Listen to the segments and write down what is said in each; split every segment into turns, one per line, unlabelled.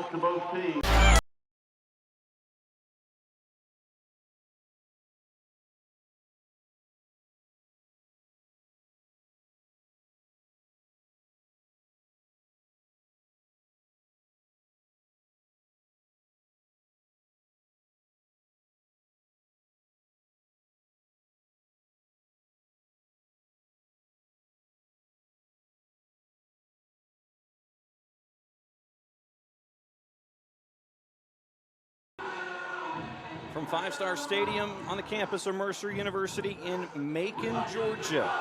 to both teams.
From Five Star Stadium on the campus of Mercer University in Macon, Georgia.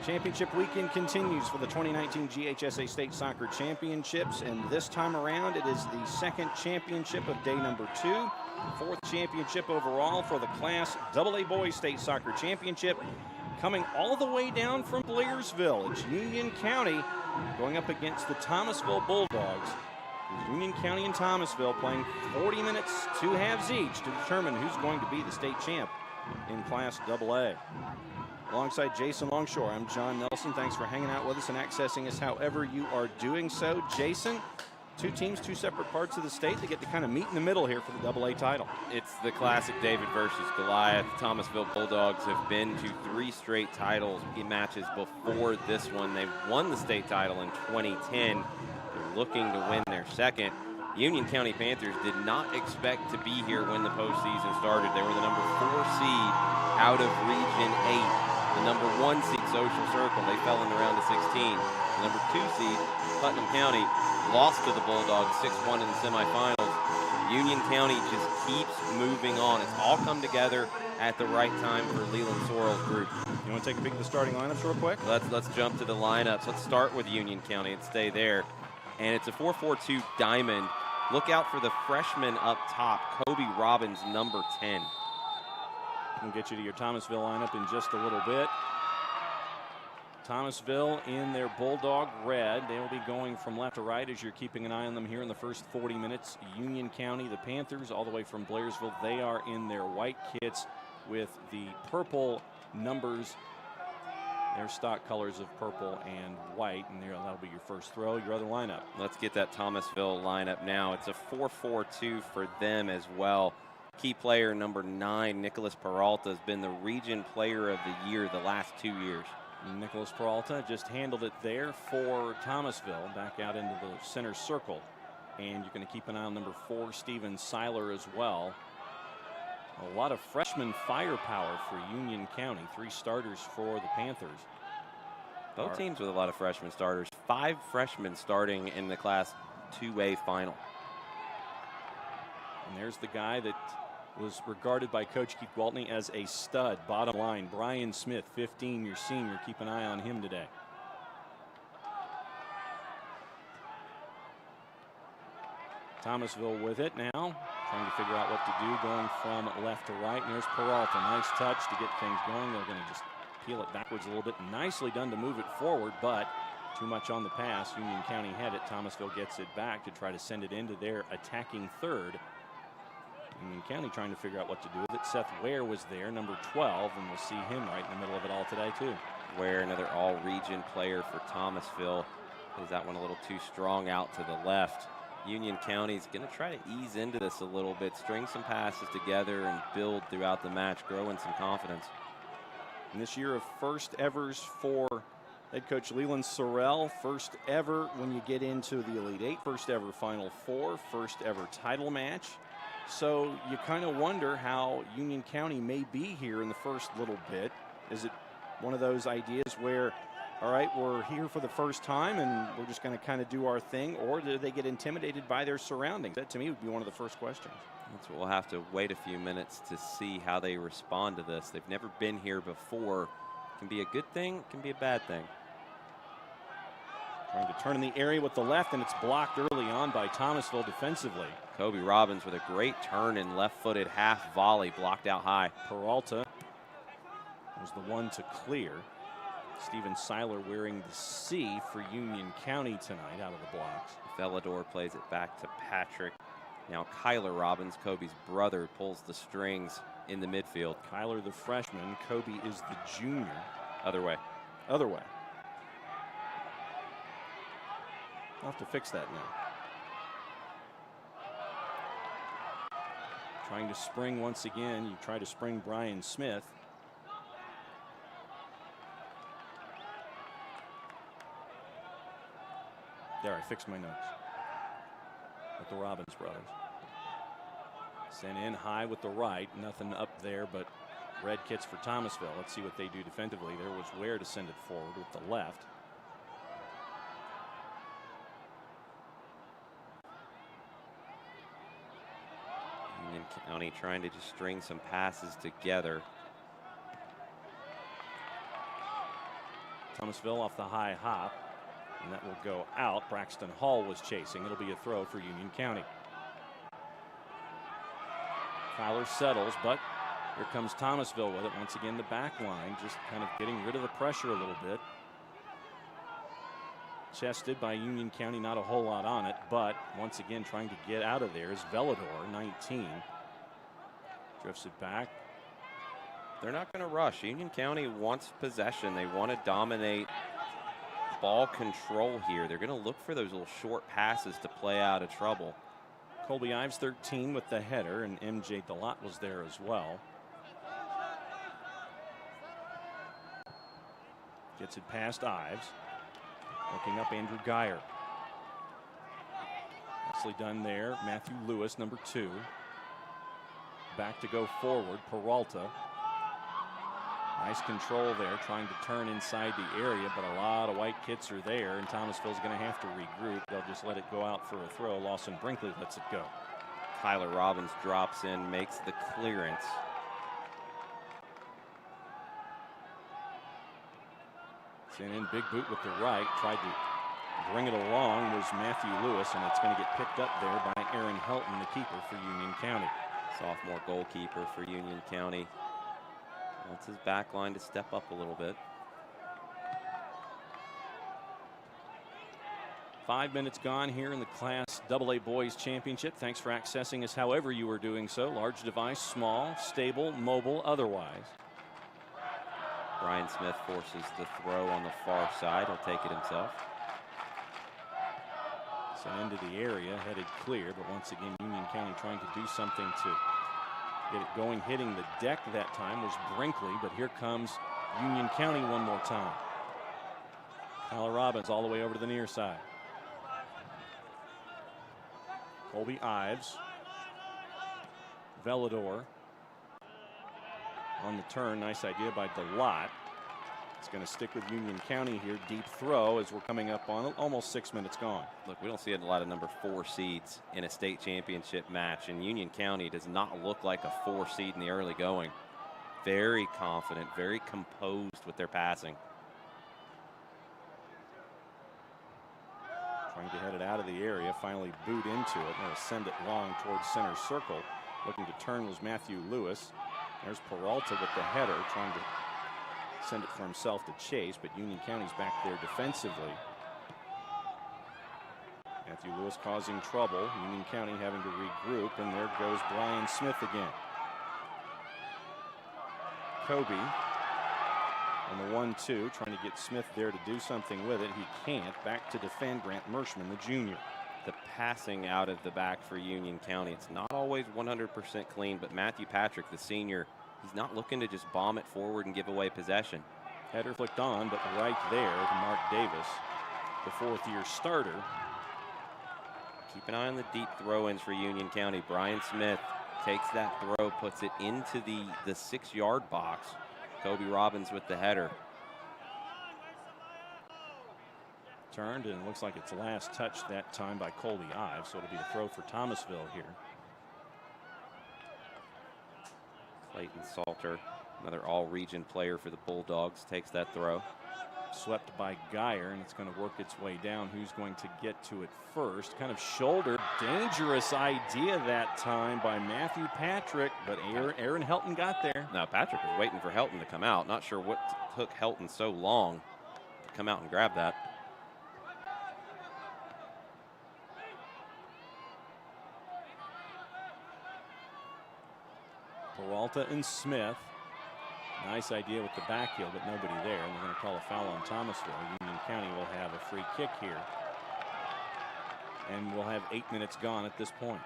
Championship weekend continues for the 2019 GHSA State Soccer Championships, and this time around it is the second championship of day number 2, fourth championship overall for the Class AA Boys State Soccer Championship, coming all the way down from Blairsville. It's Union County going up against the Thomasville Bulldogs. Union County and Thomasville playing 40 minutes, 2 halves each, to determine who's going to be the state champ in Class AA. Alongside Jason Longshore, I'm John Nelson. Thanks for hanging out with us and accessing us however you are doing so. Jason, 2 teams, 2 separate parts of the state. They get to kind of meet in the middle here for the AA title.
It's the classic David versus Goliath. Thomasville Bulldogs have been to 3 straight titles matches before this one. They've won the state title in 2010. They're looking to win their second. Union County Panthers did not expect to be here when the postseason started. They were the number 4 seed out of Region 8. The number 1 seed, Social Circle, they fell in the round of 16. The number 2 seed, Putnam County, lost to the Bulldogs 6-1 in the semifinals. Union County just keeps moving on. It's all come together at the right time for Leland Sorrell's group.
You want to take a peek at the starting lineups real quick?
Let's jump to the lineups. Let's start with Union County and stay there. And it's a 4-4-2 diamond. Look out for the freshman up top, Kobe Robbins, number 10.
We'll get you to your Thomasville lineup in just a little bit. Thomasville in their Bulldog red. They will be going from left to right as you're keeping an eye on them here in the first 40 minutes. Union County, the Panthers, all the way from Blairsville, they are in their white kits with the purple numbers. Their stock colors of purple and white, and that'll be your first throw. Your other lineup.
Let's get that Thomasville lineup now. It's a 4-4-2 for them as well. Key player number 9, Nicholas Peralta, has been the region player of the year the last 2 years.
Nicholas Peralta just handled it there for Thomasville, back out into the center circle. And you're going to keep an eye on number 4, Steven Seiler, as well. A lot of freshman firepower for Union County. 3 starters for the Panthers.
Both teams with a lot of freshman starters. 5 freshmen starting in the Class 2A final.
And there's the guy that was regarded by Coach Keith Gwaltney as a stud. Bottom line, Brian Smith, 15, your senior. Keep an eye on him today. Thomasville with it now, trying to figure out what to do, going from left to right. And there's Peralta, nice touch to get things going. They're going to just peel it backwards a little bit. Nicely done to move it forward, but too much on the pass. Union County had it. Thomasville gets it back to try to send it into their attacking third. Union County trying to figure out what to do with it. Seth Ware was there, number 12, and we'll see him right in the middle of it all today, too.
Ware, another all-region player for Thomasville. Plays that one a little too strong out to the left. Union County's going to try to ease into this a little bit, string some passes together and build throughout the match, grow in some confidence.
And this year of first evers for head coach Leland Sorrell, first ever when you get into the Elite 8, first ever Final Four, first ever title match. So you kind of wonder how Union County may be here in the first little bit. Is it one of those ideas where, all right, we're here for the first time and we're just going to kind of do our thing, or do they get intimidated by their surroundings? That to me would be one of the first questions.
That's what we'll have to wait a few minutes to see how they respond to this. They've never been here before. It can be a good thing, it can be a bad thing.
Trying to turn in the area with the left, and it's blocked early on by Thomasville defensively.
Kobe Robbins with a great turn and left-footed half volley blocked out high.
Peralta was the one to clear. Steven Seiler wearing the C for Union County tonight out of the blocks.
Velador plays it back to Patrick. Now Kyler Robbins, Kobe's brother, pulls the strings in the midfield.
Kyler the freshman, Kobe is the junior.
Other way.
Other way. I'll have to fix that now. Trying to spring once again. You try to spring Brian Smith. There, I fixed my notes. With the Robbins brothers. Sent in high with the right. Nothing up there but red kits for Thomasville. Let's see what they do defensively. There was Ware to send it forward with the left.
Union County trying to just string some passes together.
Thomasville off the high hop, and that will go out. Braxton Hall was chasing. It'll be a throw for Union County. Fowler settles, but here comes Thomasville with it. Once again, the back line just kind of getting rid of the pressure a little bit. Chested by Union County, not a whole lot on it, but once again trying to get out of there is Velador, 19. Drifts it back.
They're not going to rush. Union County wants possession. They want to dominate ball control here. They're going to look for those little short passes to play out of trouble.
Colby Ives, 13 with the header, and MJ DeLotte was there as well. Gets it past Ives. Looking up Andrew Geyer. Nicely done there. Matthew Lewis, number 2. Back to go forward. Peralta. Nice control there, trying to turn inside the area, but a lot of white kits are there, and Thomasville's going to have to regroup. They'll just let it go out for a throw. Lawson Brinkley lets it go.
Tyler Robbins drops in, makes the clearance.
Sent in big boot with the right, tried to bring it along was Matthew Lewis, and it's going to get picked up there by Aaron Helton, the keeper for Union County.
Sophomore goalkeeper for Union County. Wants his back line to step up a little bit.
5 minutes gone here in the Class AA Boys Championship. Thanks for accessing us however you are doing so. Large device, small, stable, mobile, otherwise.
Brian Smith forces the throw on the far side. He'll take it himself.
Sent into the area, headed clear, but once again Union County trying to do something to get it going. Hitting the deck that time was Brinkley, but here comes Union County one more time. Tyler Robbins all the way over to the near side. Colby Ives. Velador on the turn. Nice idea by DeLotte. It's going to stick with Union County here. Deep throw as we're coming up on almost 6 minutes gone.
Look, we don't see a lot of number 4 seeds in a state championship match, and Union County does not look like a 4 seed in the early going. Very confident, very composed with their passing.
Trying to head it out of the area, finally boot into it. They'll send it long towards center circle. Looking to turn was Matthew Lewis. There's Peralta with the header, trying to send it for himself to chase, but Union County's back there defensively. Matthew Lewis causing trouble. Union County having to regroup, and there goes Brian Smith again. Kobe on the 1-2, trying to get Smith there to do something with it. He can't. Back to defend Grant Mershman, the junior.
The passing out of the back for Union County, it's not always 100% clean, but Matthew Patrick, the senior, he's not looking to just bomb it forward and give away possession.
Header flicked on, but right there to Mark Davis, the 4th-year starter.
Keep an eye on the deep throw-ins for Union County. Brian Smith takes that throw, puts it into the 6-yard box. Kobe Robbins with the header.
Turned, and it looks like it's last touched that time by Colby Ives, so it'll be a throw for Thomasville here.
Clayton Salter, another all-region player for the Bulldogs, takes that throw.
Swept by Geyer, and it's going to work its way down. Who's going to get to it first? Kind of shoulder. Dangerous idea that time by Matthew Patrick, but Aaron Helton got there.
Now, Patrick was waiting for Helton to come out. Not sure what took Helton so long to come out and grab that.
Peralta and Smith. Nice idea with the back heel, but nobody there. And they're going to call a foul on Thomasville. Union County will have a free kick here. And we'll have 8 minutes gone at this point.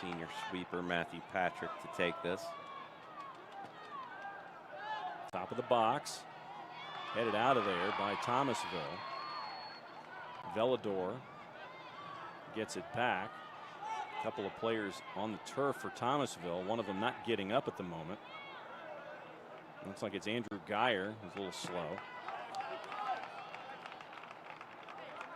Senior sweeper Matthew Patrick to take this.
Top of the box. Headed out of there by Thomasville. Velador gets it back. A couple of players on the turf for Thomasville. One of them not getting up at the moment. Looks like it's Andrew Geyer, who's a little slow.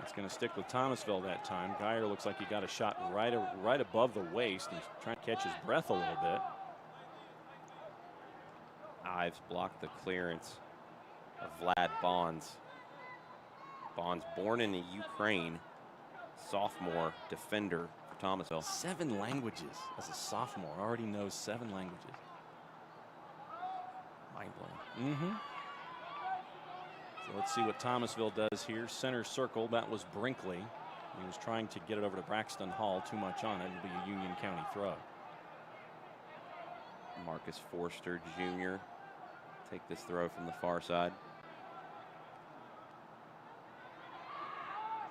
It's going to stick with Thomasville that time. Geyer looks like he got a shot right above the waist. He's trying to catch his breath a little bit.
Ives blocked the clearance of Vlad Bonds. Bonds, born in the Ukraine, sophomore defender for Thomasville.
7 languages as a sophomore. Already knows 7 languages.
Mind blowing.
So let's see what Thomasville does here. Center circle, that was Brinkley. He was trying to get it over to Braxton Hall. Too much on it. It'll be a Union County throw.
Marcus Forster Jr. take this throw from the far side.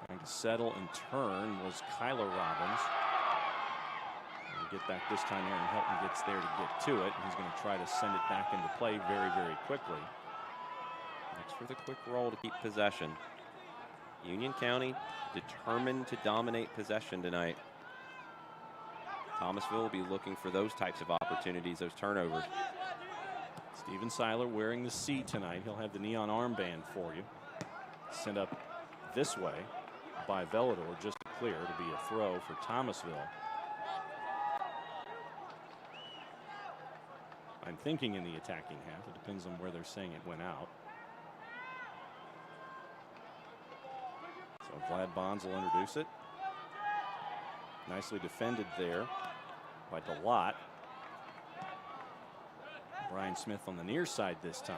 Trying to settle and turn was Kyler Robbins. And get back this time. Aaron Helton gets there to get to it. He's going to try to send it back into play very, very quickly.
Looks for the quick roll to keep possession. Union County determined to dominate possession tonight. Thomasville will be looking for those types of opportunities, those turnovers.
Steven Seiler wearing the C tonight. He'll have the neon armband for you. Sent up this way by Velador, just to clear to be a throw for Thomasville. I'm thinking in the attacking half. It depends on where they're saying it went out. So Vlad Bonds will introduce it. Nicely defended there by DeLotte. Brian Smith on the near side this time.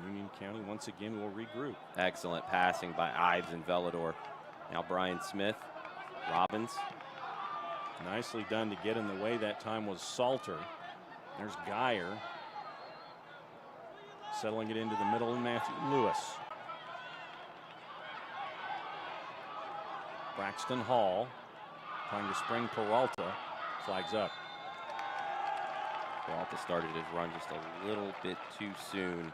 Union County once again will regroup.
Excellent passing by Ives and Velador. Now Brian Smith, Robbins.
Nicely done to get in the way that time was Salter. There's Geyer. Settling it into the middle, and Matthew Lewis. Braxton Hall trying to spring Peralta. Flags up.
Peralta started his run just a little bit too soon.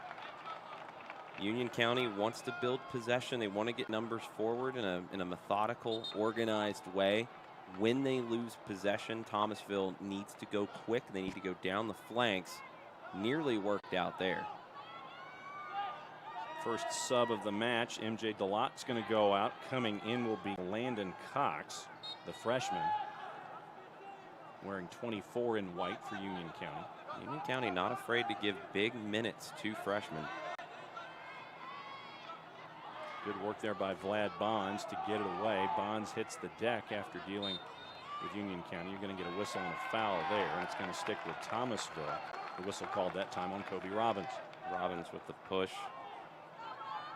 Union County wants to build possession. They want to get numbers forward in a methodical, organized way. When they lose possession, Thomasville needs to go quick. They need to go down the flanks. Nearly worked out there.
First sub of the match, MJ DeLotte's going to go out. Coming in will be Landon Cox, the freshman, wearing 24 in white for Union County.
Union County not afraid to give big minutes to freshmen.
Good work there by Vlad Bonds to get it away. Bonds hits the deck after dealing with Union County. You're going to get a whistle and a foul there, and it's going to stick with Thomasville. The whistle called that time on Kobe Robbins.
Robbins with the push.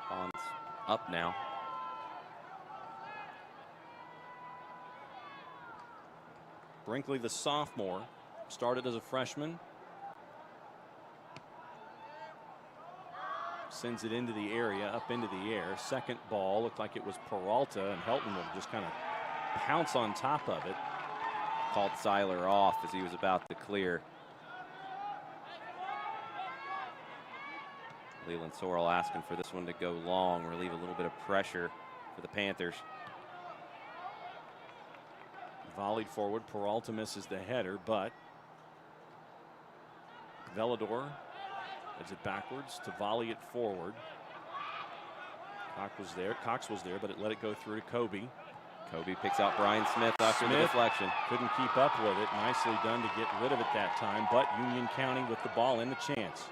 Bonds up now.
Brinkley, the sophomore, started as a freshman. Sends it into the area, up into the air. Second ball looked like it was Peralta, and Helton will just kind of pounce on top of it.
Called Seiler off as he was about to clear. Leland Sorrell asking for this one to go long, relieve a little bit of pressure for the Panthers.
Volleyed forward. Peralta misses the header, but Velador heads it backwards to volley it forward. Cox was there, but it let it go through to Kobe.
Kobe picks out Brian Smith after the deflection.
Couldn't keep up with it. Nicely done to get rid of it that time, but Union County with the ball and the chance.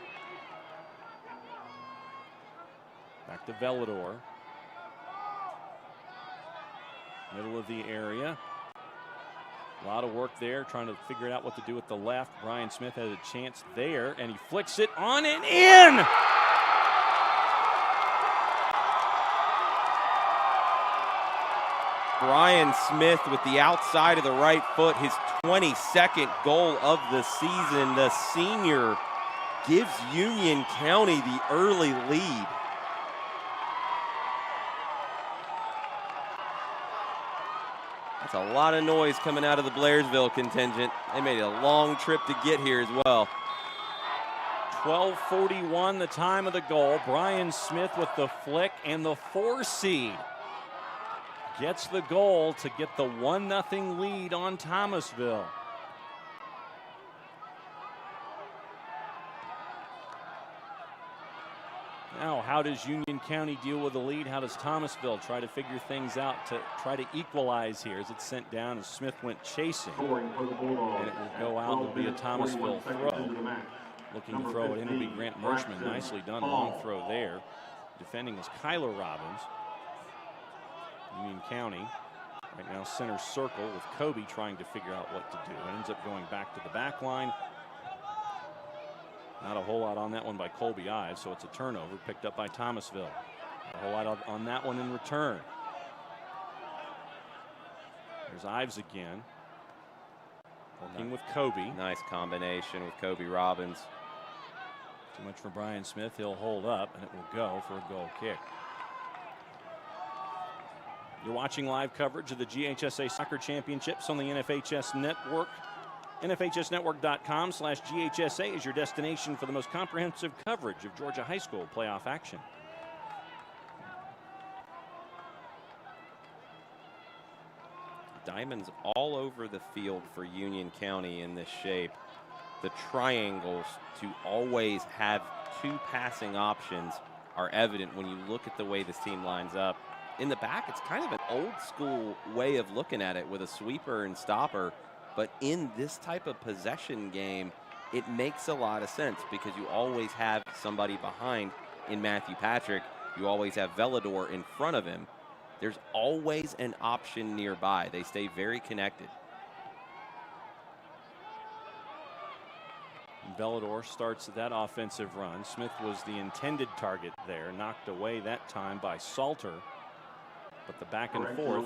Back to Velador. Middle of the area. A lot of work there, trying to figure out what to do with the left. Brian Smith has a chance there, and he flicks it on and in!
Brian Smith with the outside of the right foot, his 22nd goal of the season. The senior gives Union County the early lead. That's a lot of noise coming out of the Blairsville contingent. They made a long trip to get here as well.
12:41, the time of the goal. Brian Smith with the flick, and the 4 seed gets the goal to get the 1-0 lead on Thomasville. Now, how does Union County deal with the lead? How does Thomasville try to figure things out to try to equalize here? As it's sent down as Smith went chasing, and it will go out. It'll be a Thomasville throw. Looking to throw it in will be Grant Merschman. Nicely done, long throw there. Defending is Kyler Robbins. Union County right now center circle with Kobe trying to figure out what to do. It ends up going back to the back line. Not a whole lot on that one by Colby Ives, so it's a turnover picked up by Thomasville. A whole lot on that one in return. There's Ives again. Working with Kobe.
Nice combination with Kobe Robbins.
Too much for Brian Smith. He'll hold up, and it will go for a goal kick. You're watching live coverage of the GHSA Soccer Championships on the NFHS Network. NFHSnetwork.com/GHSA is your destination for the most comprehensive coverage of Georgia high school playoff action.
Diamonds all over the field for Union County in this shape. The triangles to always have 2 passing options are evident when you look at the way this team lines up. In the back, it's kind of an old school way of looking at it with a sweeper and stopper. But in this type of possession game, it makes a lot of sense because you always have somebody behind in Matthew Patrick. You always have Velador in front of him. There's always an option nearby. They stay very connected.
Velador starts that offensive run. Smith was the intended target there, knocked away that time by Salter. But the back and forth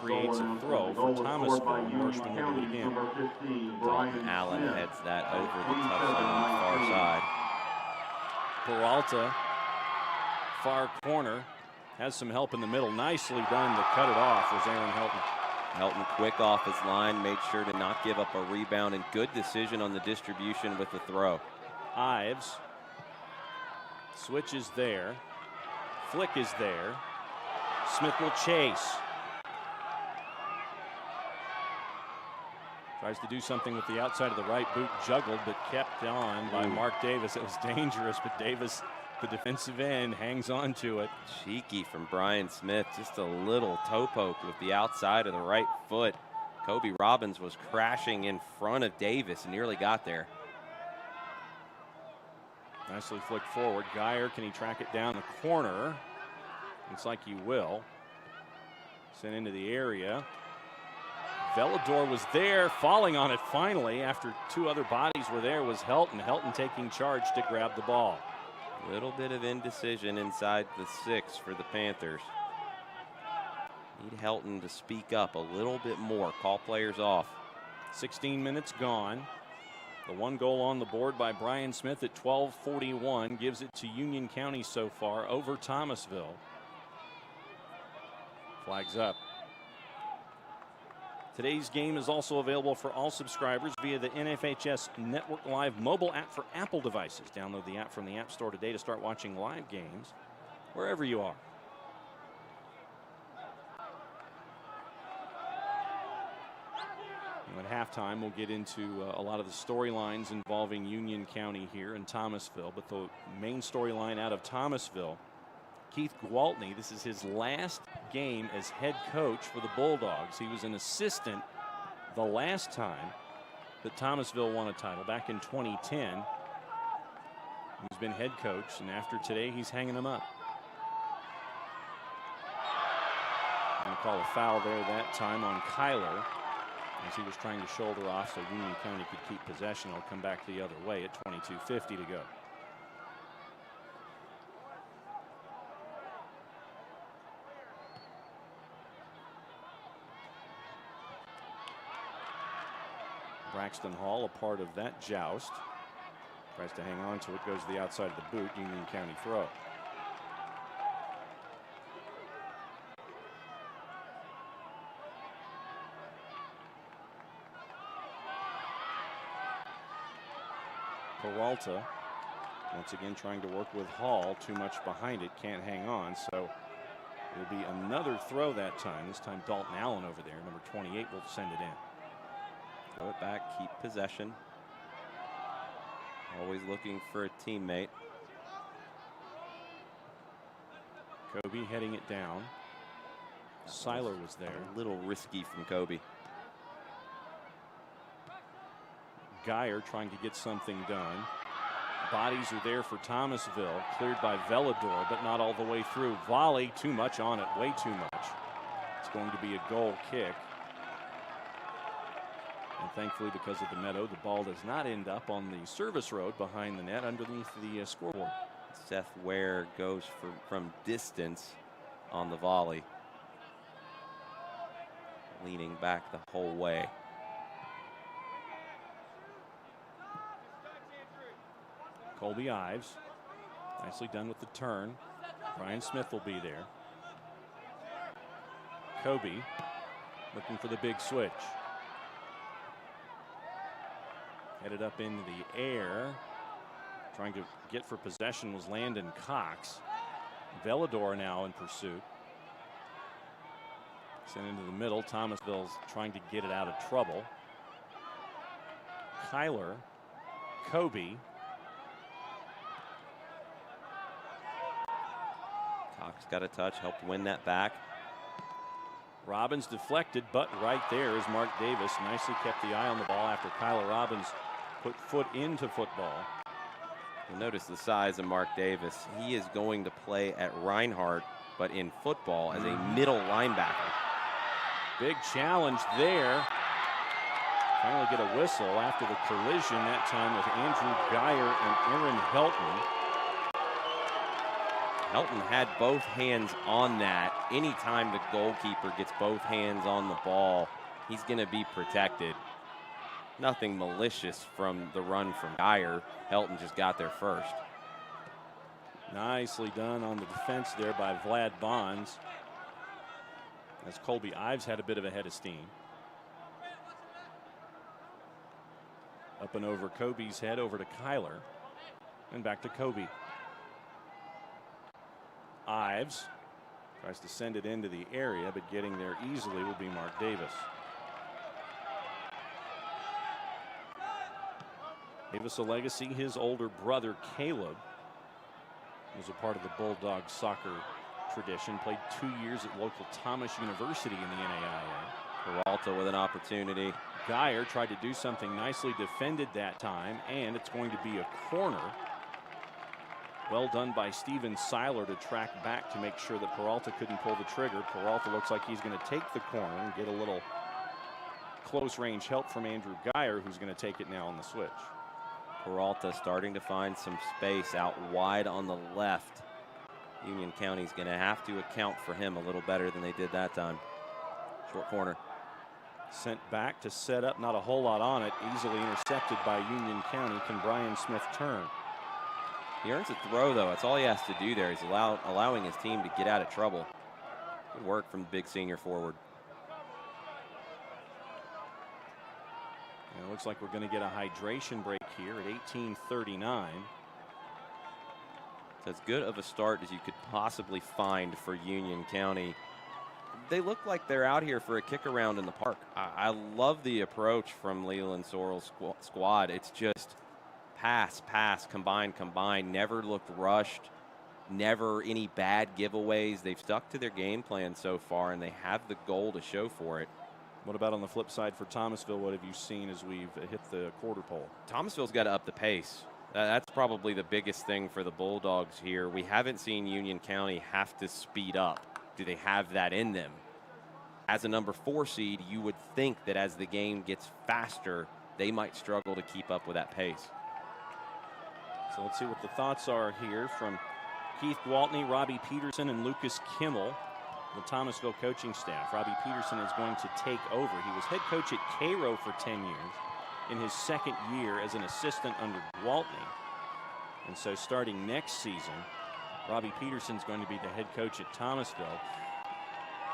creates a throw for Thomasville. Merschman will do it again.
Dalton Allen heads that over the touchline on the far side.
Peralta, far corner, has some help in the middle. Nicely done to cut it off was Aaron Helton.
Helton quick off his line, made sure to not give up a rebound, and good decision on the distribution with the throw.
Ives. Switch is there. Flick is there. Smith will chase. Tries to do something with the outside of the right boot, juggled, but kept on by Mark Davis. It was dangerous, but Davis, the defensive end, hangs on to it.
Cheeky from Brian Smith, just a little toe poke with the outside of the right foot. Kobe Robbins was crashing in front of Davis and nearly got there.
Nicely flicked forward. Geyer, can he track it down the corner? Looks like he will. Sent into the area. Velador was there, falling on it finally after 2 other bodies were there was Helton. Helton taking charge to grab the ball.
A little bit of indecision inside the 6 for the Panthers. Need Helton to speak up a little bit more, call players off.
16 minutes gone. The 1 goal on the board by Brian Smith at 12:41 gives it to Union County so far over Thomasville. Flags up. Today's game is also available for all subscribers via the NFHS Network Live mobile app for Apple devices. Download the app from the App Store today to start watching live games wherever you are. At halftime, we'll get into a lot of the storylines involving Union County here in Thomasville, but the main storyline out of Thomasville, Keith Gwaltney, this is his last game as head coach for the Bulldogs. He was an assistant the last time that Thomasville won a title back in 2010. He's been head coach, and after today, he's hanging them up. Going to call a foul there that time on Kyler as he was trying to shoulder off so Union County could keep possession. It'll come back the other way at 22:50 to go. Braxton Hall, a part of that joust. Tries to hang on to it, goes to the outside of the boot. Union County throw. Peralta. Once again trying to work with Hall. Too much behind it. Can't hang on. So it'll be another throw that time. This time Dalton Allen over there. Number 28 will send it in.
Throw it back. Keep possession. Always looking for a teammate.
Kobe heading it down. Seiler was there.
A little risky from Kobe.
Geyer trying to get something done. Bodies are there for Thomasville. Cleared by Velador, but not all the way through. Volley, too much on it, way too much. It's going to be a goal kick. And thankfully, because of the meadow, the ball does not end up on the service road behind the net underneath the scoreboard.
Seth Ware goes from distance on the volley. Leaning back the whole way.
Colby Ives, nicely done with the turn. Brian Smith will be there. Kobe looking for the big switch. Headed up into the air. Trying to get for possession was Landon Cox. Velador now in pursuit. Sent into the middle. Thomasville's trying to get it out of trouble. Kyler, Kobe.
Cox got a touch, helped win that back.
Robbins deflected, but right there is Mark Davis. Nicely kept the eye on the ball after Kyler Robbins put foot into football.
You'll notice the size of Mark Davis. He is going to play at Reinhardt, but in football as a middle linebacker.
Big challenge there. Finally get a whistle after the collision, that time with Andrew Geyer and Aaron Helton.
Helton had both hands on that. Anytime the goalkeeper gets both hands on the ball, he's going to be protected. Nothing malicious from the run from Geyer. Helton just got there first.
Nicely done on the defense there by Vlad Bonds. As Colby Ives had a bit of a head of steam. Up and over Kobe's head, over to Kyler. And back to Kobe. Ives tries to send it into the area, but getting there easily will be Mark Davis. Davis a legacy. His older brother Caleb was a part of the Bulldog soccer tradition. Played 2 years at local Thomas University in the NAIA.
Peralta with an opportunity.
Geyer tried to do something nicely, defended that time, and it's going to be a corner. Well done by Steven Seiler to track back to make sure that Peralta couldn't pull the trigger. Peralta looks like he's going to take the corner and get a little close range help from Andrew Geyer, who's going to take it now on the switch.
Peralta starting to find some space out wide on the left. Union County's going to have to account for him a little better than they did that time. Short corner.
Sent back to set up, not a whole lot on it. Easily intercepted by Union County. Can Brian Smith turn?
He earns a throw, though. That's all he has to do there. He's allowing his team to get out of trouble. Good work from the big senior forward.
And it looks like we're going to get a hydration break here at 18:39.
It's as good of a start as you could possibly find for Union County. They look like they're out here for a kick around in the park. I love the approach from Leland Sorrell's squad. It's just pass, pass, combine, combine. Never looked rushed. Never any bad giveaways. They've stuck to their game plan so far, and they have the goal to show for it.
What about on the flip side for Thomasville? What have you seen as we've hit the quarter pole?
Thomasville's got to up the pace. That's probably the biggest thing for the Bulldogs here. We haven't seen Union County have to speed up. Do they have that in them? As a number 4 seed, you would think that as the game gets faster, they might struggle to keep up with that pace.
So let's see what the thoughts are here from Keith Gwaltney, Robbie Peterson, and Lucas Kimmel, the Thomasville coaching staff. Robbie Peterson is going to take over. He was head coach at Cairo for 10 years in his second year as an assistant under Gwaltney. And so starting next season, Robbie Peterson's going to be the head coach at Thomasville.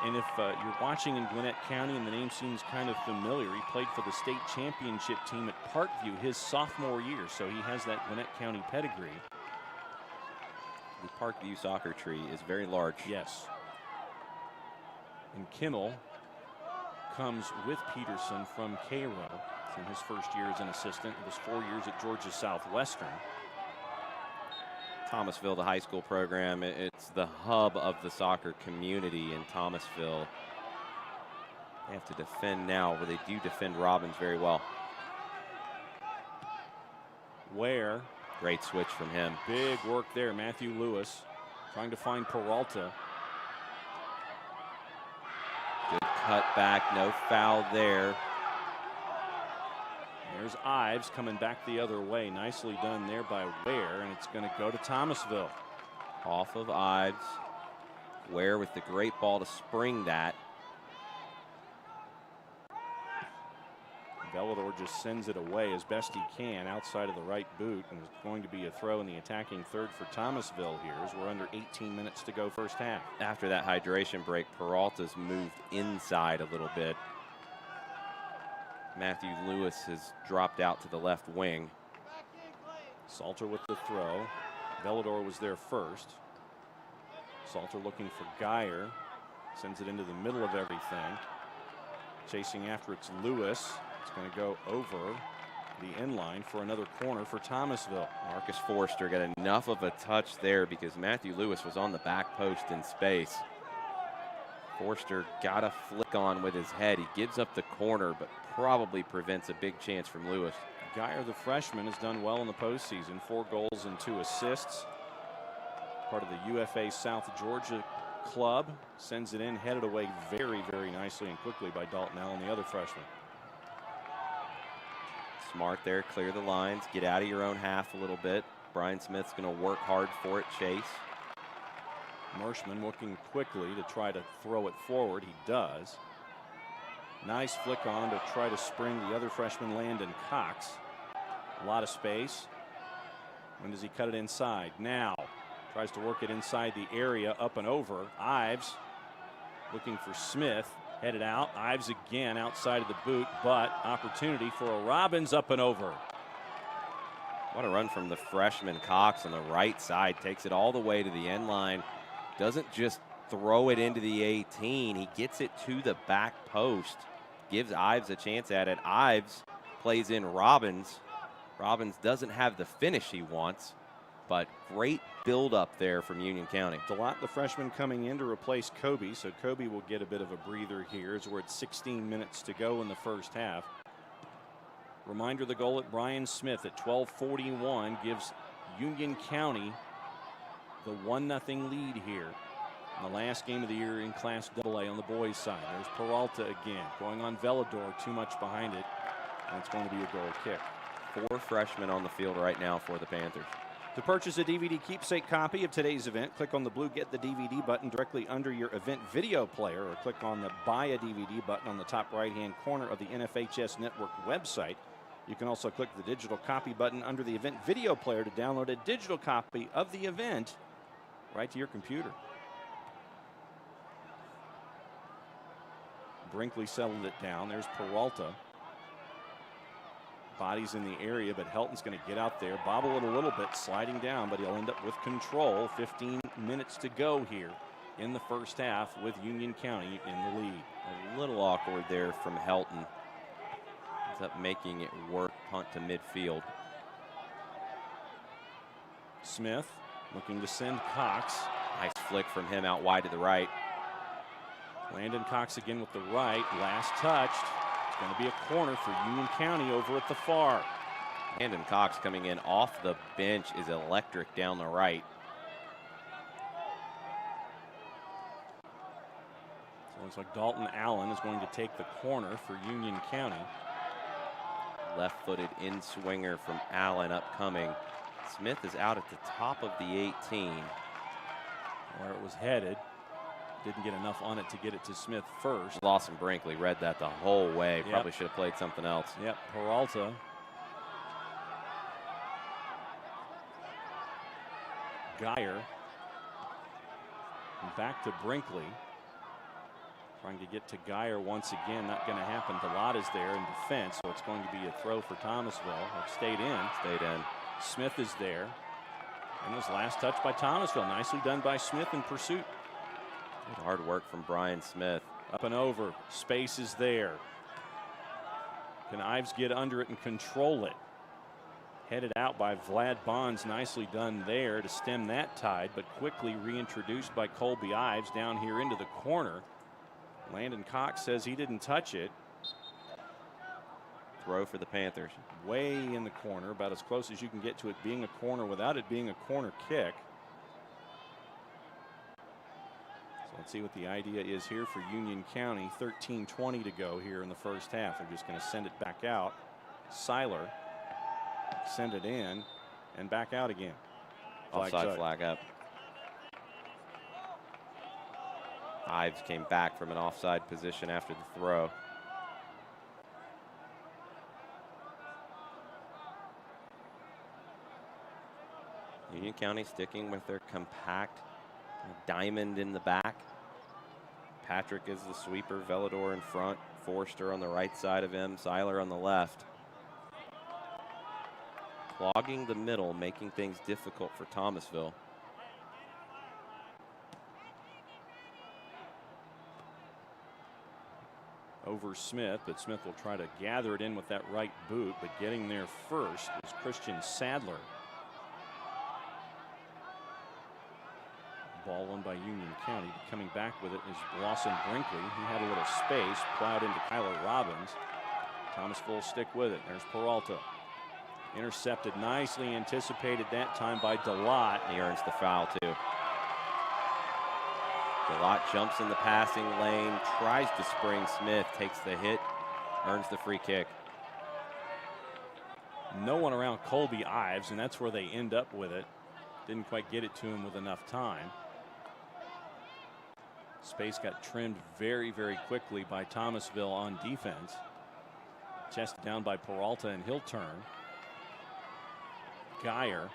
And if you're watching in Gwinnett County and the name seems kind of familiar, he played for the state championship team at Parkview his sophomore year, so he has that Gwinnett County pedigree.
The Parkview soccer tree is very large.
Yes. And Kimmel comes with Peterson from Cairo. It's in his first year as an assistant. It was 4 years at Georgia Southwestern.
Thomasville, the high school program, it's the hub of the soccer community in Thomasville. They have to defend now, where they do defend Robbins very well.
Ware.
Great switch from him.
Big work there. Matthew Lewis trying to find Peralta.
Good cut back, no foul there.
There's Ives coming back the other way. Nicely done there by Ware, and it's going to go to Thomasville.
Off of Ives. Ware with the great ball to spring that.
Velador just sends it away as best he can outside of the right boot, and it's going to be a throw in the attacking third for Thomasville here as we're under 18 minutes to go first half.
After that hydration break, Peralta's moved inside a little bit. Matthew Lewis has dropped out to the left wing.
Salter with the throw. Velador was there first. Salter looking for Geyer. Sends it into the middle of everything. Chasing after it's Lewis. It's going to go over the end line for another corner for Thomasville.
Marcus Forster got enough of a touch there because Matthew Lewis was on the back post in space. Forster got a flick on with his head. He gives up the corner, but probably prevents a big chance from Lewis.
Geyer, the freshman, has done well in the postseason. 4 goals and 2 assists. Part of the UFA South Georgia club. Sends it in, headed away very, very nicely and quickly by Dalton Allen, the other freshman.
Smart there, clear the lines, get out of your own half a little bit. Brian Smith's going to work hard for it, Chase.
Marshman looking quickly to try to throw it forward. He does. Nice flick on to try to spring the other freshman, Landon Cox. A lot of space. When does he cut it inside? Now. Tries to work it inside the area, up and over. Ives looking for Smith. Headed out. Ives again outside of the boot, but opportunity for a Robbins up and over.
What a run from the freshman Cox on the right side. Takes it all the way to the end line. Doesn't just throw it into the 18. He gets it to the back post. Gives Ives a chance at it. Ives plays in Robbins. Robbins doesn't have the finish he wants, but great build up there from Union County.
DeLotte, the freshman, coming in to replace Kobe, so Kobe will get a bit of a breather here as we're at 16 minutes to go in the first half. Reminder, the goal at Brian Smith at 12:41 gives Union County the 1-0 lead here in the last game of the year in Class AA on the boys' side. There's Peralta again, going on Velador, too much behind it, and it's going to be a goal kick.
4 freshmen on the field right now for the Panthers.
To purchase a DVD keepsake copy of today's event, click on the blue Get the DVD button directly under your event video player, or click on the Buy a DVD button on the top right-hand corner of the NFHS Network website. You can also click the digital copy button under the event video player to download a digital copy of the event right to your computer. Brinkley settled it down. There's Peralta. Bodies in the area, but Helton's going to get out there, bobble it a little bit, sliding down, but he'll end up with control. 15 minutes to go here in the first half with Union County in the lead.
A little awkward there from Helton. Ends up making it work, punt to midfield.
Smith looking to send Cox.
Nice flick from him out wide to the right.
Landon Cox again with the right, last touched. It's going to be a corner for Union County over at the far.
Landon Cox coming in off the bench is electric down the right.
So it looks like Dalton Allen is going to take the corner for Union County.
Left-footed in-swinger from Allen upcoming. Smith is out at the top of the 18.
Where it was headed. Didn't get enough on it to get it to Smith first.
Lawson Brinkley read that the whole way.
Yep.
Probably should have played something else.
Yep, Peralta. Geyer. And back to Brinkley. Trying to get to Geyer once again. Not going to happen. Delott is there in defense, so it's going to be a throw for Thomasville. It stayed in.
Stayed in.
Smith is there. And his last touch by Thomasville. Nicely done by Smith in pursuit.
Good hard work from Brian Smith.
Up and over. Space is there. Can Ives get under it and control it? Headed out by Vlad Bonds. Nicely done there to stem that tide, but quickly reintroduced by Colby Ives down here into the corner. Landon Cox says he didn't touch it.
Throw for the Panthers.
Way in the corner, about as close as you can get to it being a corner without it being a corner kick. So let's see what the idea is here for Union County. 13:20 to go here in the first half. They're just going to send it back out. Seiler send it in and back out again.
Offside flag up. Ives came back from an offside position after the throw. Union County sticking with their compact diamond in the back. Patrick is the sweeper, Velador in front, Forster on the right side of him, Seiler on the left. Clogging the middle, making things difficult for Thomasville.
Over Smith, but Smith will try to gather it in with that right boot, but getting there first is Christian Sadler. Ball won by Union County. Coming back with it is Lawson Brinkley. He had a little space, plowed into Kyler Robbins. Thomasville will stick with it. There's Peralta. Intercepted nicely, anticipated that time by Delott.
He earns the foul too. Delott jumps in the passing lane, tries to spring Smith, takes the hit, earns the free kick.
No one around Colby Ives, and that's where they end up with it. Didn't quite get it to him with enough time. Space got trimmed very, very quickly by Thomasville on defense. Chested down by Peralta, and he'll turn. Geyer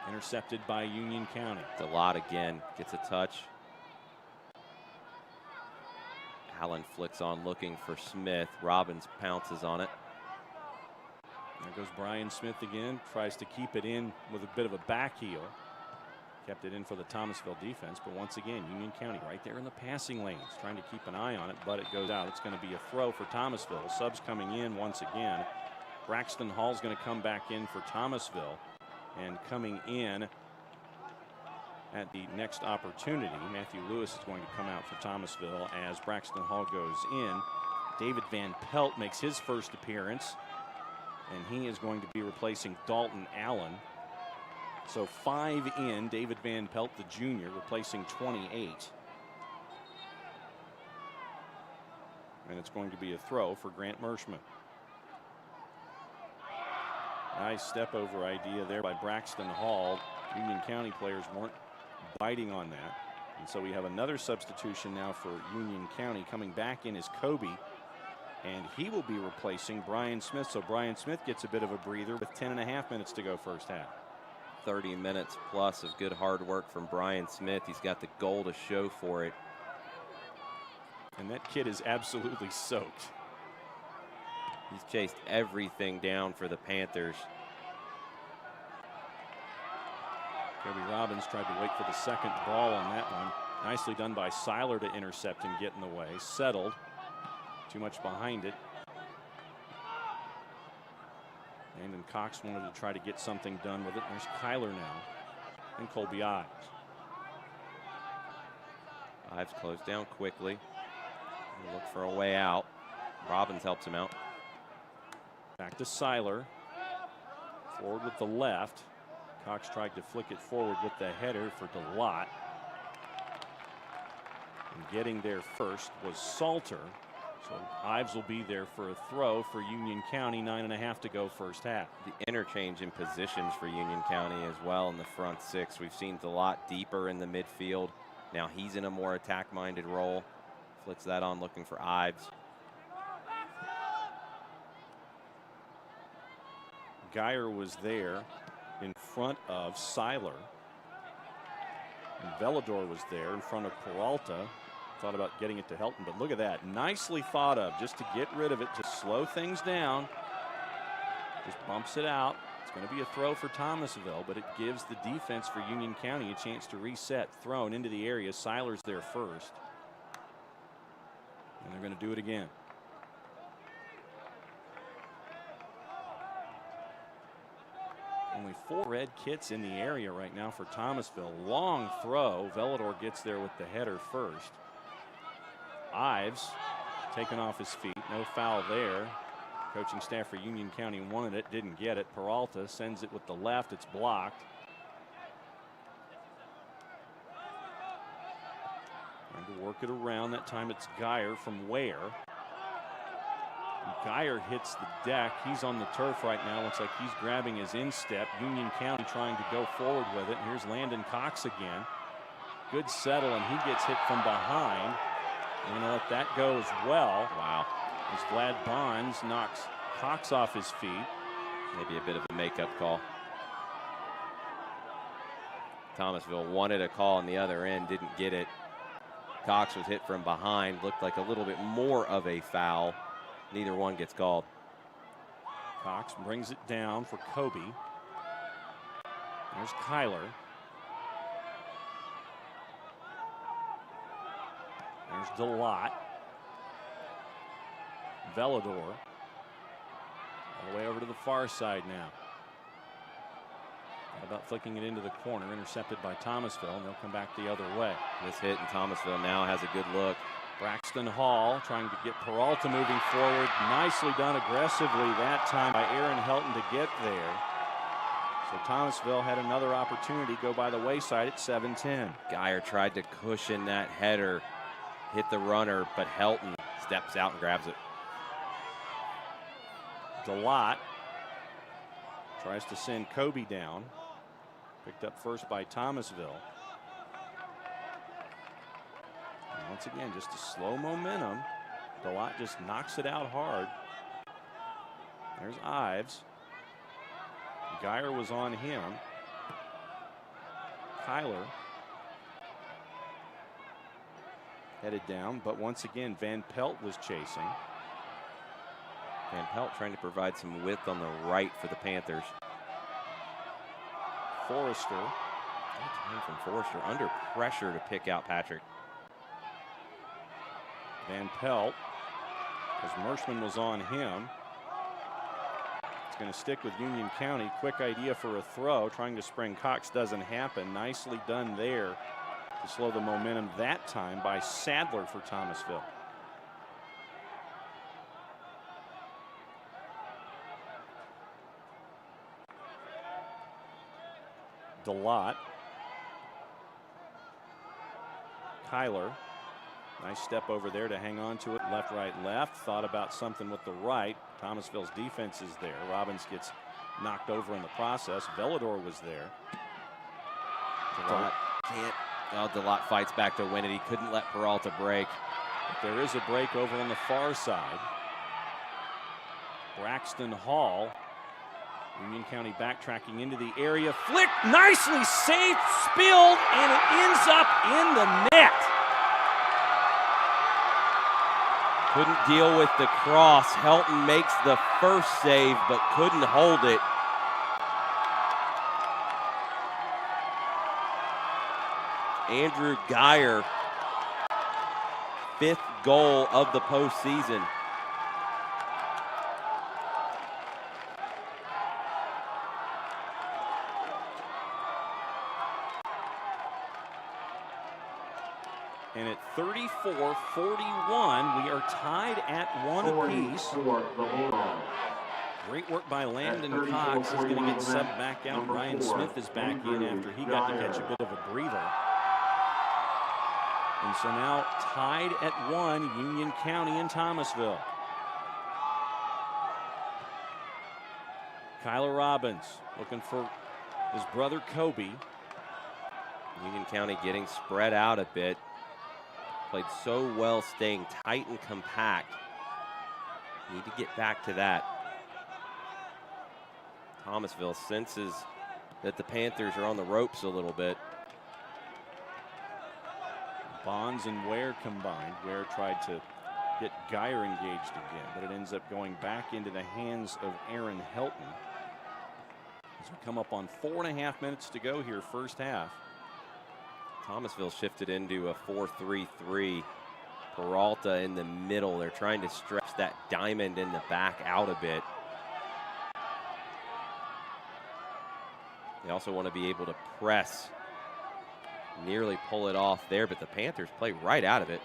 intercepted by Union County.
Delott again gets a touch. Allen flicks on looking for Smith. Robbins pounces on it.
There goes Brian Smith again. Tries to keep it in with a bit of a back heel. Kept it in for the Thomasville defense, but once again, Union County right there in the passing lanes, trying to keep an eye on it, but it goes out. It's going to be a throw for Thomasville. Subs coming in once again. Braxton Hall's going to come back in for Thomasville, and coming in at the next opportunity, Matthew Lewis is going to come out for Thomasville as Braxton Hall goes in. David Van Pelt makes his first appearance, and he is going to be replacing Dalton Allen. So 5 in, David Van Pelt, the junior, replacing 28. And it's going to be a throw for Grant Merschman. Nice step over idea there by Braxton Hall. Union County players weren't biting on that. And so we have another substitution now for Union County. Coming back in is Kobe, and he will be replacing Brian Smith. So Brian Smith gets a bit of a breather with 10.5 minutes to go first half.
30 minutes plus of good hard work from Brian Smith. He's got the goal to show for it.
And that kid is absolutely soaked.
He's chased everything down for the Panthers.
Kobe Robbins tried to wait for the second ball on that one. Nicely done by Seiler to intercept and get in the way. Settled. Too much behind it. Landon Cox wanted to try to get something done with it. There's Kyler now. And Colby Ives.
Ives closed down quickly. He'll look for a way out. Robbins helps him out.
Back to Seiler. Forward with the left. Cox tried to flick it forward with the header for Delott. And getting there first was Salter. So Ives will be there for a throw for Union County. 9.5 to go first half.
The interchange in positions for Union County as well in the front six. We've seen Delott deeper in the midfield. Now he's in a more attack-minded role. Flicks that on looking for Ives.
Geyer was there in front of Seiler. And Velador was there in front of Peralta. thought about getting it to Helton, but look at that. Nicely thought of, just to get rid of it, to slow things down. Just bumps it out. It's going to be a throw for Thomasville, but it gives the defense for Union County a chance to reset. Thrown into the area. Seiler's there first. And they're going to do it again. Only 4 red kits in the area right now for Thomasville. Long throw. Velador gets there with the header first. Ives taken off his feet. No foul there. Coaching staff for Union County wanted it, didn't get it. Peralta sends it with the left. It's blocked. Trying to work it around. That time it's Geyer from Ware. Geyer hits the deck. He's on the turf right now. Looks like he's grabbing his instep. Union County trying to go forward with it. And here's Landon Cox again. Good settle, and he gets hit from behind. We're going to let that go as well.
Wow.
As Vlad Bonds knocks Cox off his feet.
Maybe a bit of a makeup call. Thomasville wanted a call on the other end, didn't get it. Cox was hit from behind. Looked like a little bit more of a foul. Neither one gets called.
Cox brings it down for Kobe. There's Kyler. There's DeLotte. Velador. All the way over to the far side now. How about flicking it into the corner, intercepted by Thomasville, and they'll come back the other way.
This hit, and Thomasville now has a good look.
Braxton Hall trying to get Peralta moving forward. Nicely done aggressively that time by Aaron Helton to get there. So Thomasville had another opportunity go by the wayside at 7-10.
Geyer tried to cushion that header, hit the runner, but Helton steps out and grabs it.
DeLotte tries to send Kobe down. Picked up first by Thomasville. And once again, just a slow momentum. DeLotte just knocks it out hard. There's Ives. Geyer was on him. Kyler headed down, but once again, Van Pelt was chasing.
Van Pelt trying to provide some width on the right for the Panthers.
Forrester.
Good time from Forrester, under pressure to pick out Patrick.
Van Pelt, as Merschman was on him. It's going to stick with Union County. Quick idea for a throw. Trying to spring Cox doesn't happen. Nicely done there to slow the momentum that time by Sadler for Thomasville. DeLotte. Kyler. Nice step over there to hang on to it. Left, right, left. Thought about something with the right. Thomasville's defense is there. Robbins gets knocked over in the process. Velador was there.
DeLotte can't. Oh, DeLotte fights back to win it. He couldn't let Peralta break.
But there is a break over on the far side. Braxton Hall. Union County backtracking into the area. Flick, nicely saved, spilled, and it ends up in the net.
Couldn't deal with the cross. Helton makes the first save, but couldn't hold it. Andrew Geyer, 5th goal of the postseason.
And at 34-41, we are tied at 1 apiece. Great work by Landon Cox. He's going to get subbed back out. Ryan Smith is back in after he got to catch a bit of a breather. And so now tied at 1, Union County and Thomasville. Kyler Robbins looking for his brother Kobe.
Union County getting spread out a bit. Played so well staying tight and compact. Need to get back to that. Thomasville senses that the Panthers are on the ropes a little bit.
Bonds and Ware combined. Ware tried to get Geyer engaged again, but it ends up going back into the hands of Aaron Helton. As we come up on 4.5 minutes to go here, first half.
Thomasville shifted into a 4-3-3. Peralta in the middle. They're trying to stretch that diamond in the back out a bit. They also want to be able to press, nearly pull it off there, but the Panthers play right out of it.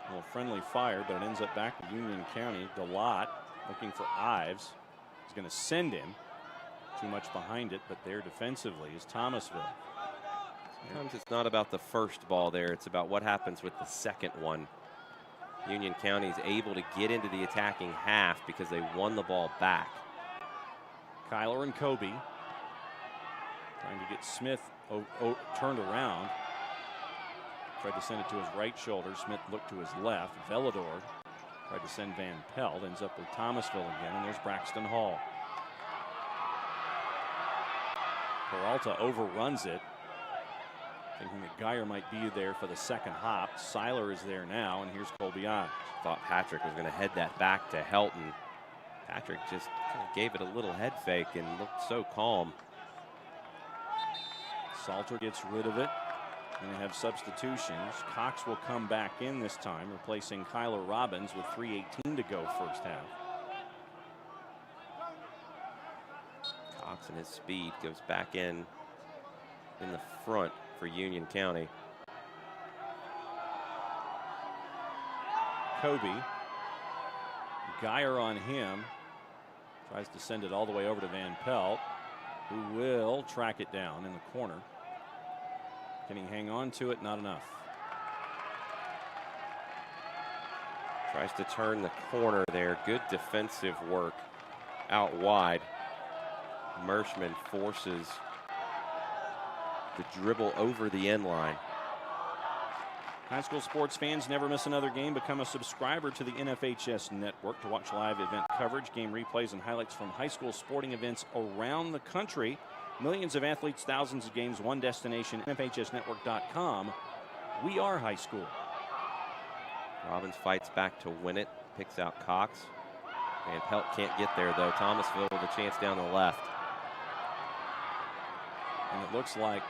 A little friendly fire, but it ends up back to Union County. DeLotte looking for Ives. He's going to send him. Too much behind it, but there defensively is Thomasville.
Sometimes it's not about the first ball there. It's about what happens with the second one. Union County is able to get into the attacking half because they won the ball back.
Kyler and Kobe trying to get Smith turned around. Tried to send it to his right shoulder. Smith looked to his left. Velador tried to send Van Pelt. Ends up with Thomasville again, and there's Braxton Hall. Peralta overruns it, thinking that Geyer might be there for the second hop. Seiler is there now, and here's Colby Ives.
Thought Patrick was going to head that back to Helton. Patrick just kind of gave it a little head fake and looked so calm.
Salter gets rid of it. And they have substitutions. Cox will come back in this time, replacing Kyler Robbins with 3:18 to go first half.
Cox and his speed goes back in the front for Union County.
Kobe. Geyer on him. Tries to send it all the way over to Van Pelt, who will track it down in the corner. Can he hang on to it? Not enough.
Tries to turn the corner there. Good defensive work out wide. Merschman forces the dribble over the end line.
High school sports fans, never miss another game. Become a subscriber to the NFHS network to watch live event coverage, game replays, and highlights from high school sporting events around the country. Millions of athletes, thousands of games, one destination, NFHSnetwork.com. We are high school.
Robbins fights back to win it, picks out Cox. Van Pelt can't get there, though. Thomasville with a chance down the left.
And it looks like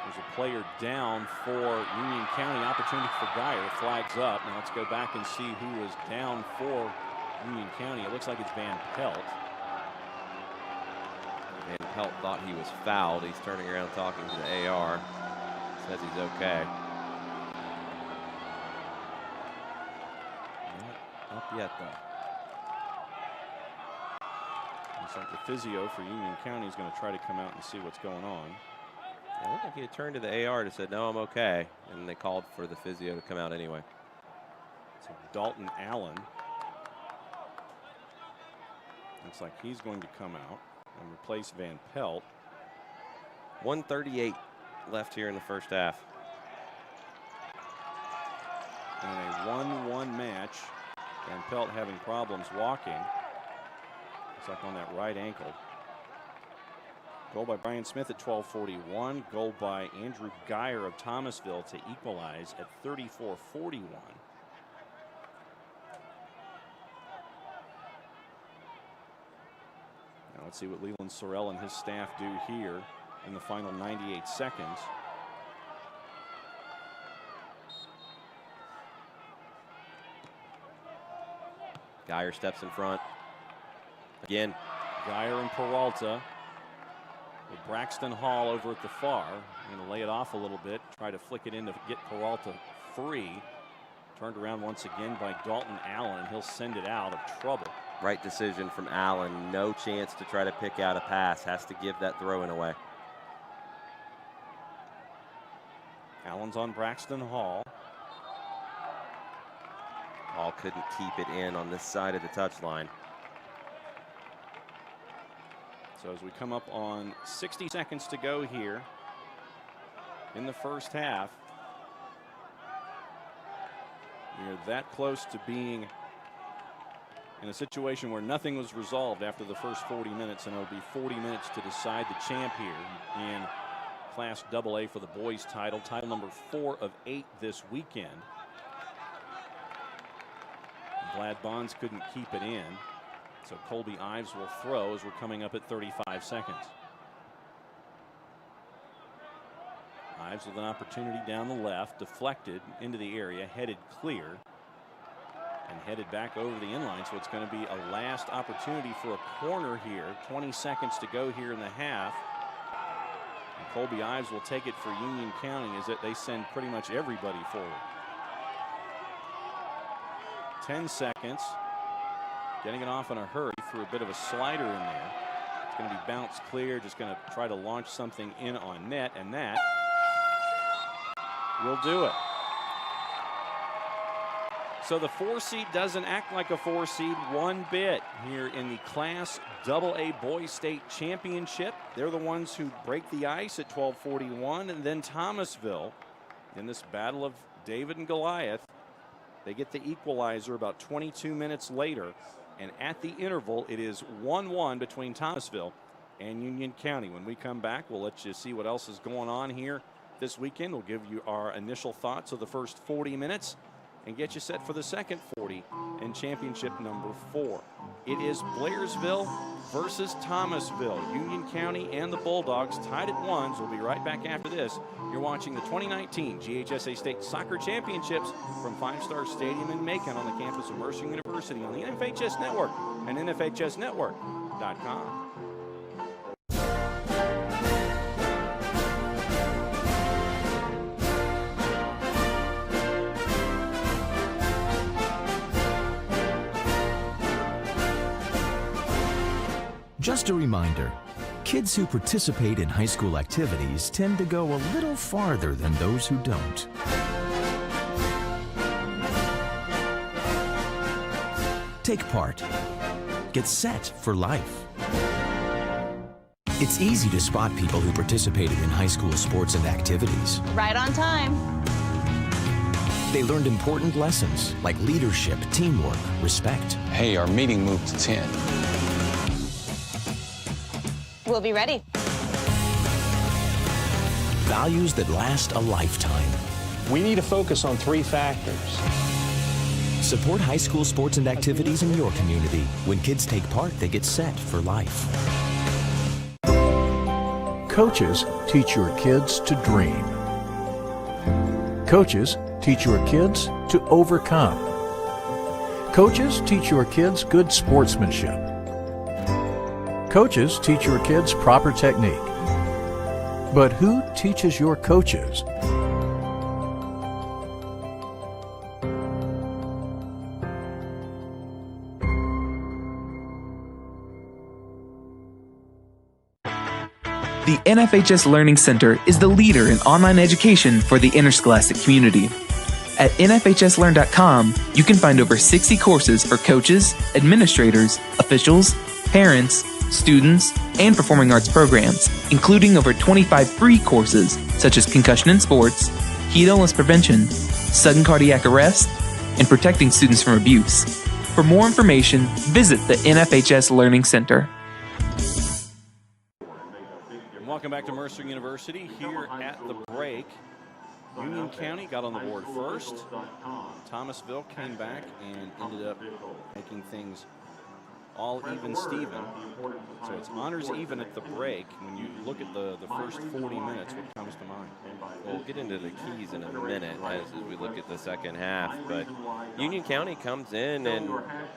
there's a player down for Union County. Opportunity for Geyer. Flags up. Now let's go back and see who is down for Union County. It looks like it's Van Pelt.
Van Pelt thought he was fouled. He's turning around talking to the AR. Says he's okay.
Not up yet, though. Looks like the physio for Union County is going to try to come out and see what's going on.
It looked like he had turned to the AR and said, no, I'm okay. And they called for the physio to come out anyway.
So Dalton Allen. Looks like he's going to come out and replace Van Pelt.
1:38 left here in the first half.
In a 1-1 match, Van Pelt having problems walking. Looks like on that right ankle. Goal by Brian Smith at 12:41. Goal by Andrew Geyer of Thomasville to equalize at 34:41. Now let's see what Leland Sorrell and his staff do here in the final 98 seconds.
Geyer steps in front. Again.
Geyer and Peralta with Braxton Hall over at the far. Going to lay it off a little bit. Try to flick it in to get Peralta free. Turned around once again by Dalton Allen. He'll send it out of trouble.
Right decision from Allen. No chance to try to pick out a pass. Has to give that throw in away.
Allen's on Braxton Hall.
Hall couldn't keep it in on this side of the touchline.
So as we come up on 60 seconds to go here in the first half, we're that close to being in a situation where nothing was resolved after the first 40 minutes, and it'll be 40 minutes to decide the champ here in Class AA for the boys title number 4 of 8 this weekend. Glad Bonds couldn't keep it in. So Colby Ives will throw as we're coming up at 35 seconds. Ives with an opportunity down the left, deflected into the area, headed clear, and headed back over the inline. So it's going to be a last opportunity for a corner here. 20 seconds to go here in the half. And Colby Ives will take it for Union County as they send pretty much everybody forward. 10 seconds. Getting it off in a hurry through a bit of a slider in there. It's going to be bounced clear, just going to try to launch something in on net, and that will do it. So the 4 seed doesn't act like a 4 seed one bit here in the Class AA Boys State Championship. They're the ones who break the ice at 12:41, and then Thomasville in this battle of David and Goliath. They get the equalizer about 22 minutes later, and at the interval it is 1-1 between Thomasville and Union County. When we come back, we'll let you see what else is going on here this weekend. We'll give you our initial thoughts of the first 40 minutes and get you set for the second 40 and championship number 4. It is Blairsville versus Thomasville. Union County and the Bulldogs tied at 1. We'll be right back after this. You're watching the 2019 GHSA State Soccer Championships from Five Star Stadium in Macon on the campus of Mercer University on the NFHS Network and NFHSnetwork.com.
Just a reminder, kids who participate in high school activities tend to go a little farther than those who don't. Take part. Get set for life. It's easy to spot people who participated in high school sports and activities.
Right on time.
They learned important lessons like leadership, teamwork, respect.
Hey, our meeting moved to 10.
We'll be ready.
Values that last a lifetime.
We need to focus on 3 factors.
Support high school sports and activities in your community. When kids take part, they get set for life.
Coaches teach your kids to dream. Coaches teach your kids to overcome. Coaches teach your kids good sportsmanship. Coaches teach your kids proper technique. But who teaches your coaches?
The NFHS Learning Center is the leader in online education for the interscholastic community. At nfhslearn.com, you can find over 60 courses for coaches, administrators, officials, parents, students, and performing arts programs, including over 25 free courses such as concussion in sports, heat illness prevention, sudden cardiac arrest, and protecting students from abuse. For more information, visit the NFHS Learning Center.
Welcome back to Mercer University. Here at the break, Union County got on the board first. Thomasville came back and ended up making things all even Steven. So it's honors even at the break. When you look at the first 40 minutes, what comes to mind?
We'll get into the keys in a minute as we look at the second half. But Union County comes in and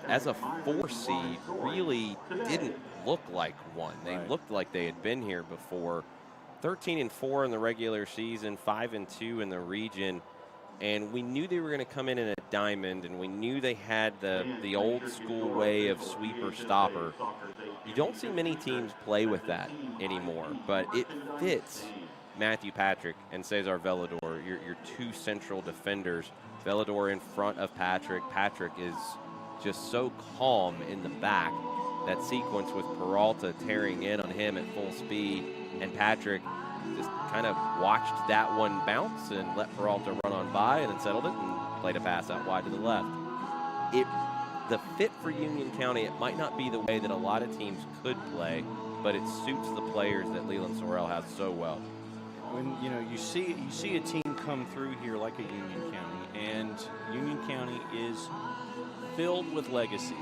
as a 4 seed really didn't look like one. They looked like they had been here before. 13-4 in the regular season, 5-2 in the region. And we knew they were going to come in a diamond, and we knew they had the old school way of sweeper stopper. You don't see many teams play with that anymore, but it fits Matthew Patrick and Cesar Velador, your 2 central defenders. Velador in front of Patrick. Patrick is just so calm in the back. That sequence with Peralta tearing in on him at full speed, and Patrick just kind of watched that one bounce and let Peralta run on by and then settled it and played a pass out wide to the left. The fit for Union County, it might not be the way that a lot of teams could play, but it suits the players that Leland Sorrell has so well.
when you see a team come through here like a Union County, and Union County is filled with legacies,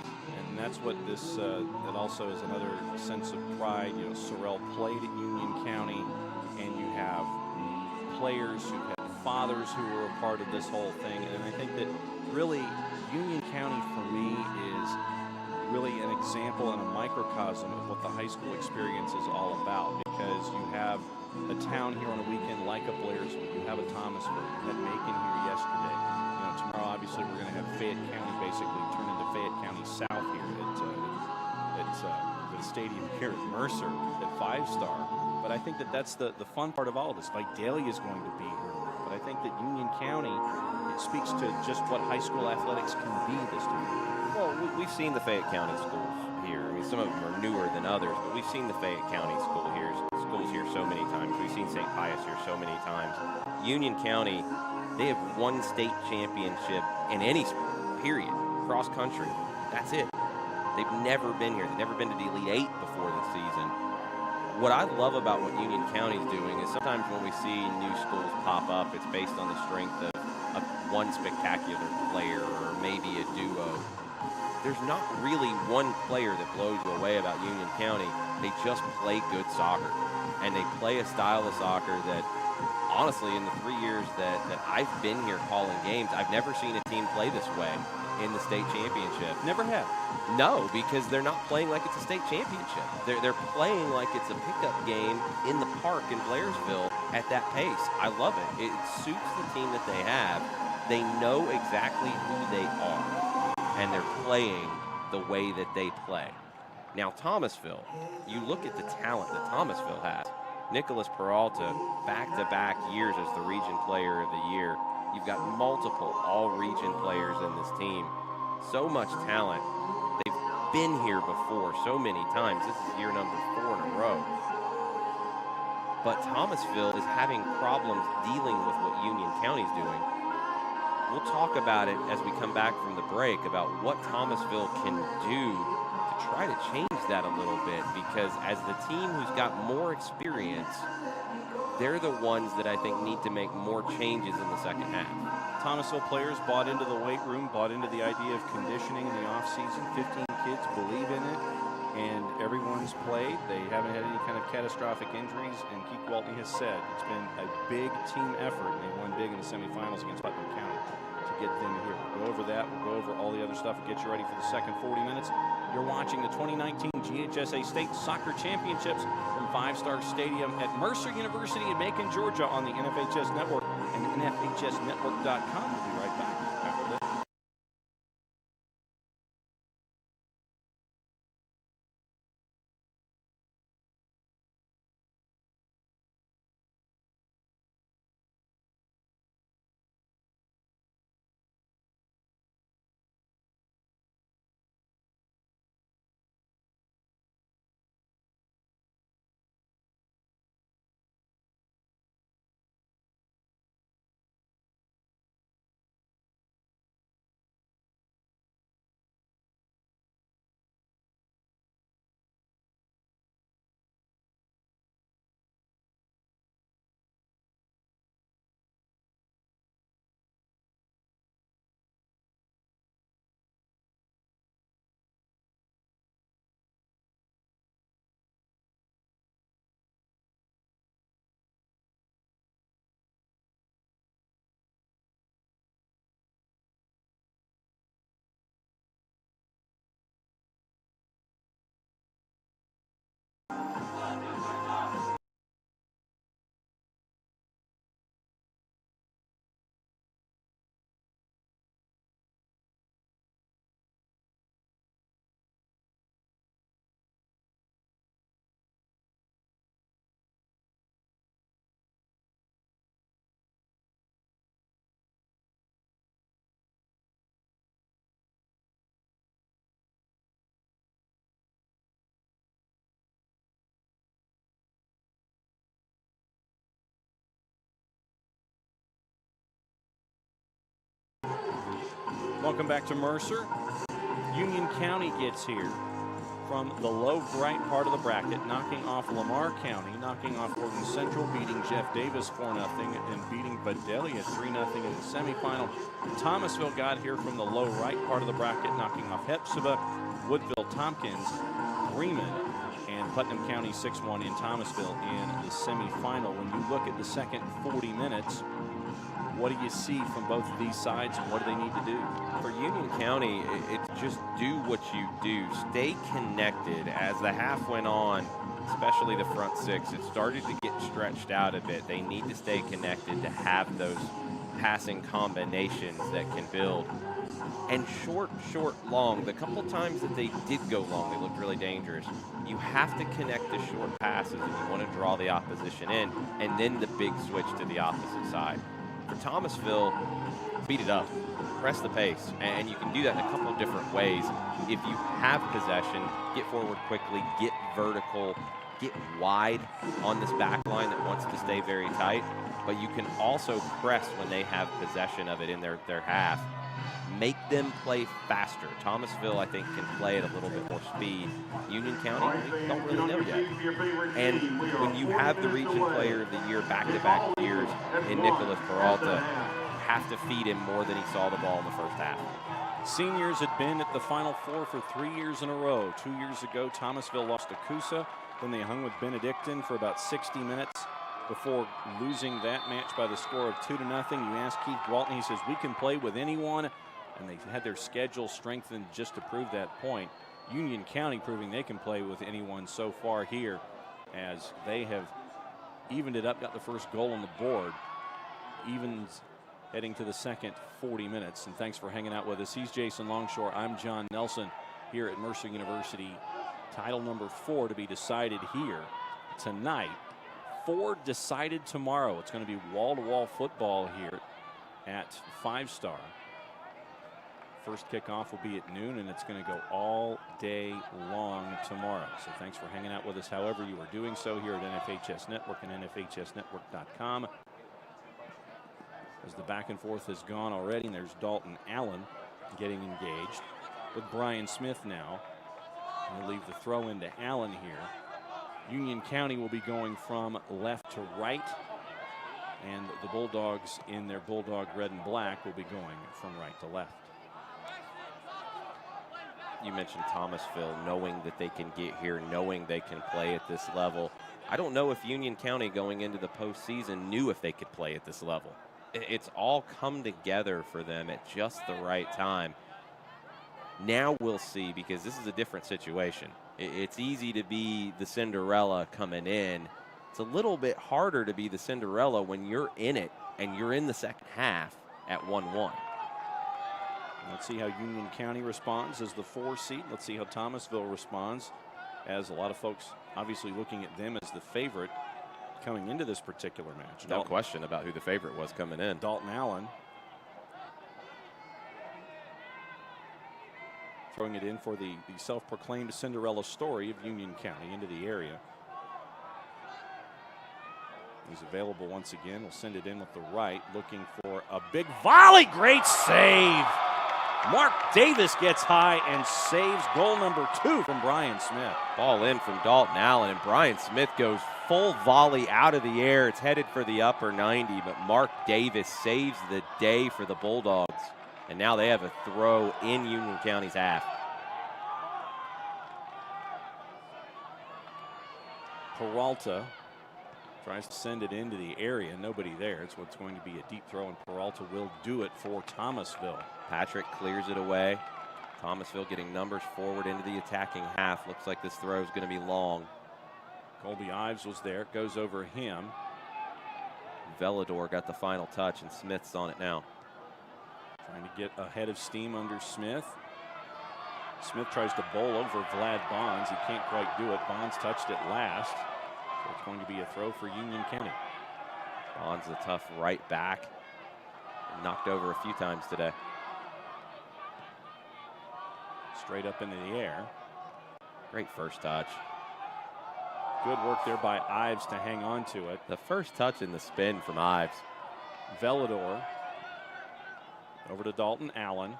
and that's what this it also is another sense of pride. Sorrell played at Union County, and you have players who had fathers who were a part of this whole thing, and I think that really Union County for me is really an example and a microcosm of what the high school experience is all about, because you have a town here on a weekend like a Blairsville, you have a Thomasville, you had Macon here yesterday. Tomorrow obviously we're going to have Fayette County basically turn into Fayette County South here at the stadium here at Mercer at 5-Star. But I think that that's the fun part of all of this. Vidalia is going to be here tomorrow, but I think that Union County, it speaks to just what high school athletics can be this time.
Well, we've seen the Fayette County schools here. I mean, some of them are newer than others, but we've seen the Fayette County schools here so many times. We've seen St. Pius here so many times. Union County, they have won state championship in any sport, period. Cross country, that's it. They've never been here. They've never been to the Elite Eight before this season. What I love about what Union County is doing is sometimes when we see new schools pop up, it's based on the strength of one spectacular player or maybe a duo. There's not really one player that blows you away about Union County. They just play good soccer. And they play a style of soccer that, honestly, in the 3 years that I've been here calling games, I've never seen a team play this way in the state championship.
Never have.
No, because they're not playing like it's a state championship. They're playing like it's a pickup game in the park in Blairsville at that pace. I love it. It suits the team that they have. They know exactly who they are, and they're playing the way that they play. Now, Thomasville, you look at the talent that Thomasville has. Nicholas Peralta, back-to-back years as the Region Player of the Year. You've got multiple all-region players in this team. So much talent. They've been here before so many times. This is year number 4 in a row. But Thomasville is having problems dealing with what Union County's doing. We'll talk about it as we come back from the break about what Thomasville can do to try to change that a little bit, because as the team who's got more experience, they're the ones that I think need to make more changes in the second half.
Thomasville players bought into the weight room, bought into the idea of conditioning in the offseason. 15 kids believe in it, and everyone's played. They haven't had any kind of catastrophic injuries, and Keith Waltney has said it's been a big team effort, and they won big in the semifinals against Putnam County to get them here. We'll go over that. We'll go over all the other stuff and get you ready for the second 40 minutes. You're watching the 2019 GHSA State Soccer Championships from 5-Star Stadium at Mercer University in Macon, Georgia on the NFHS Network and NFHSnetwork.com. We'll be right back after this. Welcome back to Mercer. Union County gets here. from the low right part of the bracket, knocking off Lamar County, knocking off Oregon Central, beating Jeff Davis 4-0, and beating Vidalia 3-0 in the semifinal. Thomasville got here from the low right part of the bracket, knocking off Hepzibah, Woodville Tompkins, Bremen, and Putnam County 6-1 in Thomasville in the semifinal. When you look at the second 40 minutes, what do you see from both of these sides, and what do they need to do?
For Union County, it's just do what you do. Stay connected. As the half went on, especially the front six, it started to get stretched out a bit. They need to stay connected to have those passing combinations that can build. And short, long. The couple times that they did go long, they looked really dangerous. You have to connect the short passes if you want to draw the opposition in, and then the big switch to the opposite side. For Thomasville, speed it up, press the pace, and you can do that in a couple of different ways. If you have possession, get forward quickly, get vertical, get wide on this back line that wants to stay very tight, but you can also press when they have possession of it in their half. Make them play faster. Thomasville, I think, can play at a little bit more speed. Union County, we don't really know yet. And when you have the region player of the year back-to-back years in Nicholas Peralta, you have to feed him more than he saw the ball in the first half.
Seniors had been at the Final Four for 3 years in a row. 2 years ago, Thomasville lost to Coosa. Then they hung with Benedictine for about 60 minutes before losing that match by the score of 2-0. You ask Keith Walton, he says, we can play with anyone. And they had their schedule strengthened just to prove that point. Union County proving they can play with anyone so far here, as they have evened it up, got the first goal on the board. Evens heading to the second 40 minutes. And thanks for hanging out with us. He's Jason Longshore. I'm John Nelson here at Mercer University. Title number 4 to be decided here tonight. 4 decided tomorrow. It's going to be wall-to-wall football here at 5-Star. First kickoff will be at noon, and it's going to go all day long tomorrow. So thanks for hanging out with us however you are doing so here at NFHS Network and NFHSnetwork.com. As the back and forth has gone already, and there's Dalton Allen getting engaged with Brian Smith now. And we'll leave the throw into Allen here. Union County will be going from left to right, and the Bulldogs in their Bulldog red and black will be going from right to left.
You mentioned Thomasville, knowing that they can get here, knowing they can play at this level. I don't know if Union County going into the postseason knew if they could play at this level. It's all come together for them at just the right time. Now we'll see, because this is a different situation. It's easy to be the Cinderella coming in. It's a little bit harder to be the Cinderella when you're in it and you're in the second half at 1-1.
Let's see how Union County responds as the 4 seed. Let's see how Thomasville responds, as a lot of folks obviously looking at them as the favorite coming into this particular match.
No question about who the favorite was coming in.
Dalton Allen throwing it in for the self-proclaimed Cinderella story of Union County into the area. He's available once again. We'll send it in with the right, looking for a big volley. Great save. Mark Davis gets high and saves goal number 2 from Brian Smith.
Ball in from Dalton Allen, and Brian Smith goes full volley out of the air. It's headed for the upper 90, but Mark Davis saves the day for the Bulldogs. And now they have a throw in Union County's half.
Peralta tries to send it into the area. Nobody there. It's what's going to be a deep throw, and Peralta will do it for Thomasville.
Patrick clears it away. Thomasville getting numbers forward into the attacking half. Looks like this throw is going to be long.
Colby Ives was there. Goes over him.
Velador got the final touch, and Smith's on it now.
Trying to get ahead of steam under Smith. Smith tries to bowl over Vlad Bonds. He can't quite do it. Bonds touched it last. So it's going to be a throw for Union County.
Bonds a tough right back. Knocked over a few times today.
Straight up into the air.
Great first touch.
Good work there by Ives to hang on to it.
The first touch in the spin from Ives.
Velador over to Dalton Allen.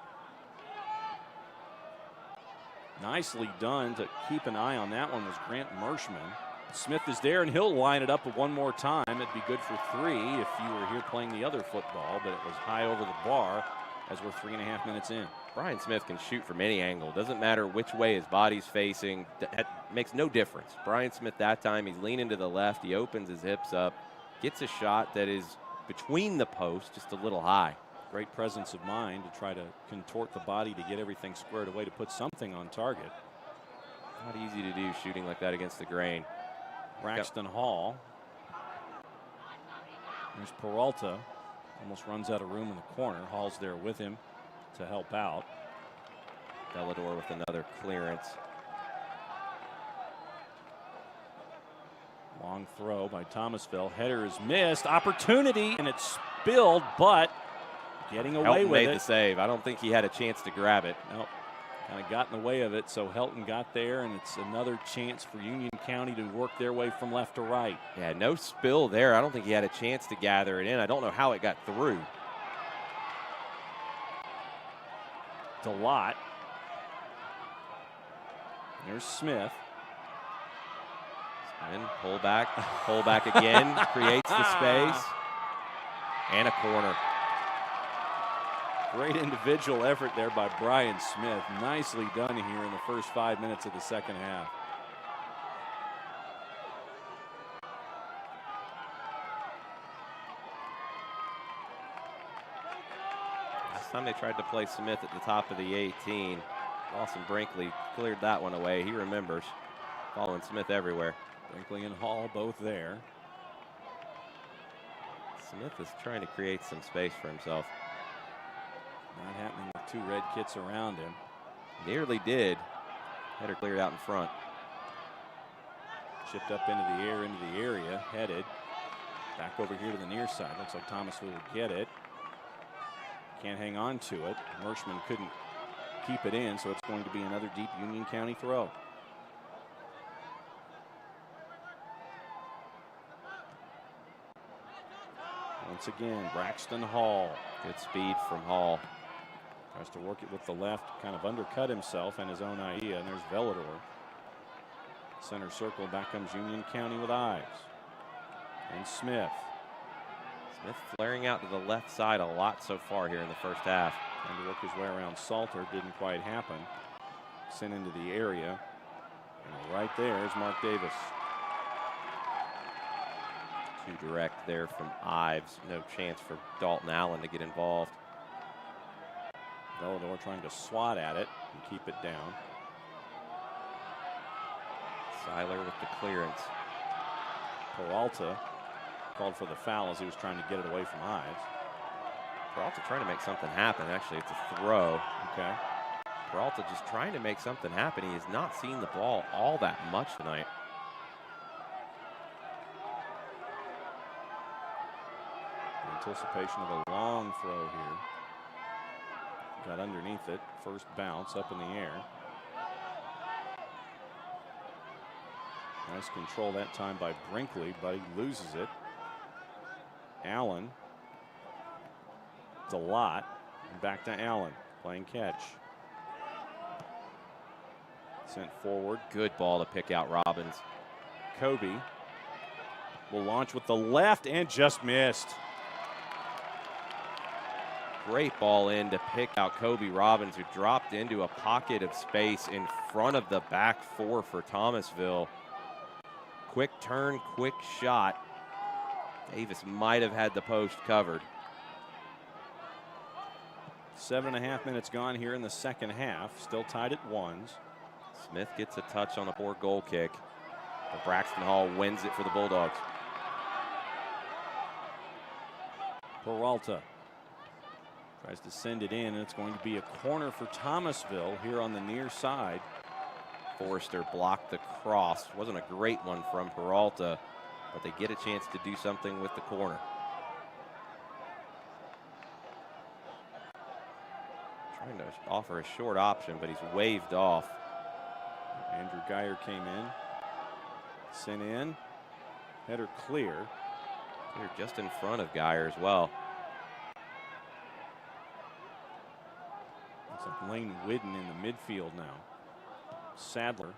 Nicely done to keep an eye on that one was Grant Mershman. Smith is there, and he'll line it up one more time. It'd be good for 3 if you were here playing the other football, but it was high over the bar as we're 3.5 minutes in.
Brian Smith can shoot from any angle. Doesn't matter which way his body's facing. That makes no difference. Brian Smith that time, he's leaning to the left. He opens his hips up, gets a shot that is between the posts, just a little high.
Great presence of mind to try to contort the body to get everything squared away to put something on target.
Not easy to do shooting like that against the grain.
Braxton Hall. There's Peralta. Almost runs out of room in the corner. Hall's there with him to help out.
Bellador with another clearance.
Long throw by Thomasville. Header is missed. Opportunity, and it's spilled, but getting away
Helton
with
made
it.
the save. I don't think he had a chance to grab it.
Nope. Kind of got in the way of it, so Helton got there, and it's another chance for Union County to work their way from left to right.
Yeah, no spill there. I don't think he had a chance to gather it in. I don't know how it got through.
DeLotte. There's Smith.
And pull back again, creates the space, and a corner.
Great individual effort there by Brian Smith. Nicely done here in the first 5 minutes of the second half.
Last time they tried to play Smith at the top of the 18, Lawson Brinkley cleared that one away. He remembers following Smith everywhere.
Brinkley and Hall both there.
Smith is trying to create some space for himself.
Not happening with 2 red kits around him.
Nearly did. Header cleared out in front.
Chipped up into the air, into the area, headed. Back over here to the near side. Looks like Thomasville will get it. Can't hang on to it. Mershman couldn't keep it in, so it's going to be another deep Union County throw. Once again, Braxton Hall.
Good speed from Hall.
Tries to work it with the left, kind of undercut himself and his own idea, and there's Vellador. Center circle, back comes Union County with Ives. And Smith.
Smith flaring out to the left side a lot so far here in the first half.
Trying to work his way around Salter, didn't quite happen. Sent into the area. And right there is Mark Davis.
Too direct there from Ives. No chance for Dalton Allen to get involved.
Vellador trying to swat at it and keep it down.
Seiler with the clearance.
Peralta called for the foul as he was trying to get it away from Ives.
Peralta trying to make something happen. Actually, it's a throw.
Okay.
Peralta just trying to make something happen. He has not seen the ball all that much tonight.
Anticipation of a long throw here. Got underneath it. First bounce up in the air. Nice control that time by Brinkley, but he loses it. Allen. DeLotte. And back to Allen. Playing catch. Sent forward.
Good ball to pick out Robbins.
Kobe will launch with the left and just missed.
Great ball in to pick out Kobe Robbins, who dropped into a pocket of space in front of the back 4 for Thomasville. Quick turn, quick shot. Davis might have had the post covered.
7.5 minutes gone here in the second half. Still tied at 1s.
Smith gets a touch on a poor goal kick, but Braxton Hall wins it for the Bulldogs.
Peralta tries to send it in, and it's going to be a corner for Thomasville here on the near side.
Forrester blocked the cross. Wasn't a great one from Peralta, but they get a chance to do something with the corner. Trying to offer a short option, but he's waved off.
Andrew Geyer came in, sent in, header clear.
Clear just in front of Geyer as well.
Looks like Lane Whidden in the midfield now. Sadler.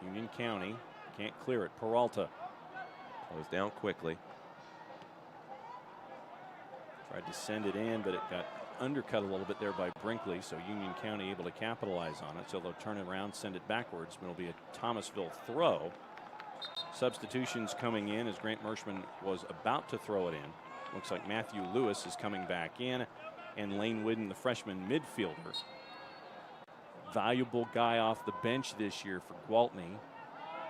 Union County can't clear it. Peralta
Close down quickly.
tried to send it in, but it got undercut a little bit there by Brinkley, so Union County able to capitalize on it. So they'll turn it around, send it backwards, but it'll be a Thomasville throw. Substitutions coming in as Grant Mershman was about to throw it in. Looks like Matthew Lewis is coming back in, and Lane Whidden, the freshman midfielder. Valuable guy off the bench this year for Gwaltney.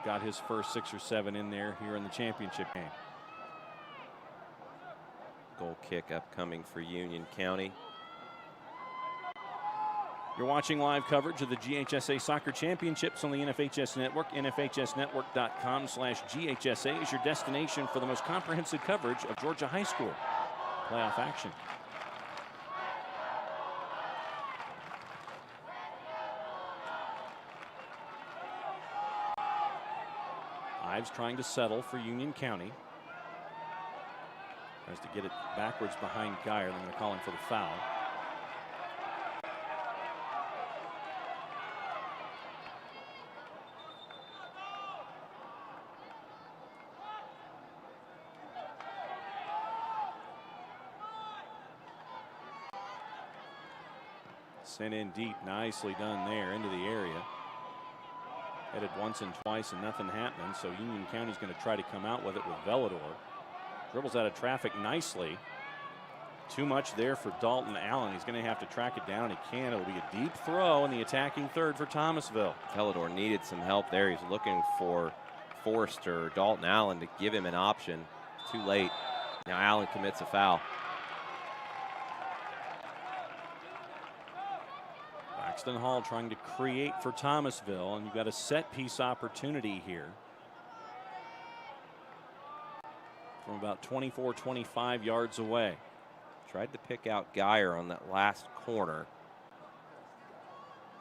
Got his first 6 or 7 in there here in the championship game.
Goal kick upcoming for Union County.
You're watching live coverage of the GHSA Soccer Championships on the NFHS Network. NFHSnetwork.com/GHSA is your destination for the most comprehensive coverage of Georgia high school playoff action. Ives trying to settle for Union County. Tries to get it backwards behind Geyer. Then they're calling for the foul. Sent in deep, nicely done there into the area. Headed once and twice and nothing happening, so Union County's going to try to come out with it with Velador. Dribbles out of traffic nicely. Too much there for Dalton Allen. He's going to have to track it down. He can. It'll be a deep throw in the attacking third for Thomasville.
Velador needed some help there. He's looking for Forrester, Dalton Allen, to give him an option. Too late. Now Allen commits a foul.
Braxton Hall trying to create for Thomasville, and you've got a set piece opportunity here from about 24, 25 yards away.
Tried to pick out Geyer on that last corner.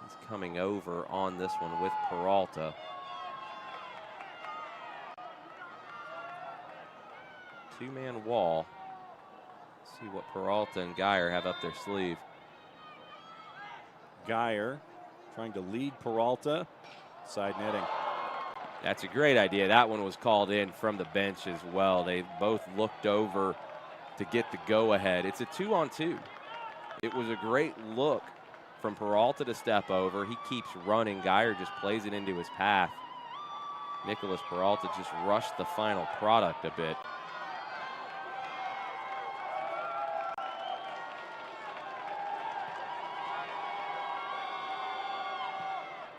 He's coming over on this one with Peralta. Two-man wall. See what Peralta and Geyer have up their sleeve.
Geyer trying to lead Peralta. Side netting.
That's a great idea. That one was called in from the bench as well. They both looked over to get the go-ahead. It's a 2-on-2. It was a great look from Peralta to step over. He keeps running. Geyer just plays it into his path. Nicholas Peralta just rushed the final product a bit.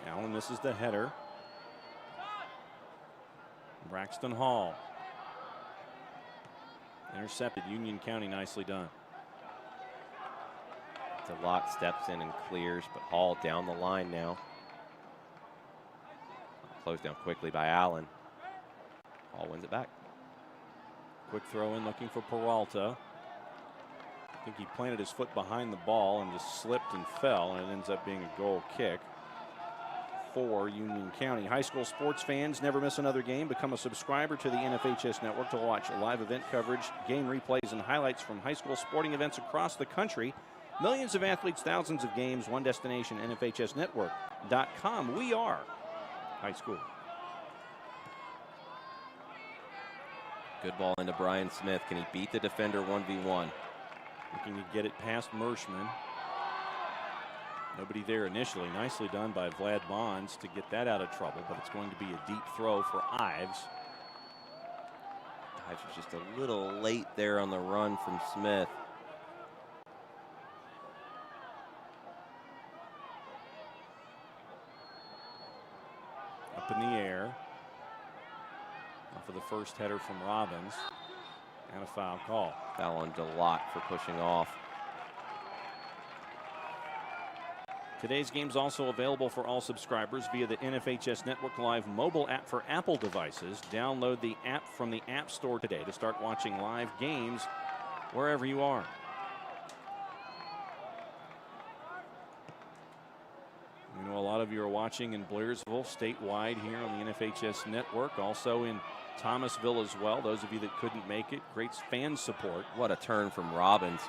Allen misses the header. Braxton Hall. Intercepted. Union County nicely done.
DeLotte steps in and clears, but Hall down the line now. Closed down quickly by Allen. Hall wins it back.
Quick throw in looking for Peralta. I think he planted his foot behind the ball and just slipped and fell, and it ends up being a goal kick for Union County. High school sports fans, never miss another game. Become a subscriber to the NFHS Network to watch live event coverage, game replays, and highlights from high school sporting events across the country. Millions of athletes, thousands of games, one destination, NFHSnetwork.com. We are high school.
Good ball into Brian Smith. Can he beat the defender 1v1?
Looking to get it past Mershman. Nobody there initially. Nicely done by Vlad Bonds to get that out of trouble, but it's going to be a deep throw for Ives.
Ives was just a little late there on the run from Smith.
Up in the air. Off of the first header from Robbins. And a foul call.
Foul on DeLotte for pushing off.
Today's game is also available for all subscribers via the NFHS Network Live mobile app for Apple devices. Download the app from the App Store today to start watching live games wherever you are. We know a lot of you are watching in Blairsville statewide here on the NFHS Network, also in Thomasville as well. Those of you that couldn't make it, great fan support.
What a turn from Robbins.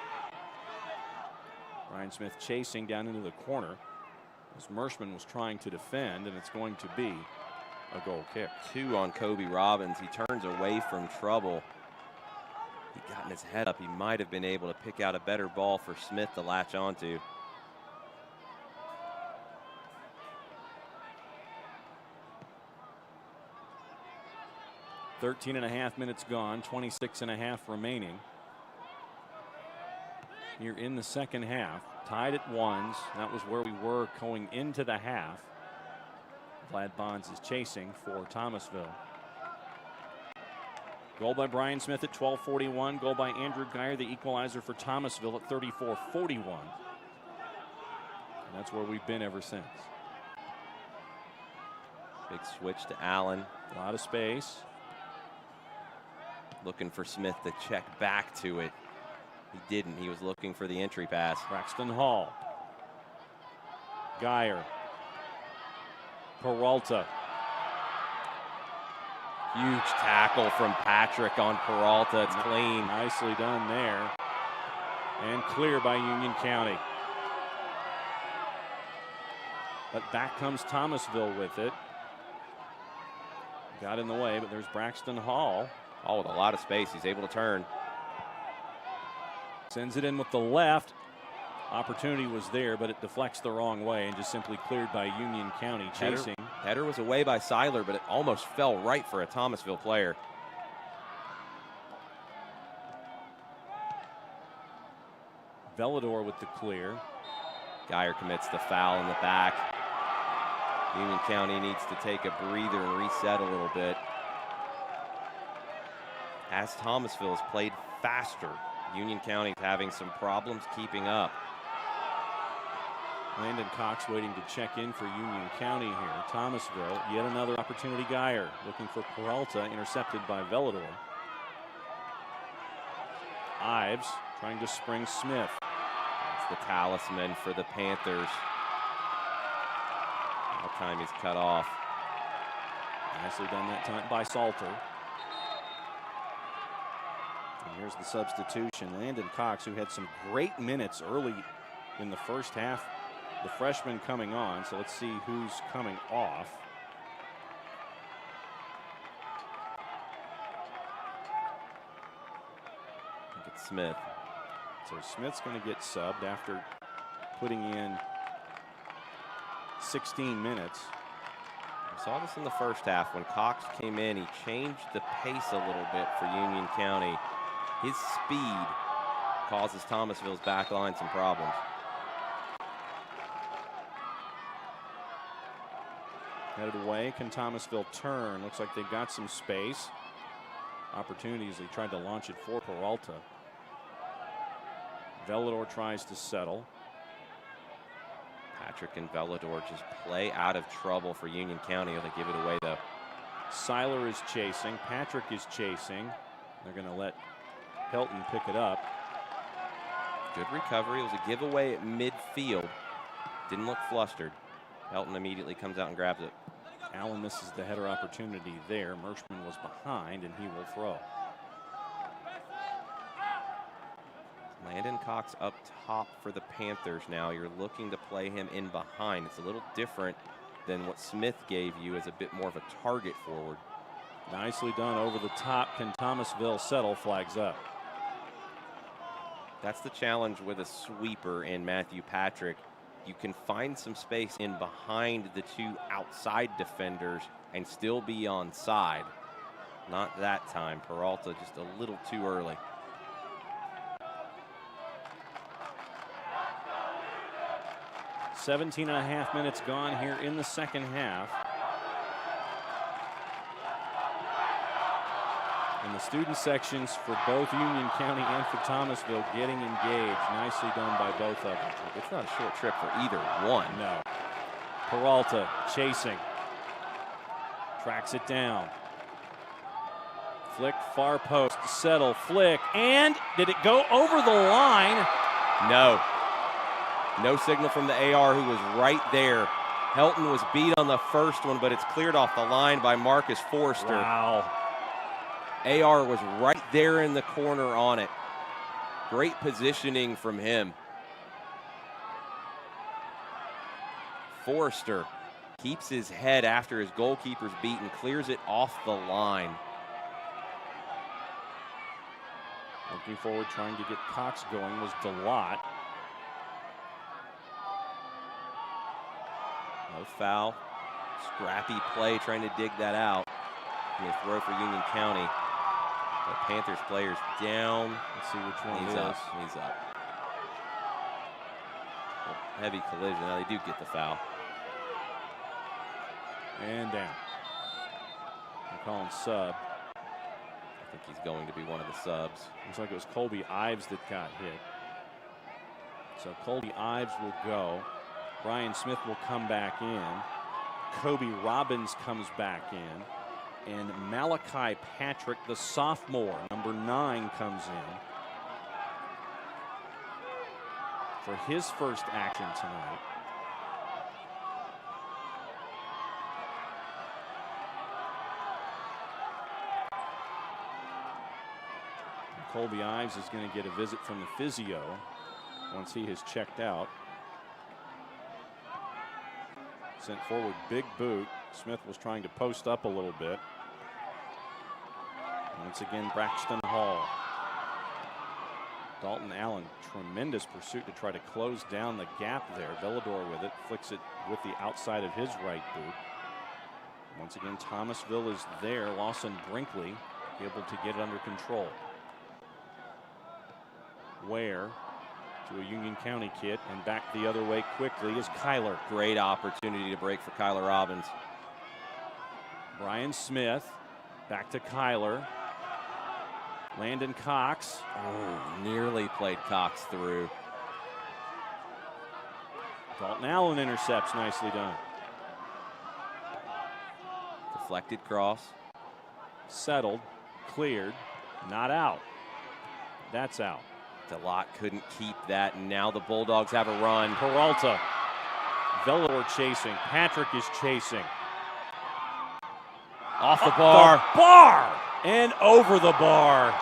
Ryan Smith chasing down into the corner. As Merschman was trying to defend, and it's going to be a goal kick.
2 on Kobe Robbins. He turns away from trouble. He got in his head up. He might have been able to pick out a better ball for Smith to latch onto.
.5 minutes gone, 26.5 remaining. Here in the second half, tied at 1s. That was where we were going into the half. Vlad Bonds is chasing for Thomasville. Goal by Brian Smith at 12:41. Goal by Andrew Geyer, the equalizer for Thomasville at 34:41. And that's where we've been ever since.
Big switch to Allen.
A lot of space.
Looking for Smith to check back to it. He didn't. He was looking for the entry pass.
Braxton Hall. Geyer. Peralta.
Huge tackle from Patrick on Peralta. It's clean.
Nicely done there. And clear by Union County. But back comes Thomasville with it. Got in the way, but there's Braxton Hall.
Oh, with a lot of space. He's able to turn.
Sends it in with the left. Opportunity was there, but it deflects the wrong way and just simply cleared by Union County chasing.
Header was away by Seiler, but it almost fell right for a Thomasville player.
Velador with the clear.
Geyer commits the foul in the back. Union County needs to take a breather and reset a little bit. As Thomasville has played faster, Union County is having some problems keeping up.
Landon Cox waiting to check in for Union County here. Thomasville, yet another opportunity. Geyer looking for Peralta, intercepted by Velador. Ives trying to spring Smith.
That's the talisman for the Panthers. All time he's cut off.
Nicely done that time by Salter. And here's the substitution. Landon Cox, who had some great minutes early in the first half. The freshman coming on, so let's see who's coming off.
I think it's Smith.
So Smith's going to get subbed after putting in 16 minutes.
We saw this in the first half. When Cox came in, he changed the pace a little bit for Union County. His speed causes Thomasville's back line some problems.
Headed away. Can Thomasville turn? Looks like they've got some space. Opportunities. They tried to launch it for Peralta. Velador tries to settle.
Patrick and Velador just play out of trouble for Union County. They give it away, though.
Seiler is chasing. Patrick is chasing. They're going to let Pelton pick it up.
Good recovery. It was a giveaway at midfield. Didn't look flustered. Pelton immediately comes out and grabs it.
Allen misses the header opportunity there. Merschman was behind, and he will throw.
Landon Cox up top for the Panthers now. You're looking to play him in behind. It's a little different than what Smith gave you as a bit more of a target forward.
Nicely done over the top. Can Thomasville settle? Flags up.
That's the challenge with a sweeper in Matthew Patrick. You can find some space in behind the two outside defenders and still be onside. Not that time. Peralta just a little too early.
.5 minutes gone here in the second half. And the student sections for both Union County and for Thomasville getting engaged. Nicely done by both of them.
It's not a short trip for either one.
No. Peralta chasing. Tracks it down. Flick, far post, settle, flick, and did it go over the line?
No. No signal from the AR, who was right there. Helton was beat on the first one, but it's cleared off the line by Marcus Forster.
Wow.
AR was right there in the corner on it. Great positioning from him. Forrester keeps his head after his goalkeeper's beat and clears it off the line.
Looking forward, trying to get Cox going was DeLotte.
No foul. Scrappy play trying to dig that out. And a throw for Union County. The Panthers players down.
Let's see which one
He's
it
up.
is.
He's up. Heavy collision. Now they do get the foul.
And down. They're calling sub.
I think he's going to be one of the subs.
Looks like it was Colby Ives that got hit. So Colby Ives will go. Brian Smith will come back in. Kobe Robbins comes back in. And Malachi Patrick, the sophomore, number 9, comes in for his first action tonight. And Colby Ives is going to get a visit from the physio once he has checked out. Sent forward, big boot. Smith was trying to post up a little bit. Once again, Braxton Hall. Dalton Allen, tremendous pursuit to try to close down the gap there. Vellador with it, flicks it with the outside of his right boot. Once again, Thomasville is there. Lawson Brinkley able to get it under control. Ware to a Union County kid, and back the other way quickly is Kyler.
Great opportunity to break for Kyler Robbins.
Brian Smith back to Kyler. Landon Cox.
Oh, nearly played Cox through.
Dalton Allen intercepts, nicely done.
Deflected cross.
Settled, cleared, not out. That's out.
DeLotte couldn't keep that, and now the Bulldogs have a run.
Peralta. Vellador chasing. Patrick is chasing.
Off the bar.
The bar! And over the bar.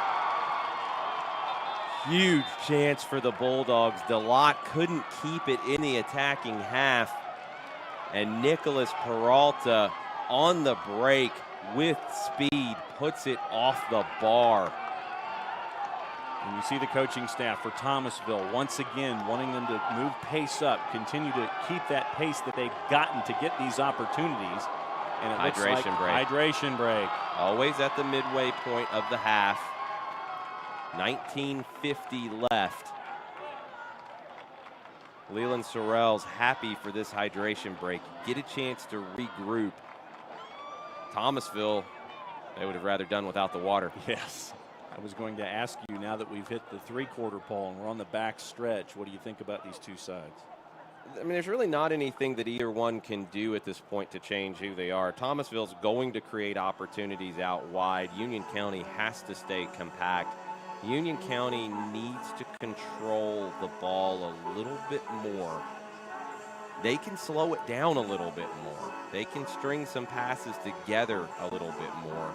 Huge chance for the Bulldogs. DeLotte couldn't keep it in the attacking half. And Nicholas Peralta on the break with speed puts it off the bar.
And you see the coaching staff for Thomasville once again wanting them to move pace up, continue to keep that pace that they've gotten to get these opportunities. And it looks like hydration break.
Always at the midway point of the half. 19:50 left. Leland Sorrell's happy for this hydration break. Get a chance to regroup. Thomasville, they would have rather done without the water.
Yes. I was going to ask you, now that we've hit the three-quarter pole and we're on the back stretch, what do you think about these two sides?
I mean, there's really not anything that either one can do at this point to change who they are. Thomasville's going to create opportunities out wide. Union County has to stay compact. Union County needs to control the ball a little bit more. They can slow it down a little bit more. They can string some passes together a little bit more.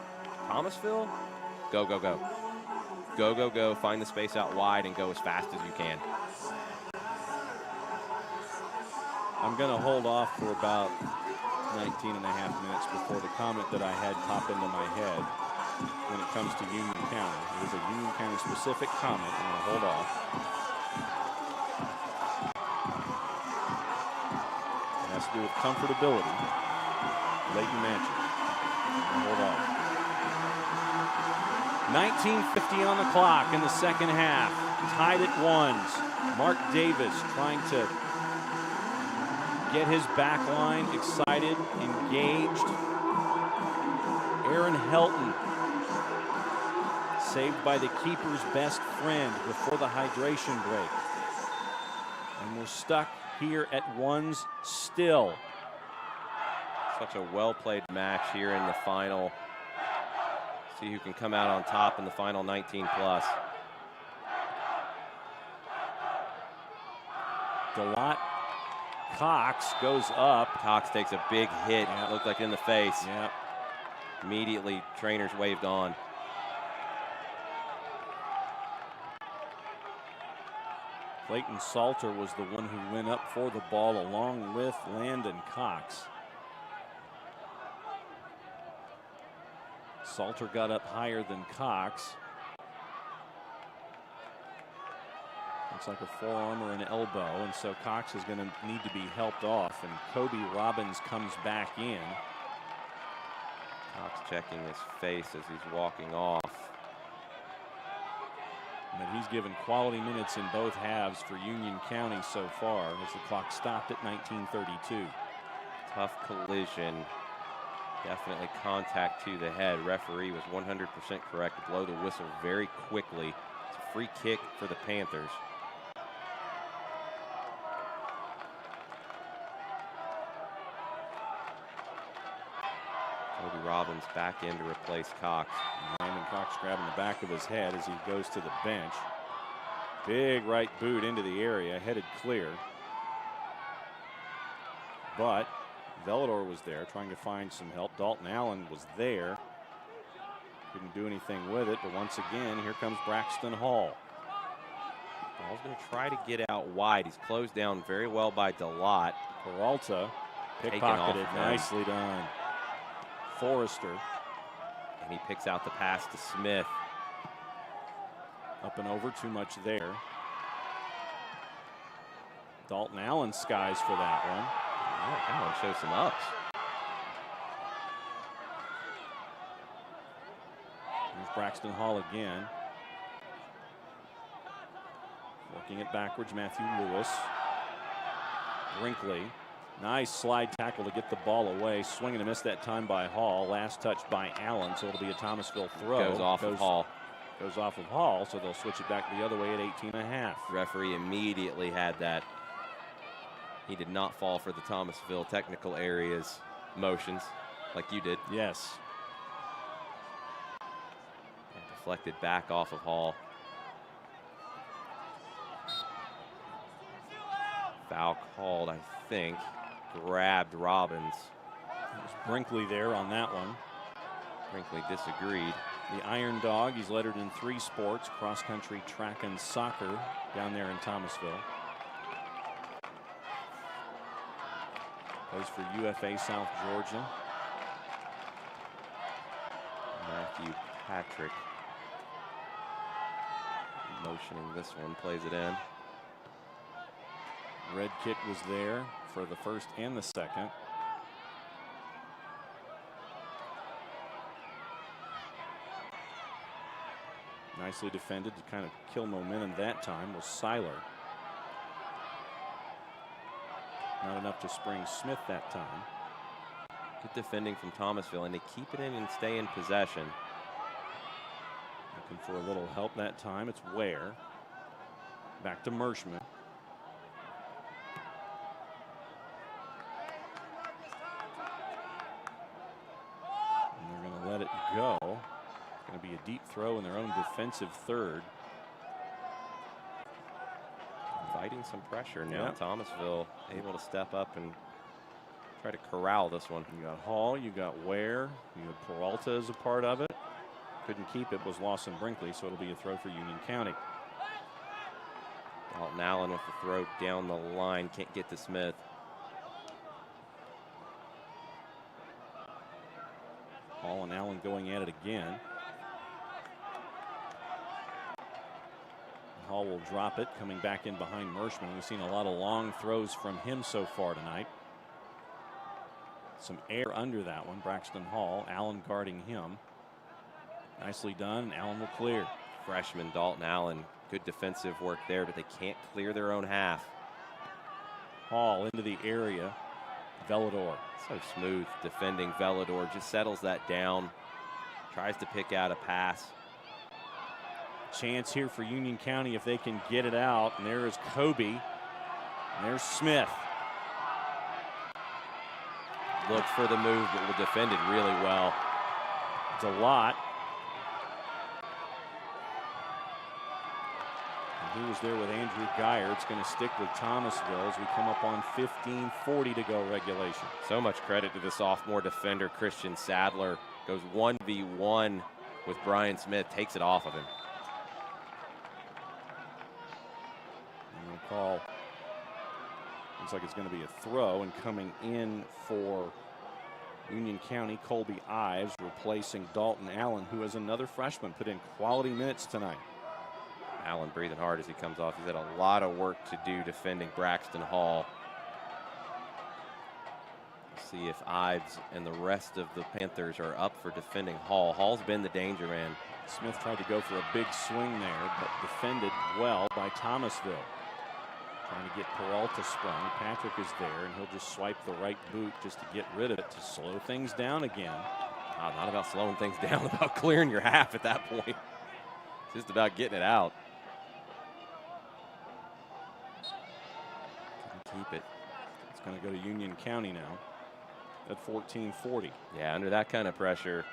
Thomasville, go, go, go. Go, go, go. Find the space out wide and go as fast as you can.
I'm going to hold off for about 19 and a half minutes before the comment that I had pop into my head when it comes to Union County. It is a Union County specific comment. I'm going to hold off. It has to do with comfortability late in matches. I'm going to hold off. 19:50 on the clock in the second half. Tied at 1s. Mark Davis trying to get his back line excited, engaged. Aaron Helton saved by the keeper's best friend before the hydration break. And we're stuck here at 1s still.
Such a well-played match here in the final. See who can come out on top in the final 19 plus.
DeLotte Cox goes up.
Cox takes a big hit.
Yep.
It looked like in the face.
Yep.
Immediately, trainers waved on.
Clayton Salter was the one who went up for the ball along with Landon Cox. Salter got up higher than Cox. Looks like a forearm or an elbow, and so Cox is going to need to be helped off, and Kobe Robbins comes back in.
Cox checking his face as he's walking off.
But he's given quality minutes in both halves for Union County so far as the clock stopped at 19:32.
Tough collision. Definitely contact to the head. Referee was 100% correct to blow the whistle very quickly. It's a free kick for the Panthers. Kobe Robbins back in to replace Cox.
Landon Cox grabbing the back of his head as he goes to the bench. Big right boot into the area, headed clear. But Velador was there trying to find some help. Dalton Allen was there. Couldn't do anything with it, but once again, here comes Braxton Hall.
Hall's going to try to get out wide. He's closed down very well by DeLotte.
Peralta pickpocketed, nicely done. Forrester.
And he picks out the pass to Smith.
Up and over, too much there. Dalton Allen skies for that one.
Oh, Allen shows some ups.
Here's Braxton Hall again. Working it backwards, Matthew Lewis. Brinkley. Nice slide tackle to get the ball away. Swing and a miss that time by Hall. Last touch by Allen, so it'll be a Thomasville throw.
Goes off of Hall.
Goes off of Hall, so they'll switch it back the other way at 18.5.
Referee immediately had that. He did not fall for the Thomasville technical areas motions like you did.
Yes.
And deflected back off of Hall. Foul called, I think. Grabbed Robbins.
It was Brinkley there on that one.
Brinkley disagreed.
The Iron Dog, he's lettered in 3 sports, cross country, track, and soccer down there in Thomasville. Plays for UFA South Georgia.
Matthew Patrick motioning this one, plays it in.
Red kit was there for the first and the second. Nicely defended to kind of kill momentum that time was Seiler. Not enough to spring Smith that time.
Good defending from Thomasville, and they keep it in and stay in possession.
Looking for a little help that time. It's Ware. Back to Merschman. And they're going to let it go. It's going to be a deep throw in their own defensive third.
Fighting some pressure now.
Yep.
Thomasville able to step up and try to corral this one.
You got Hall, you got Ware, you got Peralta as a part of it. Couldn't keep it, was Lawson Brinkley, so it'll be a throw for Union County.
Dalton Allen with the throw down the line, can't get to Smith.
Hall and Allen going at it again. Hall will drop it, coming back in behind Merschman. We've seen a lot of long throws from him so far tonight. Some air under that one. Braxton Hall, Allen guarding him. Nicely done. Allen will clear.
Freshman Dalton Allen, good defensive work there, but they can't clear their own half.
Hall into the area. Velador.
So smooth defending. Velador just settles that down. Tries to pick out a pass.
Chance here for Union County if they can get it out. And there is Kobe. And there's Smith.
Looked for the move, but was defended really well.
DeLotte. And he was there with Andrew Geyer. It's going to stick with Thomasville as we come up on 15:40 to go regulation.
So much credit to the sophomore defender, Christian Sadler. Goes 1v1 with Brian Smith, takes it off of him.
Call. Looks like it's going to be a throw, and coming in for Union County, Colby Ives replacing Dalton Allen, who is another freshman, put in quality minutes tonight.
Allen breathing hard as he comes off. He's had a lot of work to do defending Braxton Hall. See if Ives and the rest of the Panthers are up for defending Hall. Hall's been the danger man.
Smith tried to go for a big swing there, but defended well by Thomasville. Trying to get Peralta sprung. Patrick is there, and he'll just swipe the right boot just to get rid of it, to slow things down again.
Not about slowing things down, about clearing your half at that point. It's just about getting it out. Couldn't keep it.
It's going to go to Union County now at 14-40.
Yeah, under that kind of pressure,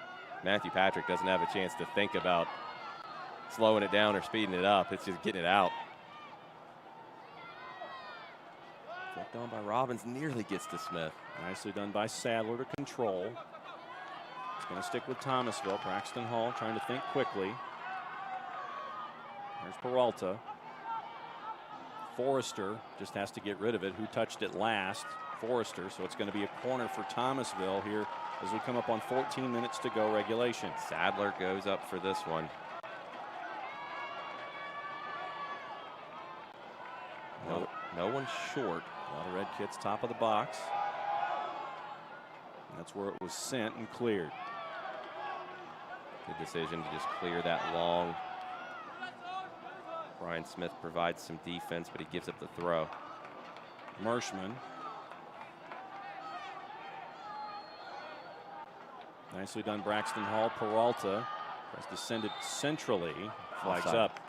Matthew Patrick doesn't have a chance to think about slowing it down or speeding it up. It's just getting it out. Flipped on by Robbins, nearly gets to Smith.
Nicely done by Sadler to control. It's going to stick with Thomasville. Braxton Hall trying to think quickly. There's Peralta. Forrester just has to get rid of it. Who touched it last? Forrester. So it's going to be a corner for Thomasville here as we come up on 14 minutes to go regulation.
Sadler goes up for this one. No one's short.
A lot of red kits top of the box. And that's where it was sent and cleared.
Good decision to just clear that long. Brian Smith provides some defense, but he gives up the throw.
Mershman. Nicely done, Braxton Hall. Peralta tries to send it centrally. Flags
Offside.
up.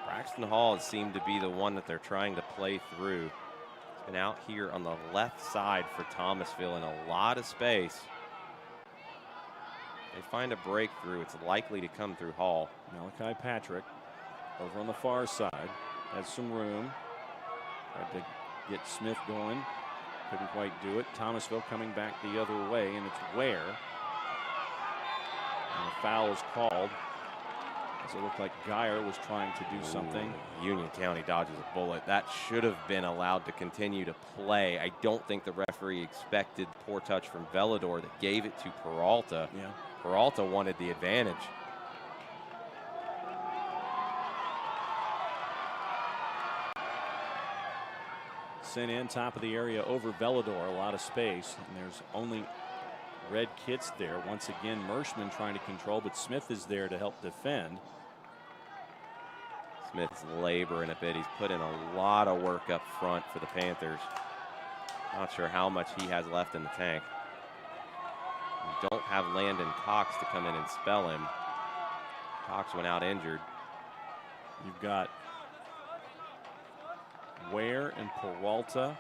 Braxton Hall has seemed to be the one that they're trying to play through. He's been out here on the left side for Thomasville in a lot of space. They find a breakthrough, it's likely to come through Hall.
Malachi Patrick over on the far side. Has some room. Tried to get Smith going. Couldn't quite do it. Thomasville coming back the other way, and it's Ware. And a foul is called. As it looked like Geyer was trying to do something.
Union County dodges a bullet. That should have been allowed to continue to play. I don't think the referee expected poor touch from Velador that gave it to Peralta.
Yeah.
Peralta wanted the advantage.
Sent in top of the area over Velador, a lot of space, and there's only red kits there. Once again, Mershman trying to control, but Smith is there to help defend.
Smith's laboring a bit. He's put in a lot of work up front for the Panthers. Not sure how much he has left in the tank. We don't have Landon Cox to come in and spell him. Cox went out injured.
You've got Ware and Peralta.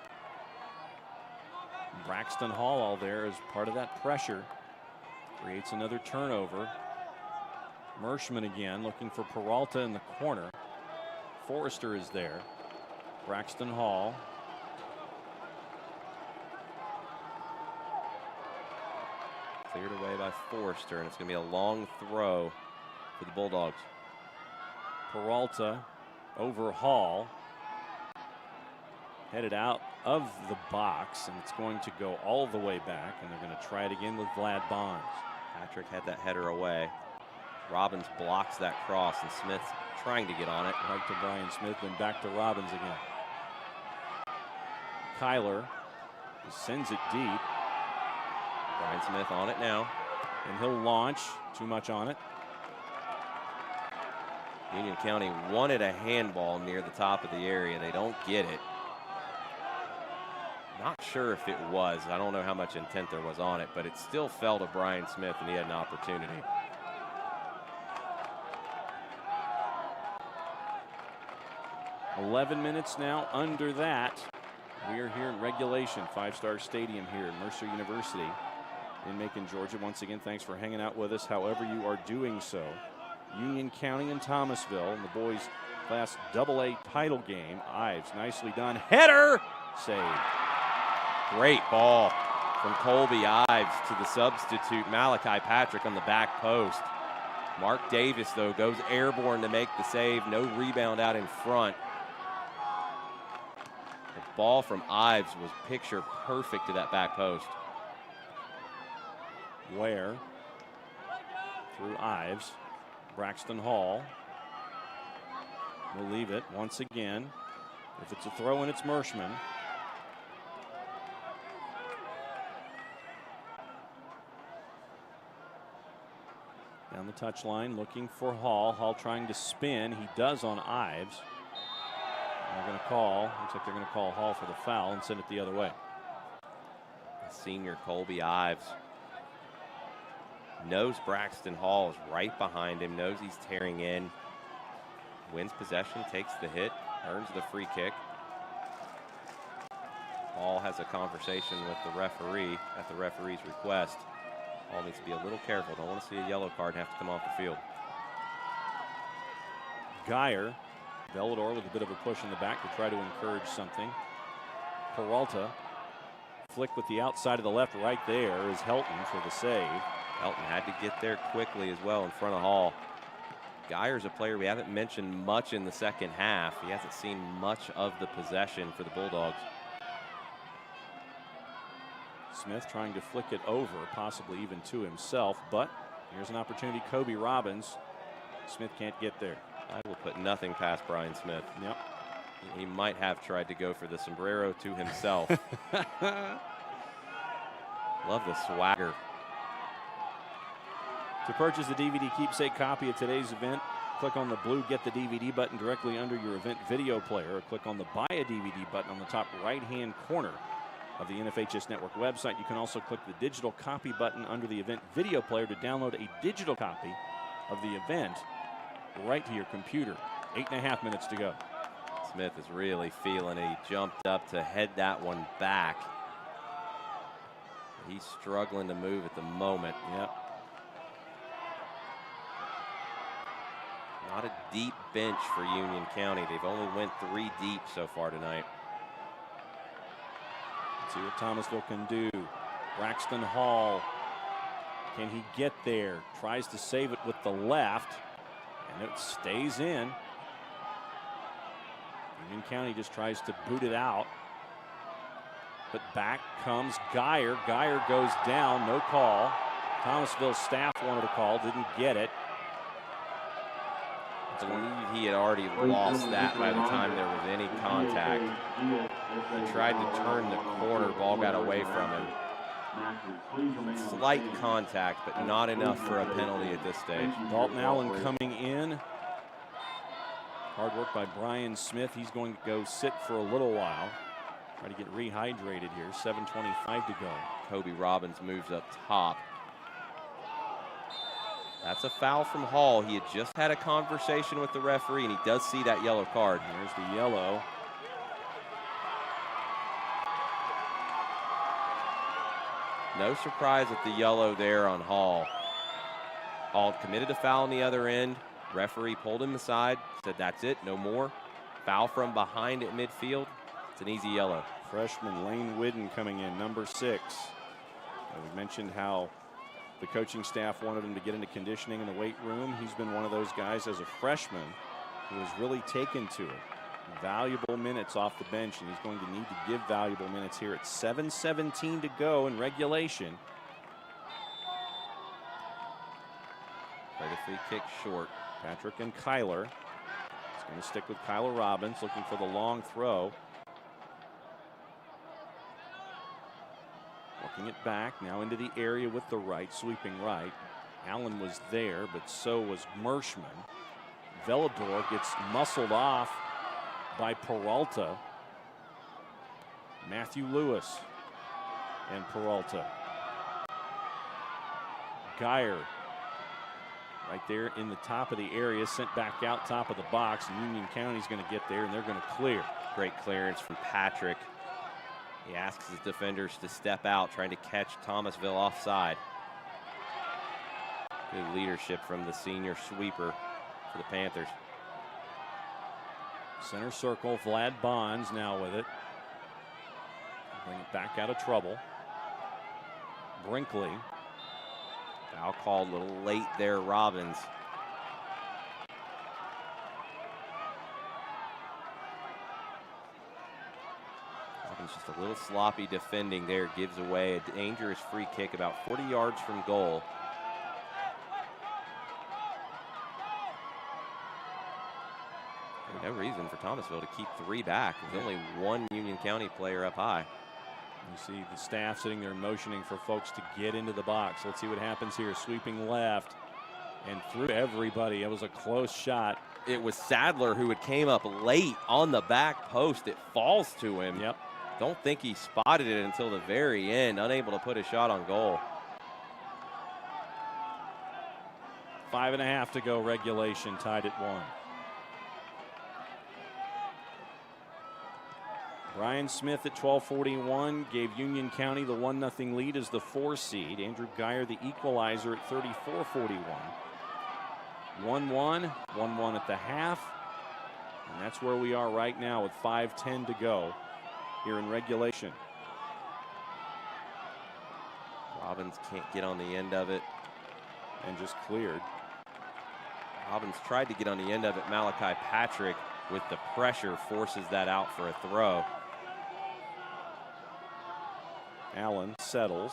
Braxton Hall all there as part of that pressure. Creates another turnover. Mershman again looking for Peralta in the corner. Forrester is there. Braxton Hall.
Cleared away by Forrester, and it's going to be a long throw for the Bulldogs.
Peralta over Hall. Headed out of the box, and it's going to go all the way back, and they're going to try it again with Vlad Bonds.
Patrick had that header away. Robbins blocks that cross, and Smith's trying to get on it.
Right to Brian Smith, then back to Robbins again. Kyler sends it deep.
Brian Smith on it now.
And he'll launch. Too much on it.
Union County wanted a handball near the top of the area. They don't get it. Not sure if it was. I don't know how much intent there was on it, but it still fell to Brian Smith, and he had an opportunity.
"11 minutes now under that. We are here in regulation, Five-Star Stadium here at Mercer University in Macon, Georgia. Once again, thanks for hanging out with us, however you are doing so. Union County and Thomasville in the boys class AA title game. Ives, nicely done. Header! Save.
Great ball from Colby Ives to the substitute Malachi Patrick on the back post. Mark Davis, though, goes airborne to make the save. No rebound out in front. The ball from Ives was picture perfect to that back post.
Ware through Ives. Braxton Hall will leave it once again. If it's a throw in, it's Merschman. Down the touchline, looking for Hall. Hall trying to spin. He does on Ives. They're going to call. Looks like they're going to call Hall for the foul and send it the other way.
Senior Colby Ives knows Braxton Hall is right behind him, knows he's tearing in. Wins possession, takes the hit, earns the free kick. Hall has a conversation with the referee at the referee's request. Hall needs to be a little careful. Don't want to see a yellow card and have to come off the field.
Geyer, Velador with a bit of a push in the back to try to encourage something. Peralta, flick with the outside of the left right there is Helton for the save.
Helton had to get there quickly as well in front of Hall. Geyer's a player we haven't mentioned much in the second half. He hasn't seen much of the possession for the Bulldogs.
Smith trying to flick it over, possibly even to himself, but here's an opportunity. Kobe Robbins. Smith can't get there.
I will put nothing past Brian Smith.
Yep.
He might have tried to go for the sombrero to himself. Love the swagger.
To purchase a DVD keepsake copy of today's event, click on the blue Get the DVD button directly under your event video player, or click on the Buy a DVD button on the top right-hand corner of the NFHS Network website. You can also click the digital copy button under the event video player to download a digital copy of the event right to your computer. 8.5 minutes to go.
Smith is really feeling it. He jumped up to head that one back. He's struggling to move at the moment.
Yep.
Not a deep bench for Union County. They've only went 3 deep so far tonight.
Let's see what Thomasville can do. Braxton Hall. Can he get there? Tries to save it with the left, and it stays in. Union County just tries to boot it out. But back comes Geyer. Geyer goes down, no call. Thomasville staff wanted a call, didn't get it.
I believe he had already lost that by the time there was any contact. He tried to turn the corner, ball got away from him. Slight contact, but not enough for a penalty at this stage.
Dalton Allen coming in. Hard work by Brian Smith. He's going to go sit for a little while. Try to get rehydrated here. 7:25 to go.
Kobe Robbins moves up top. That's a foul from Hall. He had just had a conversation with the referee, and he does see that yellow card.
There's the yellow.
No surprise at the yellow there on Hall. Hall committed a foul on the other end. Referee pulled him aside, said that's it, no more. Foul from behind at midfield. It's an easy yellow.
Freshman Lane Whidden coming in, number 6. We mentioned how the coaching staff wanted him to get into conditioning in the weight room. He's been one of those guys as a freshman who has really taken to it. Valuable minutes off the bench, and he's going to need to give valuable minutes here at 7:17 to go in regulation.
Played a free kick short.
Patrick and Kyler. He's going to stick with Kyler Robbins, looking for the long throw. Working it back, now into the area with the right, sweeping right. Allen was there, but so was Merschman. Velador gets muscled off by Peralta. Matthew Lewis and Peralta. Geyer right there in the top of the area, sent back out top of the box, and Union County's going to get there, and they're going to clear.
Great clearance from Patrick. He asks his defenders to step out, trying to catch Thomasville offside. Good leadership from the senior sweeper for the Panthers.
Center circle, Vlad Bonds now with it. Bring it back out of trouble. Brinkley.
Foul called a little late there, Robbins. Just a little sloppy defending there gives away a dangerous free kick about 40 yards from goal. No reason for Thomasville to keep 3 back. There's only one Union County player up high.
You see the staff sitting there motioning for folks to get into the box. Let's see what happens here. Sweeping left and through everybody. It was a close shot.
It was Sadler who had came up late on the back post. It falls to him.
Yep.
Don't think he spotted it until the very end, unable to put a shot on goal.
5.5 to go, regulation, tied at 1. Brian Smith at 12:41 gave Union County the 1-0 lead as the 4 seed. Andrew Geyer the equalizer at 34:41. 1-1, 1-1 at the half. And that's where we are right now with 5:10 to go here in regulation.
Robbins can't get on the end of it.
And just cleared.
Robbins tried to get on the end of it. Malachi Patrick, with the pressure, forces that out for a throw.
Allen settles.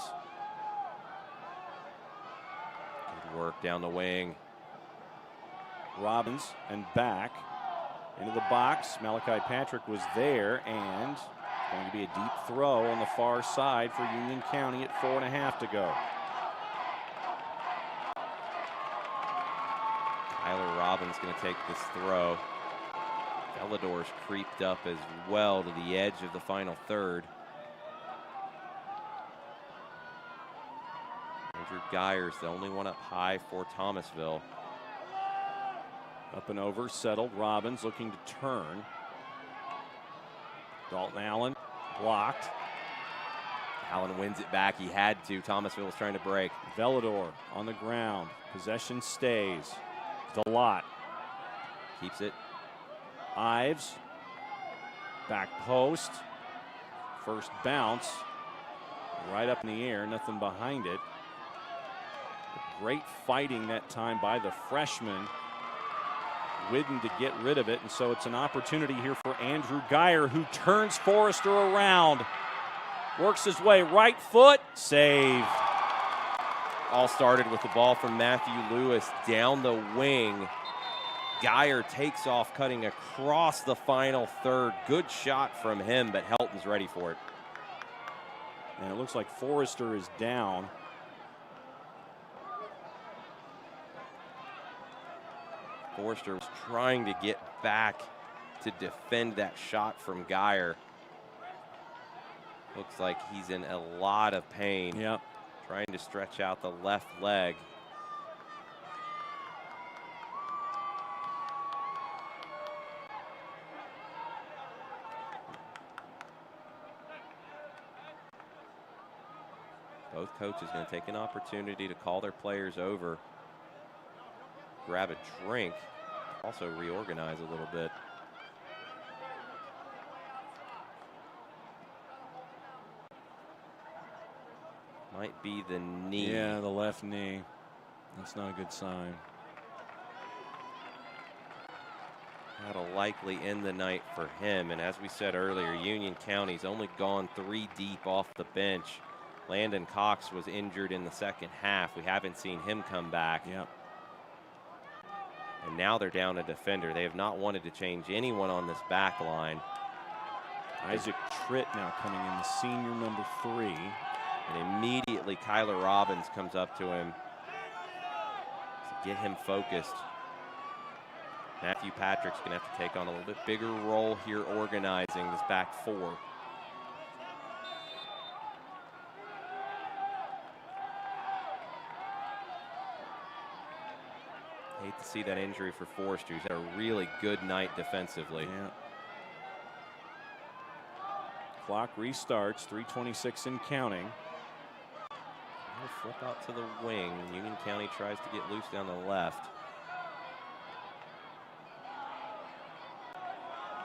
Good work down the wing.
Robbins and back into the box. Malachi Patrick was there, and it's going to be a deep throw on the far side for Union County at 4.5 to go.
Tyler Robbins going to take this throw. Velador's creeped up as well to the edge of the final third. Andrew Geyer's the only one up high for Thomasville.
Up and over, settled. Robbins looking to turn. Dalton Allen blocked.
Allen wins it back. He had to. Thomasville was trying to break.
Velador on the ground. Possession stays. Delott
keeps it.
Ives. Back post. First bounce. Right up in the air. Nothing behind it. Great fighting that time by the freshman. Whidden to get rid of it, and so it's an opportunity here for Andrew Geyer, who turns Forrester around. Works his way, right foot, saved.
All started with the ball from Matthew Lewis down the wing. Geyer takes off, cutting across the final third. Good shot from him, but Helton's ready for it.
And it looks like Forrester is down.
Forrester was trying to get back to defend that shot from Geyer. Looks like he's in a lot of pain.
Yep.
Trying to stretch out the left leg. Both coaches going to take an opportunity to call their players over, grab a drink, also reorganize a little bit. Might be the knee.
Yeah, the left knee. That's not a good sign.
That'll likely end the night for him. And as we said earlier, Union County's only gone 3 deep off the bench. Landon Cox was injured in the second half. We haven't seen him come back.
Yep.
And now they're down a defender. They have not wanted to change anyone on this back line.
Isaac Tritt now coming in, the senior number 3.
And immediately Kyler Robbins comes up to him to get him focused. Matthew Patrick's going to have to take on a little bit bigger role here organizing this back 4. Hate to see that injury for Forrester. He's had a really good night defensively.
Yeah. Clock restarts, 3:26 and counting.
Flip out to the wing. Union County tries to get loose down the left.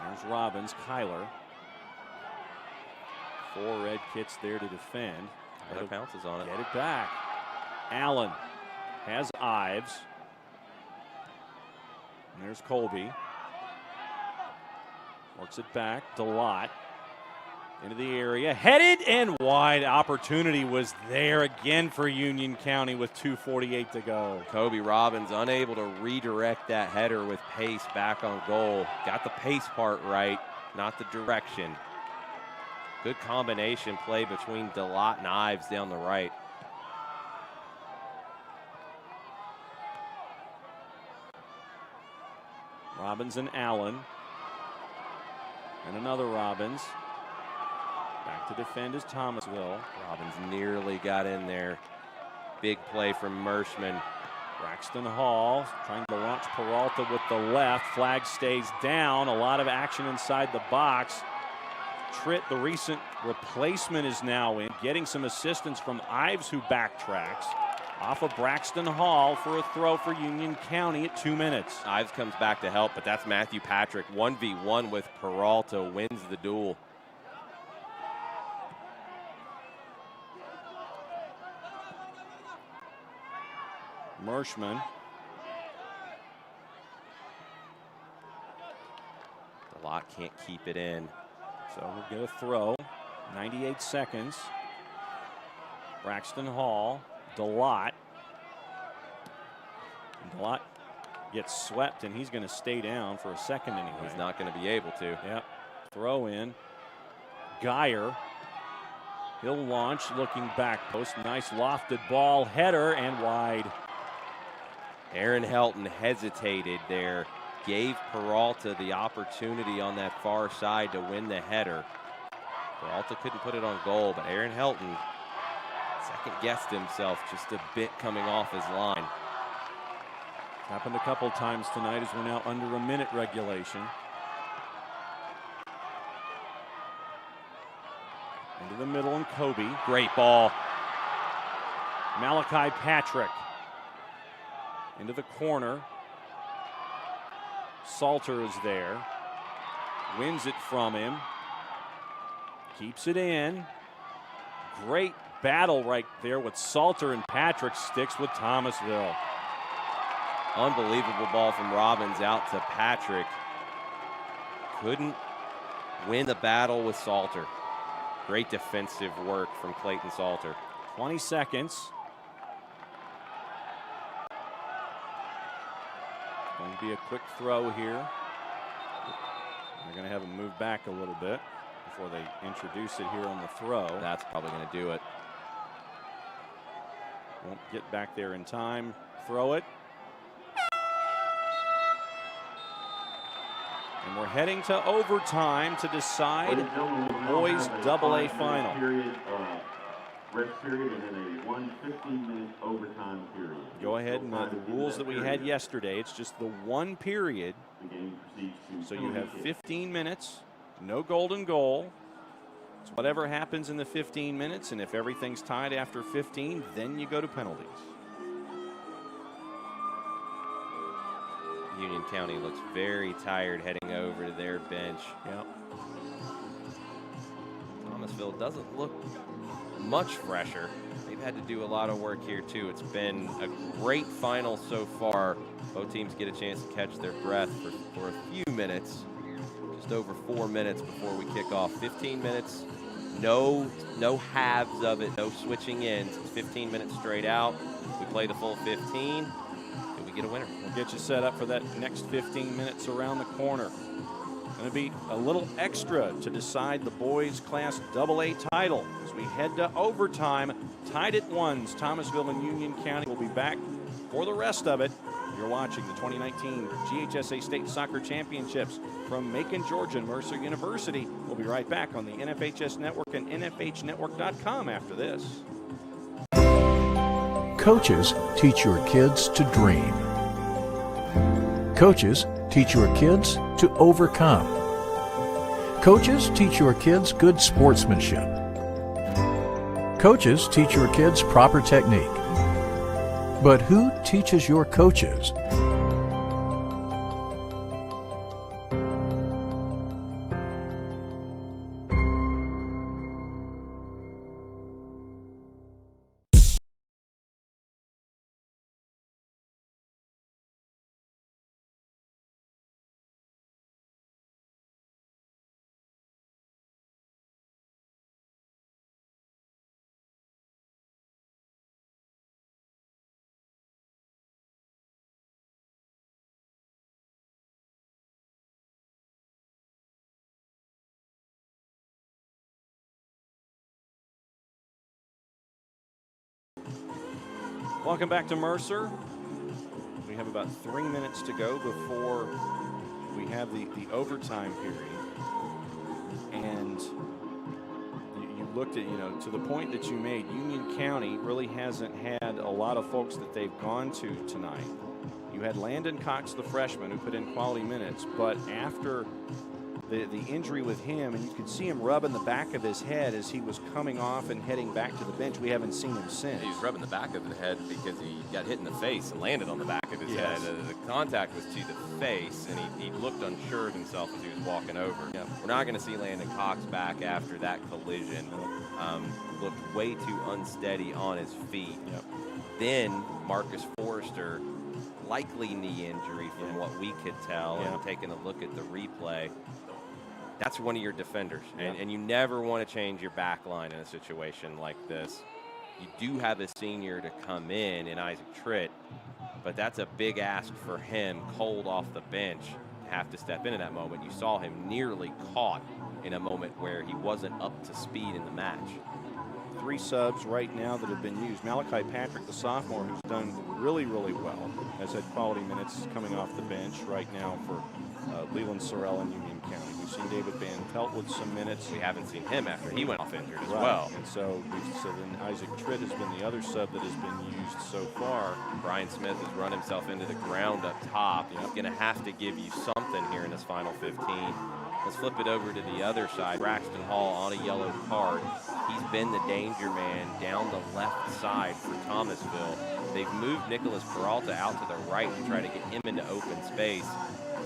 There's Robbins, Kyler. 4 red kits there to defend.
Tyler pounces on it.
Get it back. Allen has Ives. And there's Colby. Works it back. Delott. Into the area, headed and wide. Opportunity was there again for Union County with 2:48 to go.
Kobe Robbins unable to redirect that header with pace back on goal. Got the pace part right, not the direction. Good combination play between Delott and Ives down the right.
Robbins and Allen. And another Robbins. Back to defend is Thomasville.
Robbins nearly got in there. Big play from Merschman.
Braxton Hall trying to launch Peralta with the left. Flag stays down. A lot of action inside the box. Tritt, the recent replacement, is now in, getting some assistance from Ives, who backtracks. Off of Braxton Hall for a throw for Union County at 2 minutes.
Ives comes back to help, but that's Matthew Patrick. 1v1 with Peralta, wins the duel.
Merschman.
Delott can't keep it in.
So we'll get a throw. 98 seconds. Braxton Hall. Delott. Delott gets swept, and he's going to stay down for a second anyway.
He's not going to be able to.
Yep. Throw in. Geyer. He'll launch, looking back post. Nice lofted ball. Header and wide.
Aaron Helton hesitated there. Gave Peralta the opportunity on that far side to win the header. Peralta couldn't put it on goal, but Aaron Helton second-guessed himself just a bit coming off his line.
Happened a couple times tonight as we're now under a minute regulation. Into the middle and Kobe.
Great ball.
Malachi Patrick. Into the corner. Salter is there. Wins it from him. Keeps it in. Great battle right there with Salter and Patrick. Sticks with Thomasville.
Unbelievable ball from Robbins out to Patrick. Couldn't win the battle with Salter. Great defensive work from Clayton Salter.
20 seconds. Going to be a quick throw here. They're going to have him move back a little bit before they introduce it here on the throw.
That's probably going to do it.
Won't get back there in time. Throw it. And we're heading to overtime to decide boys AA final.
Rest period and then a 15-minute overtime period.
Go ahead, and the rules that we had yesterday, it's just the one period.
The game proceeds to
So you have 15 minutes, no golden goal. It's whatever happens in the 15 minutes, and if everything's tied after 15, then you go to penalties.
Union County looks very tired heading over to their bench.
Yep.
Thomasville doesn't look much fresher. They've had to do a lot of work here too. It's been a great final so far. Both teams get a chance to catch their breath for a few minutes. Just over 4 minutes before we kick off. 15 minutes, no halves of it, no switching ins. It's 15 minutes straight out. We play the full 15. Did we get a winner?
We'll get you set up for that next 15 minutes around the corner. Going to be a little extra to decide the boys Class AA title as we head to overtime. Tied at ones. Thomasville and Union County will be back for the rest of it. You're watching the 2019 GHSA State Soccer Championships from Macon, Georgia, and Mercer University. We'll be right back on the NFHS Network and NFHnetwork.com after this.
Coaches teach your kids to dream. Coaches teach your kids to overcome. Coaches teach your kids good sportsmanship. Coaches teach your kids proper technique. But who teaches your coaches?
Welcome back to Mercer. We have about 3 minutes to go before we have the overtime period. And you looked at, to the point that you made, Union County really hasn't had a lot of folks that they've gone to tonight. You had Landon Cox, the freshman, who put in quality minutes, but after the injury with him, and you could see him rubbing the back of his head as he was coming off and heading back to the bench. We haven't seen him since.
He was rubbing the back of the head because he got hit in the face and landed on the back of his head. The contact was to the face, and he looked unsure of himself as he was walking over.
Yep.
We're not going to see Landon Cox back after that collision. Looked way too unsteady on his feet.
Yep.
Then Marcus Forrester, likely knee injury from what we could tell, and taking a look at the replay. That's one of your defenders, and you never want to change your back line in a situation like this. You do have a senior to come in Isaac Tritt, but that's a big ask for him, cold off the bench, to have to step in at that moment. You saw him nearly caught in a moment where he wasn't up to speed in the match.
3 subs right now that have been used. Malachi Patrick, the sophomore, who's done really, really well, has had quality minutes coming off the bench right now for Leland Sorrell in Union County. We've seen David Van Pelt with some minutes.
We haven't seen him after he went off injured as well.
And so then Isaac Tritt has been the other sub that has been used so far.
Brian Smith has run himself into the ground up top. He's going to have to give you something here in this final 15. Let's flip it over to the other side. Braxton Hall on a yellow card. He's been the danger man down the left side for Thomasville. They've moved Nicholas Peralta out to the right to try to get him into open space.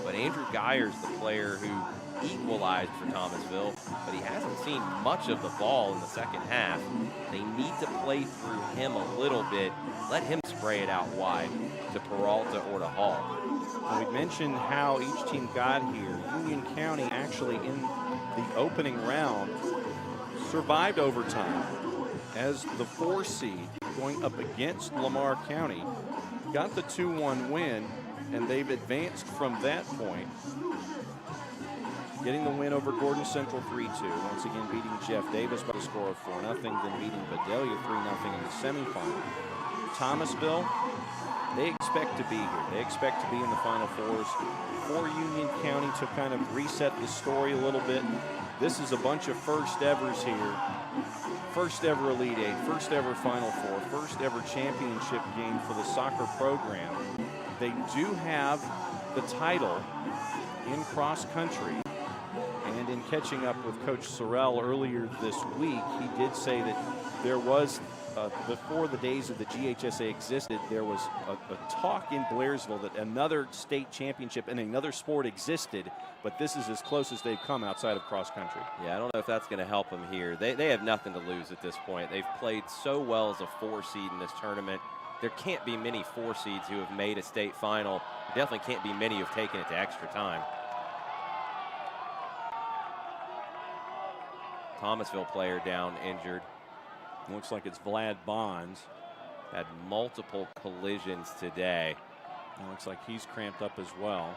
But Andrew Geyer's the player who equalized for Thomasville, but he hasn't seen much of the ball in the second half. They need to play through him a little bit. Let him spray it out wide to Peralta or to Hall.
We mentioned how each team got here. Union County actually in the opening round survived overtime as the 4 seed going up against Lamar County. Got the 2-1 win, and they've advanced from that point, getting the win over Gordon Central 3-2. Once again beating Jeff Davis by the score of 4-0, then beating Vidalia 3-0 in the semifinal. Thomasville, they expect to be here. They expect to be in the Final Fours. For Union County to kind of reset the story a little bit. This is a bunch of first evers here. First ever Elite Eight, first ever Final Four, first ever championship game for the soccer program. They do have the title in cross country. And in catching up with Coach Sorrell earlier this week, he did say that there was, before the days of the GHSA existed, there was a talk in Blairsville that another state championship in another sport existed, but this is as close as they've come outside of cross country.
Yeah, I don't know if that's going to help them here. They have nothing to lose at this point. They've played so well as a 4 seed in this tournament. There can't be many 4 seeds who have made a state final. There definitely can't be many who have taken it to extra time. Thomasville player down injured.
Looks like it's Vlad Bonds.
Had multiple collisions today.
It looks like he's cramped up as well.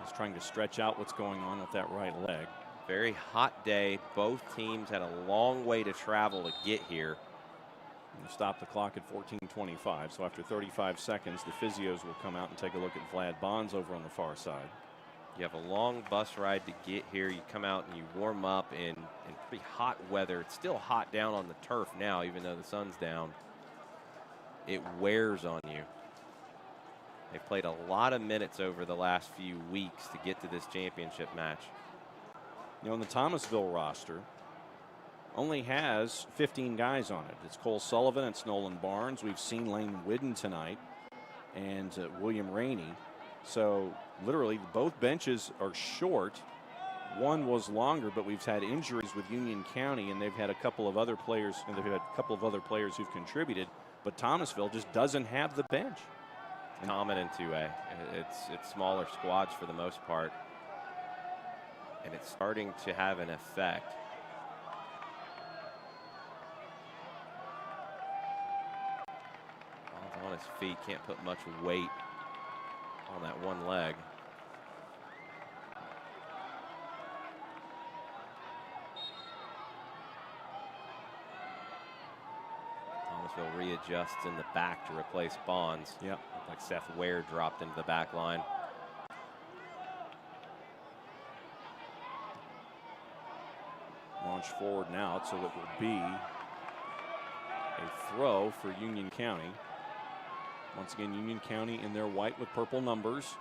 He's trying to stretch out what's going on with that right leg.
Very hot day. Both teams had a long way to travel to get here.
We'll stop the clock at 14:25. So after 35 seconds, the physios will come out and take a look at Vlad Bonds over on the far side.
You have a long bus ride to get here. You come out and you warm up in pretty hot weather. It's still hot down on the turf now, even though the sun's down. It wears on you. They've played a lot of minutes over the last few weeks to get to this championship match.
You know, the Thomasville roster only has 15 guys on it. It's Cole Sullivan, it's Nolan Barnes. We've seen Lane Whidden tonight and William Rainey. So literally both benches are short. One was longer, but we've had injuries with Union County, and they've had a couple of other players, and they've had a couple of other players who've contributed, but Thomasville just doesn't have the bench.
Common in 2A. It's smaller squads for the most part, and it's starting to have an effect. Ball's on his feet, can't put much weight on that one leg. Thomasville readjusts in the back to replace Bonds.
Yep.
Looked like Seth Ware dropped into the back line.
Launch forward now, so it will be a throw for Union County. Once again, Union County in their white with purple numbers.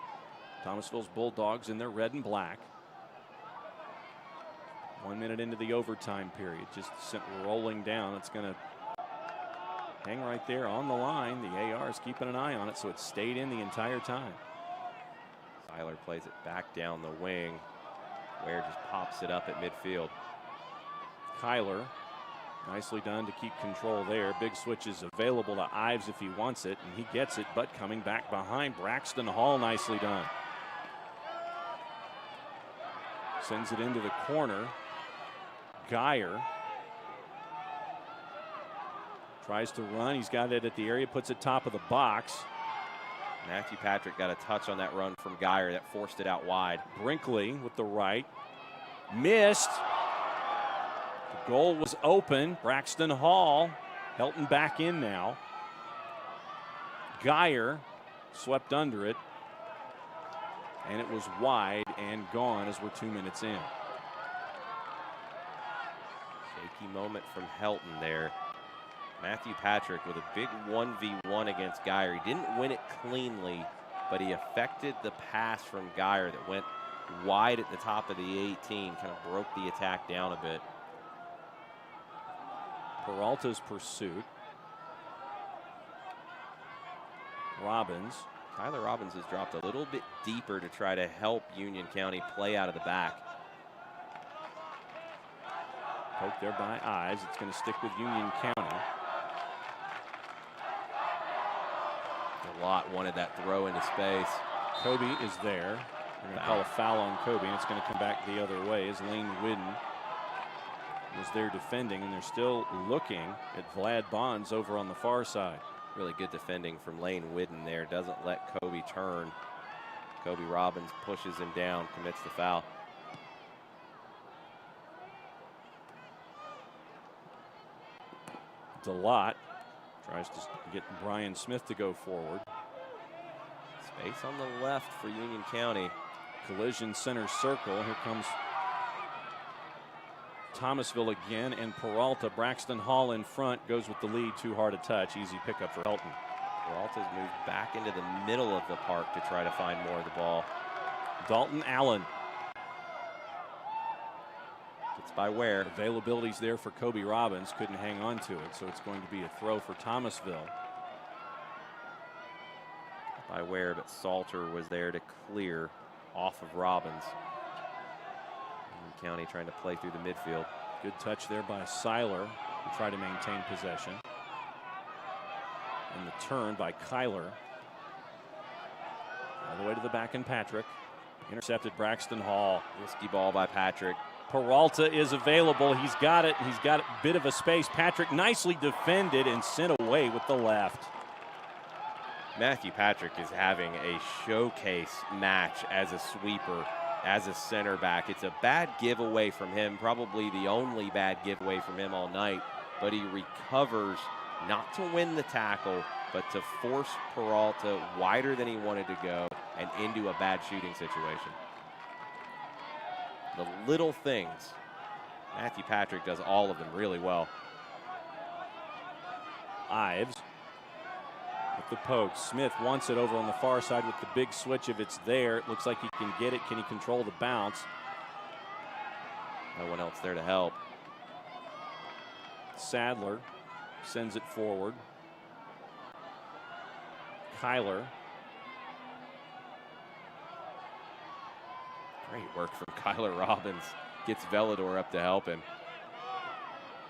Thomasville's Bulldogs in their red and black. 1 minute into the overtime period, just sent rolling down. It's going to hang right there on the line. The AR is keeping an eye on it, so it stayed in the entire time.
Seiler plays it back down the wing. Ware just pops it up at midfield.
Kyler, nicely done to keep control there. Big switch is available to Ives if he wants it, and he gets it, but coming back behind. Braxton Hall, nicely done. Sends it into the corner. Geyer tries to run. He's got it at the area, puts it top of the box.
Matthew Patrick got a touch on that run from Geyer that forced it out wide.
Brinkley with the right. Missed. The goal was open. Braxton Hall. Helton back in now. Geyer swept under it. And it was wide and gone as we're 2 minutes in.
Shaky moment from Helton there. Matthew Patrick with a big 1v1 against Geyer. He didn't win it cleanly, but he affected the pass from Geyer that went wide at the top of the 18, kind of broke the attack down a bit.
Peralta's pursuit. Robbins.
Tyler Robbins has dropped a little bit deeper to try to help Union County play out of the back.
Poked there by Ives. It's going to stick with Union County.
Lott wanted that throw into space.
Kobe is there. They're going to call a foul on Kobe, and it's going to come back the other way as Lane Whidden was there defending, and they're still looking at Vlad Bonds over on the far side.
Really good defending from Lane Whidden there. Doesn't let Kobe turn. Kobe Robbins pushes him down, commits the foul.
DeLotte tries to get Brian Smith to go forward.
Space on the left for Union County.
Collision center circle. Here comes Thomasville again, and Peralta. Braxton Hall in front goes with the lead. Too hard a touch. Easy pickup for Helton.
Peralta's moved back into the middle of the park to try to find more of the ball.
Dalton Allen.
It's by Ware.
Availability's there for Kobe Robbins. Couldn't hang on to it, so it's going to be a throw for Thomasville.
By Ware, but Salter was there to clear off of Robbins. Union County trying to play through the midfield.
Good touch there by Seiler to try to maintain possession. And the turn by Kyler. All the way to the back, and Patrick. Intercepted Braxton Hall.
Risky ball by Patrick.
Peralta is available. He's got it. He's got a bit of a space. Patrick nicely defended and sent away with the left.
Matthew Patrick is having a showcase match as a sweeper, as a center back. It's a bad giveaway from him, probably the only bad giveaway from him all night, but he recovers not to win the tackle, but to force Peralta wider than he wanted to go and into a bad shooting situation. The little things, Matthew Patrick does all of them really well.
Ives with the poke. Smith wants it over on the far side with the big switch. If it's there, it looks like he can get it. Can he control the bounce?
No one else there to help.
Sadler sends it forward. Kyler.
Great work from Kyler Robbins. Gets Velador up to help him.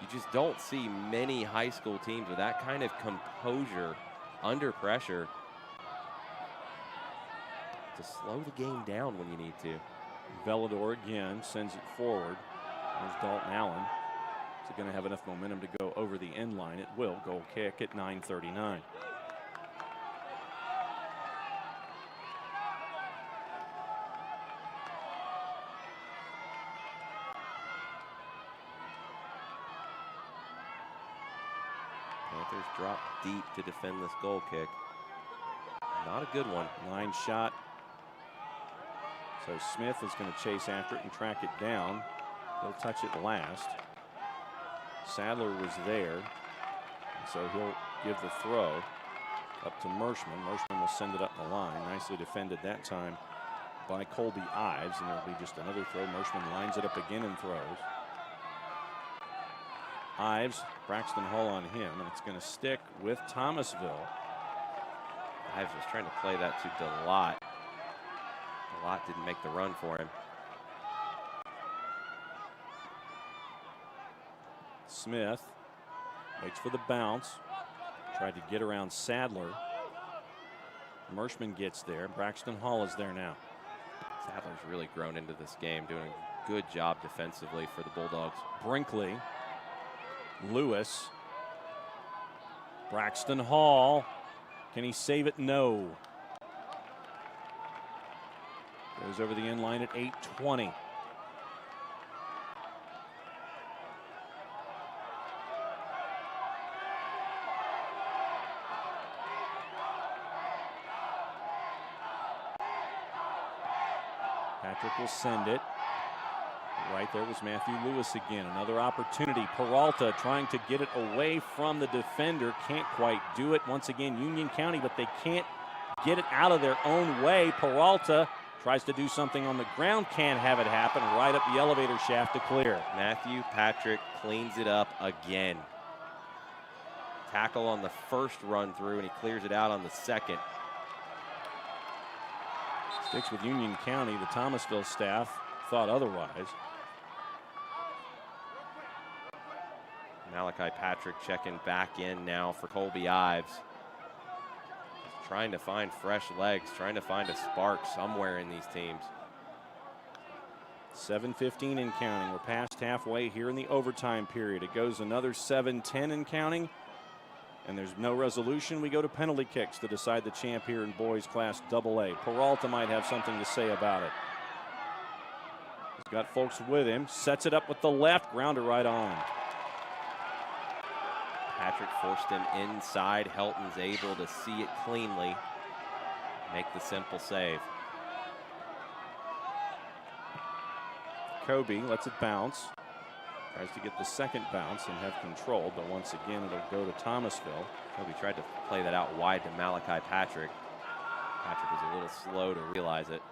You just don't see many high school teams with that kind of composure under pressure to slow the game down when you need to.
Velador again sends it forward. There's Dalton Allen. Is it going to have enough momentum to go over the end line? It will. Goal kick at 9:39.
Panthers drop deep to defend this goal kick. Not a good one.
Line shot. So Smith is going to chase after it and track it down. He'll touch it last. Sadler was there, so he'll give the throw up to Mershman. Mershman will send it up the line. Nicely defended that time by Colby Ives, and there'll be just another throw. Mershman lines it up again and throws. Ives, Braxton Hall on him, and it's going to stick with Thomasville.
Ives was trying to play that to DeLotte. DeLotte didn't make the run for him.
Smith waits for the bounce. Tried to get around Sadler. Mershman gets there. Braxton Hall is there now.
Sadler's really grown into this game, doing a good job defensively for the Bulldogs.
Brinkley. Lewis. Braxton Hall. Can he save it? No. Goes over the end line at 8:20. Patrick will send it. Right there was Matthew Lewis again. Another opportunity. Peralta trying to get it away from the defender. Can't quite do it. Once again, Union County, but they can't get it out of their own way. Peralta tries to do something on the ground. Can't have it happen. Right up the elevator shaft to clear.
Matthew Patrick cleans it up again. Tackle on the first run through, and he clears it out on the second.
Sticks with Union County. The Thomasville staff thought otherwise.
Malachi Patrick checking back in now for Colby Ives. Trying to find fresh legs, trying to find a spark somewhere in these teams.
7:15 and counting. We're past halfway here in the overtime period. It goes another 7:10 and counting. And there's no resolution. We go to penalty kicks to decide the champ here in boys class AA. Peralta might have something to say about it. He's got folks with him. Sets it up with the left. Grounder right on.
Patrick forced him inside. Helton's able to see it cleanly. Make the simple save.
Kobe lets it bounce. Tries to get the second bounce and have control, but once again it'll go to Thomasville.
Kobe tried to play that out wide to Malachi Patrick. Patrick was a little slow to realize it.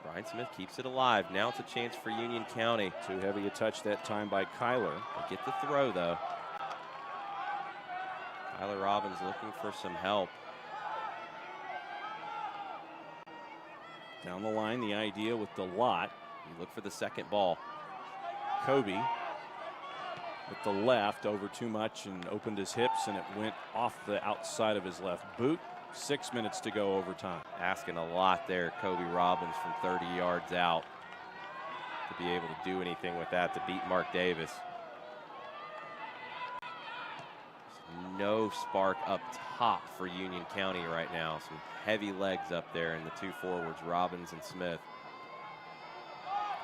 Brian Smith keeps it alive. Now it's a chance for Union County.
Too heavy a touch that time by Kyler.
They get the throw though. Kyler Robbins looking for some help.
Down the line, the idea with the lot.
You look for the second ball.
Kobe with the left over too much and opened his hips, and it went off the outside of his left boot. 6 minutes to go overtime.
Asking a lot there, Kobe Robbins from 30 yards out to be able to do anything with that to beat Mark Davis. No spark up top for Union County right now. Some heavy legs up there in the two forwards, Robbins and Smith.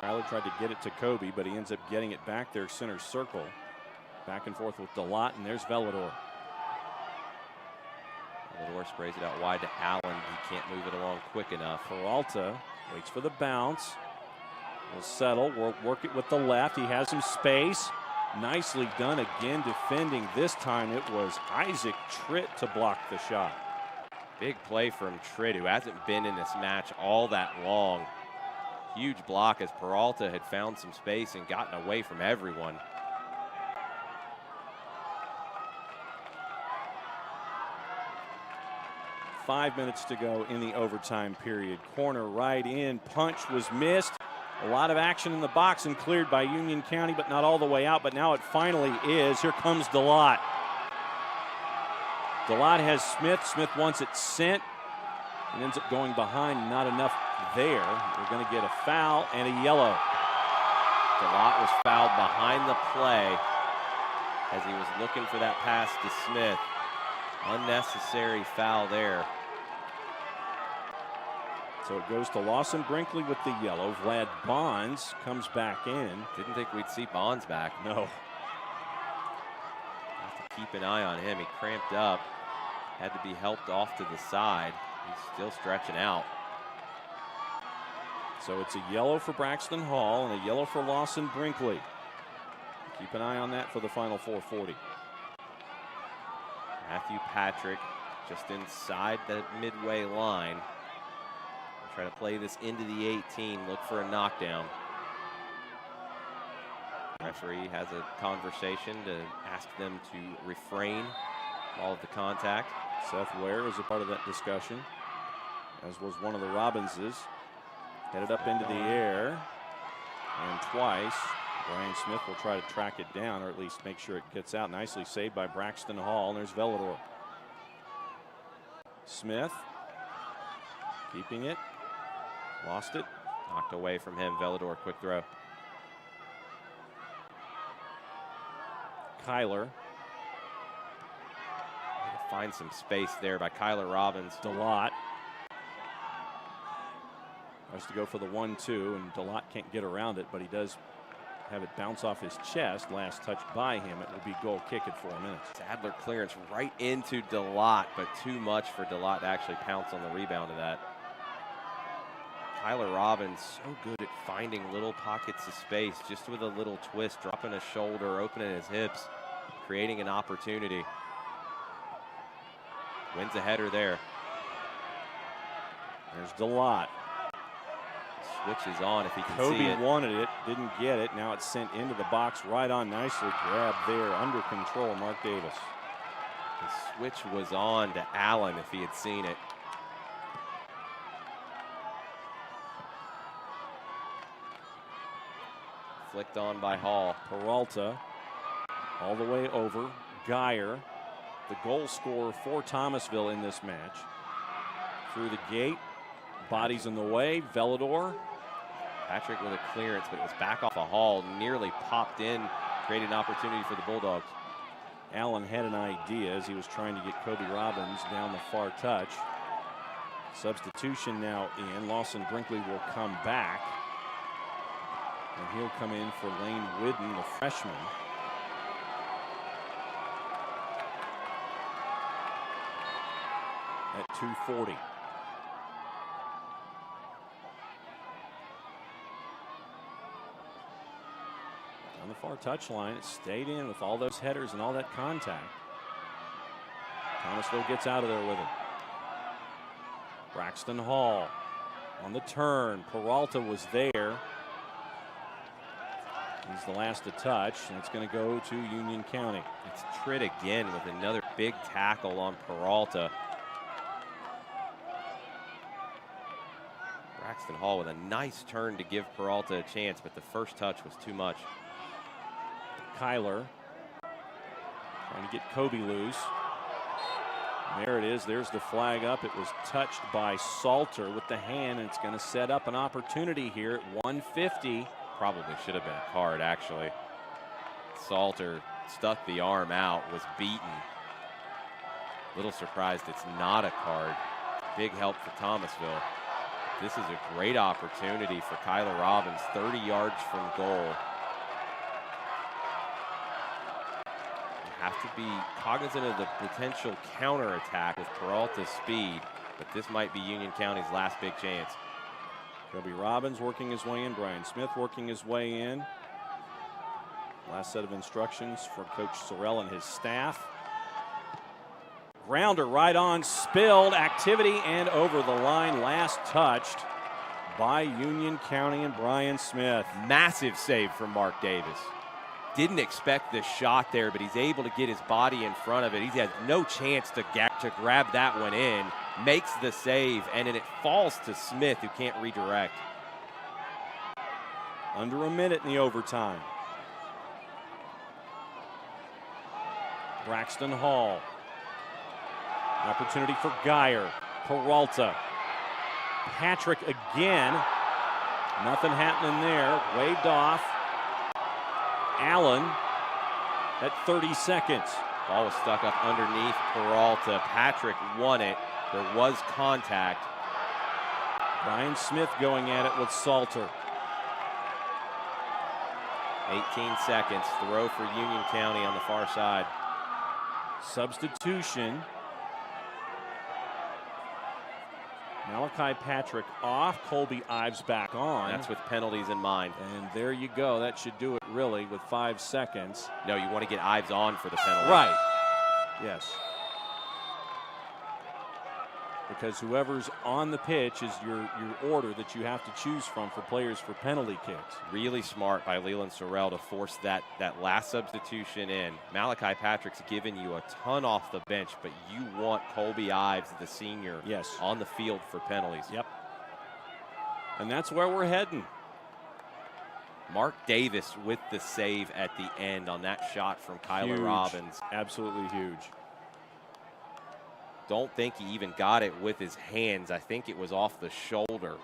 Kyler tried to get it to Kobe, but he ends up getting it back there center circle. Back and forth with DeLotte, and there's Velador.
Velador sprays it out wide to Allen. He can't move it along quick enough.
Peralta waits for the bounce. Will settle, work it with the left. He has some space. Nicely done again defending. This time it was Isaac Tritt to block the shot.
Big play from Tritt, who hasn't been in this match all that long. Huge block as Peralta had found some space and gotten away from everyone.
Five minutes to go in the overtime period. Corner right in. Punch was missed. A lot of action in the box and cleared by Union County, but not all the way out. But now it finally is. Here comes DeLotte. DeLotte has Smith. Smith wants it sent. It ends up going behind. Not enough there. We're going to get a foul and a yellow.
DeLotte was fouled behind the play as he was looking for that pass to Smith. Unnecessary foul there.
So it goes to Lawson Brinkley with the yellow. Vlad Bonds comes back in.
Didn't think we'd see Bonds back.
No.
Have to keep an eye on him. He cramped up. Had to be helped off to the side. He's still stretching out.
So it's a yellow for Braxton Hall and a yellow for Lawson Brinkley. Keep an eye on that for the final 440.
Matthew Patrick just inside the midway line. Try to play this into the 18, look for a knockdown. Referee has a conversation to ask them to refrain all of the contact.
Seth Ware is a part of that discussion, as was one of the Robbinses. Headed up into the air, and twice. Brian Smith will try to track it down, or at least make sure it gets out. Nicely saved by Braxton Hall, and there's Velador. Smith keeping it. Lost it.
Knocked away from him. Velador, quick throw.
Kyler.
Find some space there by Kyler Robbins.
DeLotte. Has to go for the 1-2, and DeLotte can't get around it, but he does have it bounce off his chest. Last touch by him. It will be goal kick at 4 minutes.
Sadler clearance right into DeLotte, but too much for DeLotte to actually pounce on the rebound of that. Kyler Robbins, so good at finding little pockets of space, just with a little twist, dropping a shoulder, opening his hips, creating an opportunity. Wins a header there.
There's DeLotte.
Switch is on if he can
Kobe
see it.
wanted it, didn't get it. Now it's sent into the box, right on, nicely grabbed there, under control, Mark Davis.
The switch was on to Allen if he had seen it. Flicked on by Hall.
Peralta all the way over. Geyer, the goal scorer for Thomasville in this match. Through the gate, bodies in the way. Velador.
Patrick with a clearance, but it was back off a Hall. Nearly popped in, created an opportunity for the Bulldogs.
Allen had an idea as he was trying to get Kobe Robbins down the far touch. Substitution now in. Lawson Brinkley will come back. And he'll come in for Lane Whidden, the freshman. At 2:40. On the far touchline, it stayed in with all those headers and all that contact. Thomasville gets out of there with it. Braxton Hall on the turn. Peralta was there. He's the last to touch, and it's going to go to Union County.
It's Tritt again with another big tackle on Peralta. Braxton Hall with a nice turn to give Peralta a chance, but the first touch was too much.
Kyler trying to get Kobe loose. There it is. There's the flag up. It was touched by Salter with the hand, and it's going to set up an opportunity here at 1:50.
Probably should have been a card, actually. Salter stuck the arm out, was beaten. Little surprised it's not a card. Big help for Thomasville. This is a great opportunity for Kyler Robbins, 30 yards from goal. You have to be cognizant of the potential counterattack with Peralta's speed, but this might be Union County's last big chance.
Kobe Robbins working his way in. Brian Smith working his way in. Last set of instructions for Coach Sorrell and his staff. Grounder right on, spilled, activity, and over the line. Last touched by Union County and Brian Smith.
Massive save from Mark Davis. Didn't expect this shot there, but he's able to get his body in front of it. He has no chance to grab that one in. Makes the save, and then it falls to Smith, who can't redirect.
Under a minute in the overtime. Braxton Hall. Opportunity for Geyer. Peralta. Patrick again. Nothing happening there. Waved off. Allen at 30 seconds.
Ball was stuck up underneath Peralta. Patrick won it. There was contact.
Brian Smith going at it with Salter.
18 seconds. Throw for Union County on the far side.
Substitution. Malachi Patrick off, Colby Ives back on.
That's with penalties in mind.
And there you go. That should do it really with 5 seconds.
No, you want to get Ives on for the penalty.
Right. Yes. Because whoever's on the pitch is your order that you have to choose from for players for penalty kicks.
Really smart by Leland Sorrell to force that last substitution in. Malachi Patrick's given you a ton off the bench, but you want Colby Ives, the senior,
yes,
on the field for penalties.
Yep. And that's where we're heading.
Mark Davis with the save at the end on that shot from Kyler Robbins.
Absolutely huge.
Don't think he even got it with his hands. I think it was off the shoulder.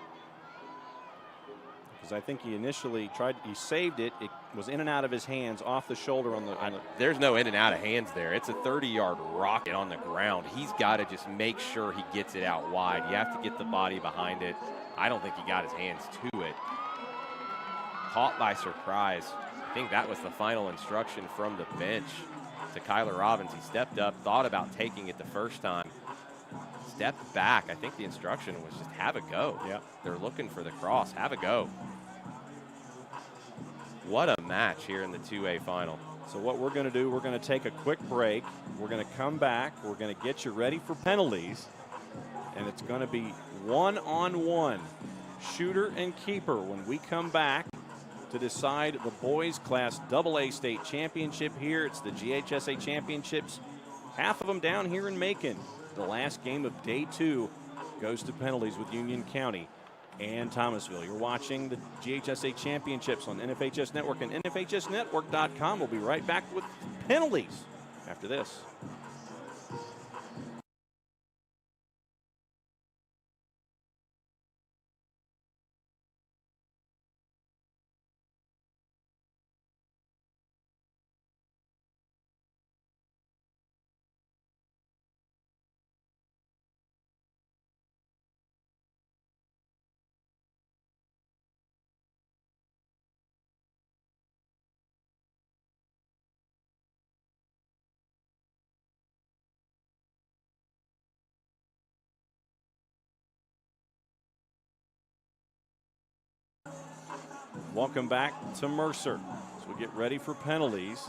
Because I think he initially he saved it. It was in and out of his hands, off the shoulder on the.
There's no in and out of hands there. It's a 30-yard rocket on the ground. He's got to just make sure he gets it out wide. You have to get the body behind it. I don't think he got his hands to it. Caught by surprise. I think that was the final instruction from the bench to Kyler Robbins. He stepped up, thought about taking it the first time, stepped back. I think the instruction was just have a go.
Yeah.
They're looking for the cross. Have a go. What a match here in the 2A final.
So what we're going to do, we're going to take a quick break. We're going to come back. We're going to get you ready for penalties. And it's going to be one-on-one, shooter and keeper, when we come back to decide the boys class AA state championship here. It's the GHSA championships, half of them down here in Macon. The last game of day 2 goes to penalties with Union County and Thomasville. You're watching the GHSA championships on NFHS Network and NFHSnetwork.com. We'll be right back with penalties after this. Welcome back to Mercer as we get ready for penalties.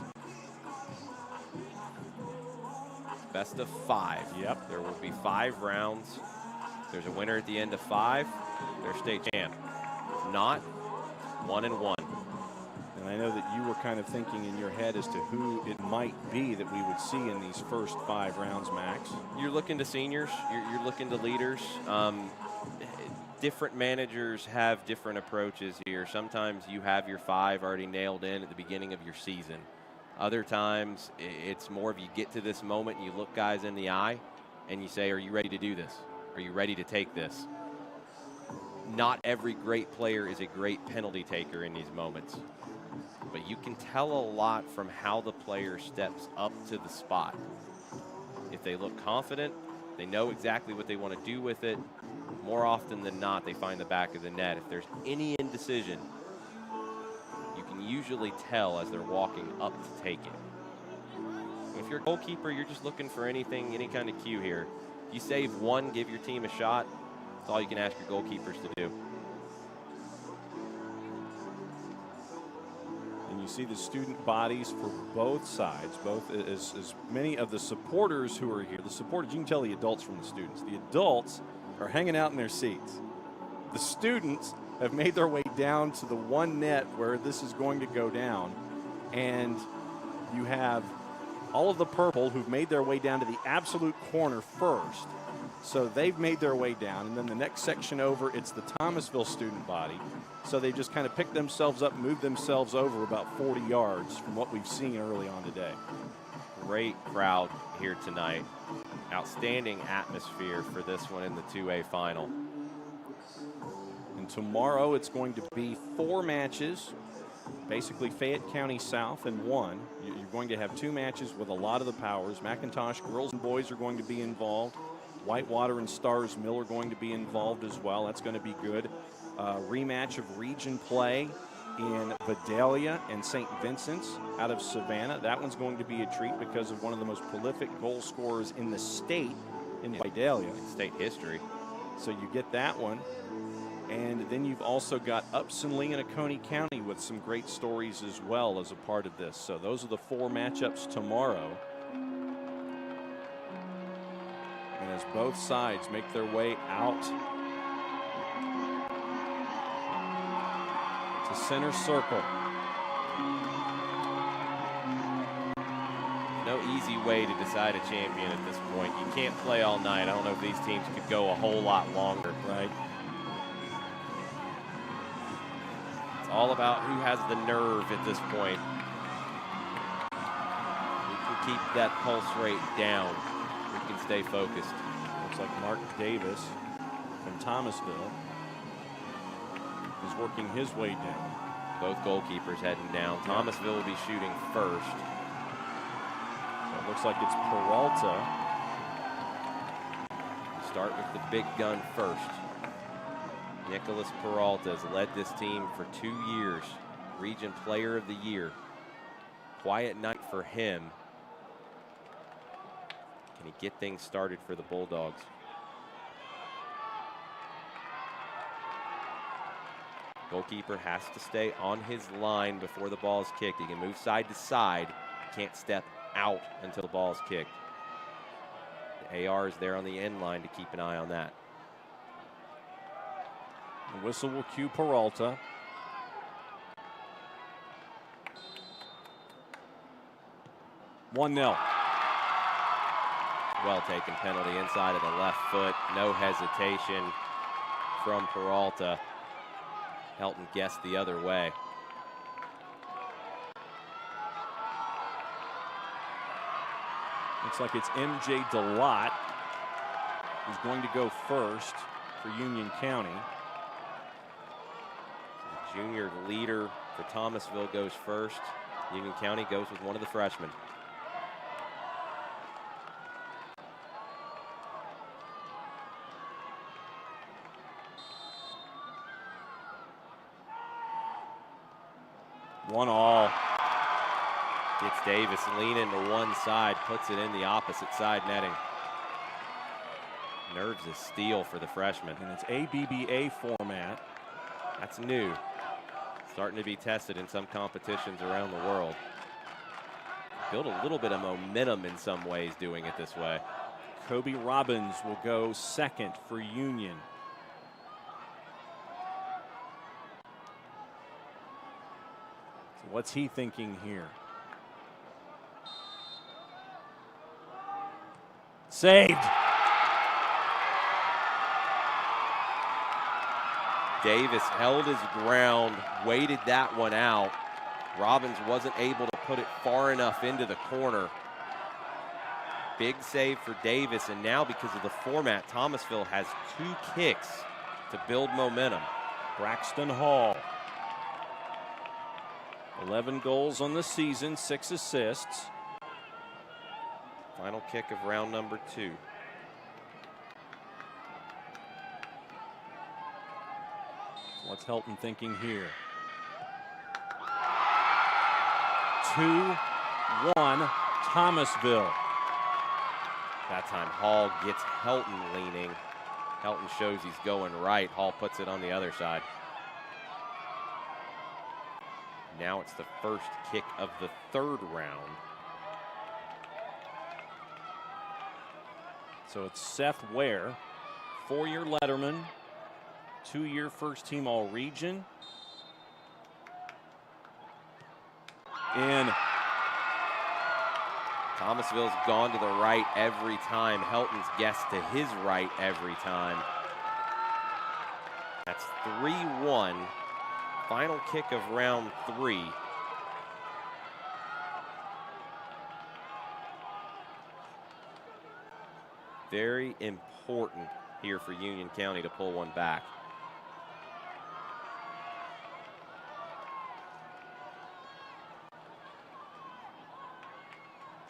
Best of 5.
Yep.
There will be 5 rounds. There's a winner at the end of 5. They're state champ. If not, 1-1.
And I know that you were kind of thinking in your head as to who it might be that we would see in these first 5 rounds, Max.
You're looking to seniors. You're looking to leaders. Different managers have different approaches here. Sometimes you have your 5 already nailed in at the beginning of your season. Other times it's more of you get to this moment and you look guys in the eye and you say, are you ready to do this? Are you ready to take this? Not every great player is a great penalty taker in these moments. But you can tell a lot from how the player steps up to the spot. If they look confident, they know exactly what they want to do with it. More often than not, they find the back of the net. If there's any indecision, you can usually tell as they're walking up to take it. If you're a goalkeeper, you're just looking for anything, any kind of cue here. You save one, give your team a shot. That's all you can ask your goalkeepers to do.
And you see the student bodies for both sides, both as many of the supporters who are here. The supporters, you can tell the adults from the students. The adults are hanging out in their seats. The students have made their way down to the one net where this is going to go down. And you have all of the purple who've made their way down to the absolute corner first. So they've made their way down. And then the next section over, it's the Thomasville student body. So they just kind of picked themselves up, moved themselves over about 40 yards from what we've seen early on today.
Great crowd here tonight. Outstanding atmosphere for this one in the 2A final.
And tomorrow it's going to be 4 matches, basically Fayette County South and 1. You're going to have 2 matches with a lot of the powers. McIntosh girls and boys are going to be involved. Whitewater and Stars Mill are going to be involved as well. That's going to be good. Rematch of region play in Vidalia and St. Vincent's out of Savannah. That one's going to be a treat because of one of the most prolific goal scorers in the state in Vidalia.
State history.
So you get that one. And then you've also got Upson Lee and Oconee County with some great stories as well as a part of this. So those are the 4 matchups tomorrow. And as both sides make their way out to center circle.
No easy way to decide a champion at this point. You can't play all night. I don't know if these teams could go a whole lot longer.
Right.
It's all about who has the nerve at this point. We can keep that pulse rate down. We can stay focused.
Looks like Mark Davis from Thomasville is working his way down.
Both goalkeepers heading down. Thomasville will be shooting first.
So it looks like it's Peralta.
Start with the big gun first. Nicholas Peralta has led this team for 2 years. Region Player of the Year. Quiet night for him. Can he get things started for the Bulldogs? Goalkeeper has to stay on his line before the ball is kicked. He can move side to side. Can't step out until the ball is kicked. The AR is there on the end line to keep an eye on that.
The whistle will cue Peralta. (1-0).
Well taken penalty inside of the left foot. No hesitation from Peralta. Helton guessed the other way.
Looks like it's MJ DeLotte who's going to go first for Union County.
The junior leader for Thomasville goes first. Union County goes with one of the freshmen.
One all.
Gets Davis leaning to one side, puts it in the opposite side netting. Nerves of steel for the freshman.
And it's ABBA format.
That's new. Starting to be tested in some competitions around the world. Build a little bit of momentum in some ways doing it this way.
Kobe Robbins will go second for Union. So what's he thinking here? Saved.
Davis held his ground, waited that one out. Robbins wasn't able to put it far enough into the corner. Big save for Davis, and now because of the format, Thomasville has 2 kicks to build momentum.
Braxton Hall. 11 goals on the season, 6 assists.
Final kick of round number 2.
What's Helton thinking here? 2-1 Thomasville.
That time Hall gets Helton leaning. Helton shows he's going right. Hall puts it on the other side. Now it's the first kick of the 3rd round.
So it's Seth Ware, 4-year letterman, 2-year first team all region. In.
Thomasville's gone to the right every time. Helton's guessed to his right every time. That's 3-1. Final kick of round 3. Very important here for Union County to pull one back.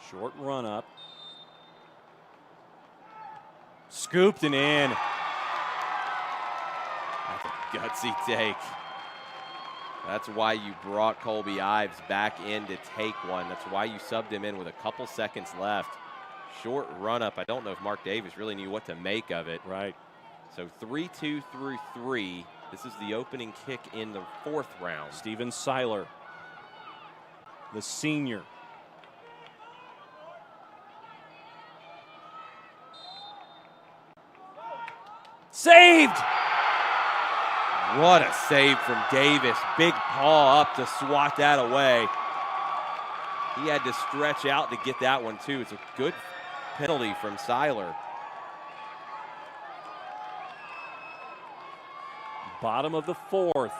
Short run up.
scooped and in. That's a gutsy take. That's why you brought Colby Ives back in to take one. That's why you subbed him in with a couple seconds left. Short run up. I don't know if Mark Davis really knew what to make of it.
Right.
So 3-2 through 3. This is the opening kick in the 4th round.
Steven Seiler, the senior. Saved!
What a save from Davis. Big paw up to swat that away. He had to stretch out to get that one too. It's a good penalty from Seiler.
Bottom of the 4th.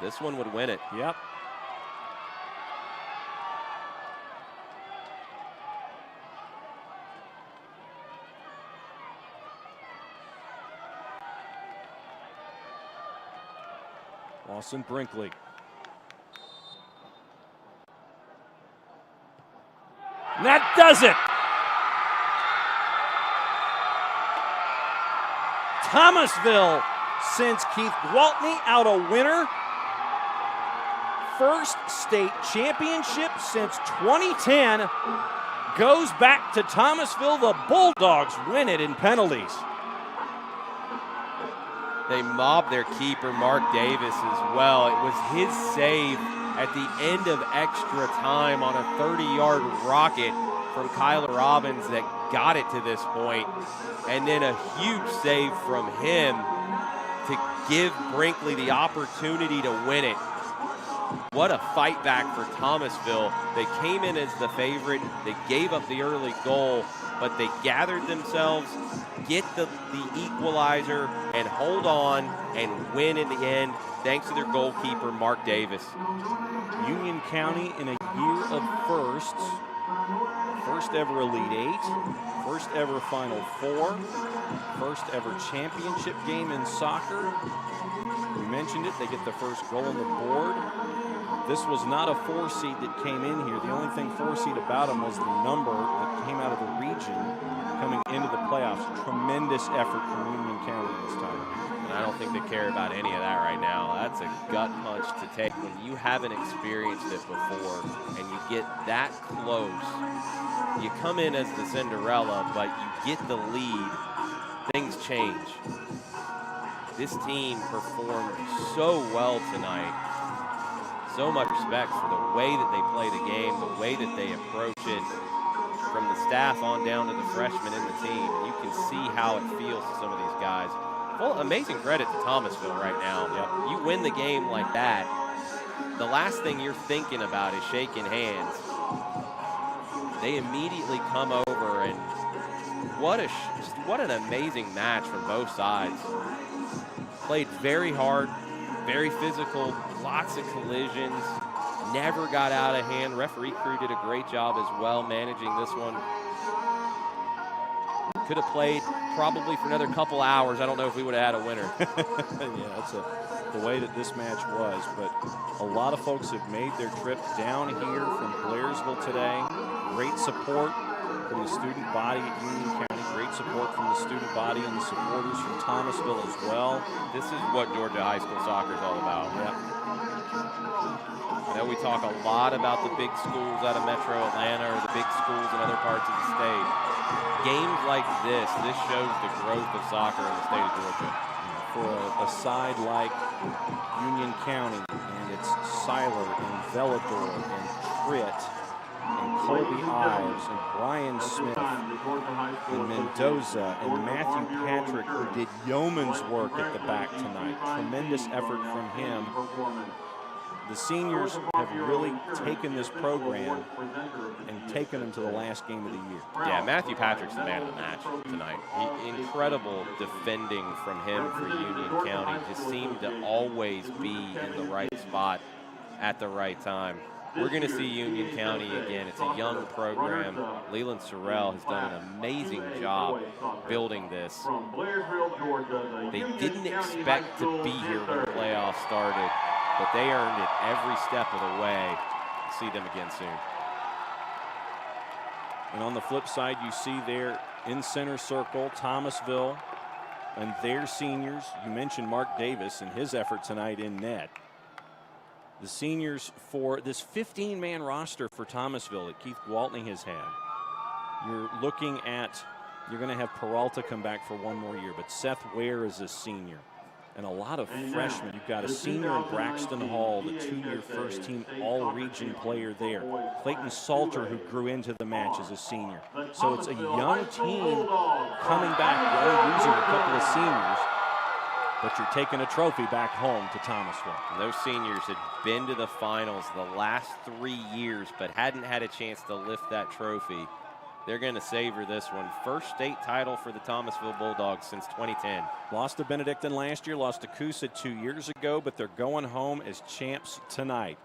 This one would win it.
Yep. Lawson Brinkley. And that does it. Thomasville sends Keith Gwaltney out a winner. First state championship since 2010 goes back to Thomasville. The Bulldogs win it in penalties.
They mobbed their keeper, Mark Davis, as well. It was his save at the end of extra time on a 30-yard rocket from Kyler Robbins that got it to this point. And then a huge save from him to give Brinkley the opportunity to win it. What a fight back for Thomasville. They came in as the favorite. They gave up the early goal, but they gathered themselves, get the equalizer, and hold on and win in the end, thanks to their goalkeeper, Mark Davis.
Union County in a year of firsts. First ever Elite Eight, first ever Final Four, first ever championship game in soccer. We mentioned it, they get the first goal on the board. This was not a 4 seed that came in here. The only thing 4 seed about them was the number that came out of the region coming into the playoffs. Tremendous effort from Union County this time.
And I don't think they care about any of that right now. That's a gut punch to take when you haven't experienced it before and you get that close. You come in as the Cinderella, but you get the lead, things change. This team performed so well tonight. So much respect for the way that they play the game, the way that they approach it, from the staff on down to the freshmen in the team. You can see how it feels to some of these guys. Well, amazing credit to Thomasville right now.
Yep.
You win the game like that, the last thing you're thinking about is shaking hands. They immediately come over, and what an amazing match from both sides. Played very hard, very physical, lots of collisions, never got out of hand. Referee crew did a great job as well managing this one. Could have played probably for another couple hours. I don't know if we would have had a winner.
Yeah, that's the way that this match was. But a lot of folks have made their trip down here from Blairsville today. Great support from the student body at Union County. Great support from the student body and the supporters from Thomasville as well.
This is what Georgia high school soccer is all about.
Yeah.
I know we talk a lot about the big schools out of Metro Atlanta or the big schools in other parts of the state. Games like this shows the growth of soccer in the state of Georgia.
For a side like Union County, and it's Seiler and Velador and Tritt and Colby Ives and Brian Smith and Mendoza and Matthew Patrick, who did yeoman's work at the back tonight. Tremendous effort from him. The seniors have really taken this program and taken them to the last game of the year.
Yeah, Matthew Patrick's the man of the match tonight. Incredible defending from him for Union County. Just seemed to always be in the right spot at the right time. We're going to see Union County again. It's a young program. Leland Sorrell has done an amazing job building this. They didn't expect to be here when the playoffs started, but they earned it every step of the way. See them again soon.
And on the flip side, you see there in center circle, Thomasville and their seniors. You mentioned Mark Davis and his effort tonight in net. The seniors for this 15-man roster for Thomasville that Keith Gwaltney has had. You're looking at, you're going to have Peralta come back for one more year, but Seth Ware is a senior. And a lot of freshmen. You've got a senior in Braxton Hall, the 2-year first-team all-region player there. Clayton Salter, who grew into the match, is a senior. So it's a young team coming back, only losing a couple of seniors. But you're taking a trophy back home to Thomasville.
And those seniors had been to the finals the last 3 years, but hadn't had a chance to lift that trophy. They're going to savor this one. First state title for the Thomasville Bulldogs since 2010.
Lost to Benedictine last year, lost to Coosa 2 years ago, but they're going home as champs tonight.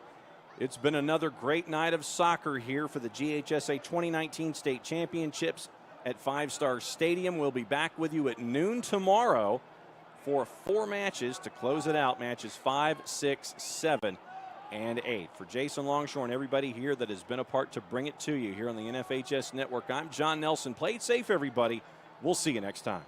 It's been another great night of soccer here for the GHSA 2019 state championships at 5 Star Stadium. We'll be back with you at noon tomorrow for 4 matches to close it out. Matches 5, 6, 7, and 8. For Jason Longshore and everybody here that has been a part to bring it to you here on the NFHS Network, I'm John Nelson. Play it safe, everybody. We'll see you next time.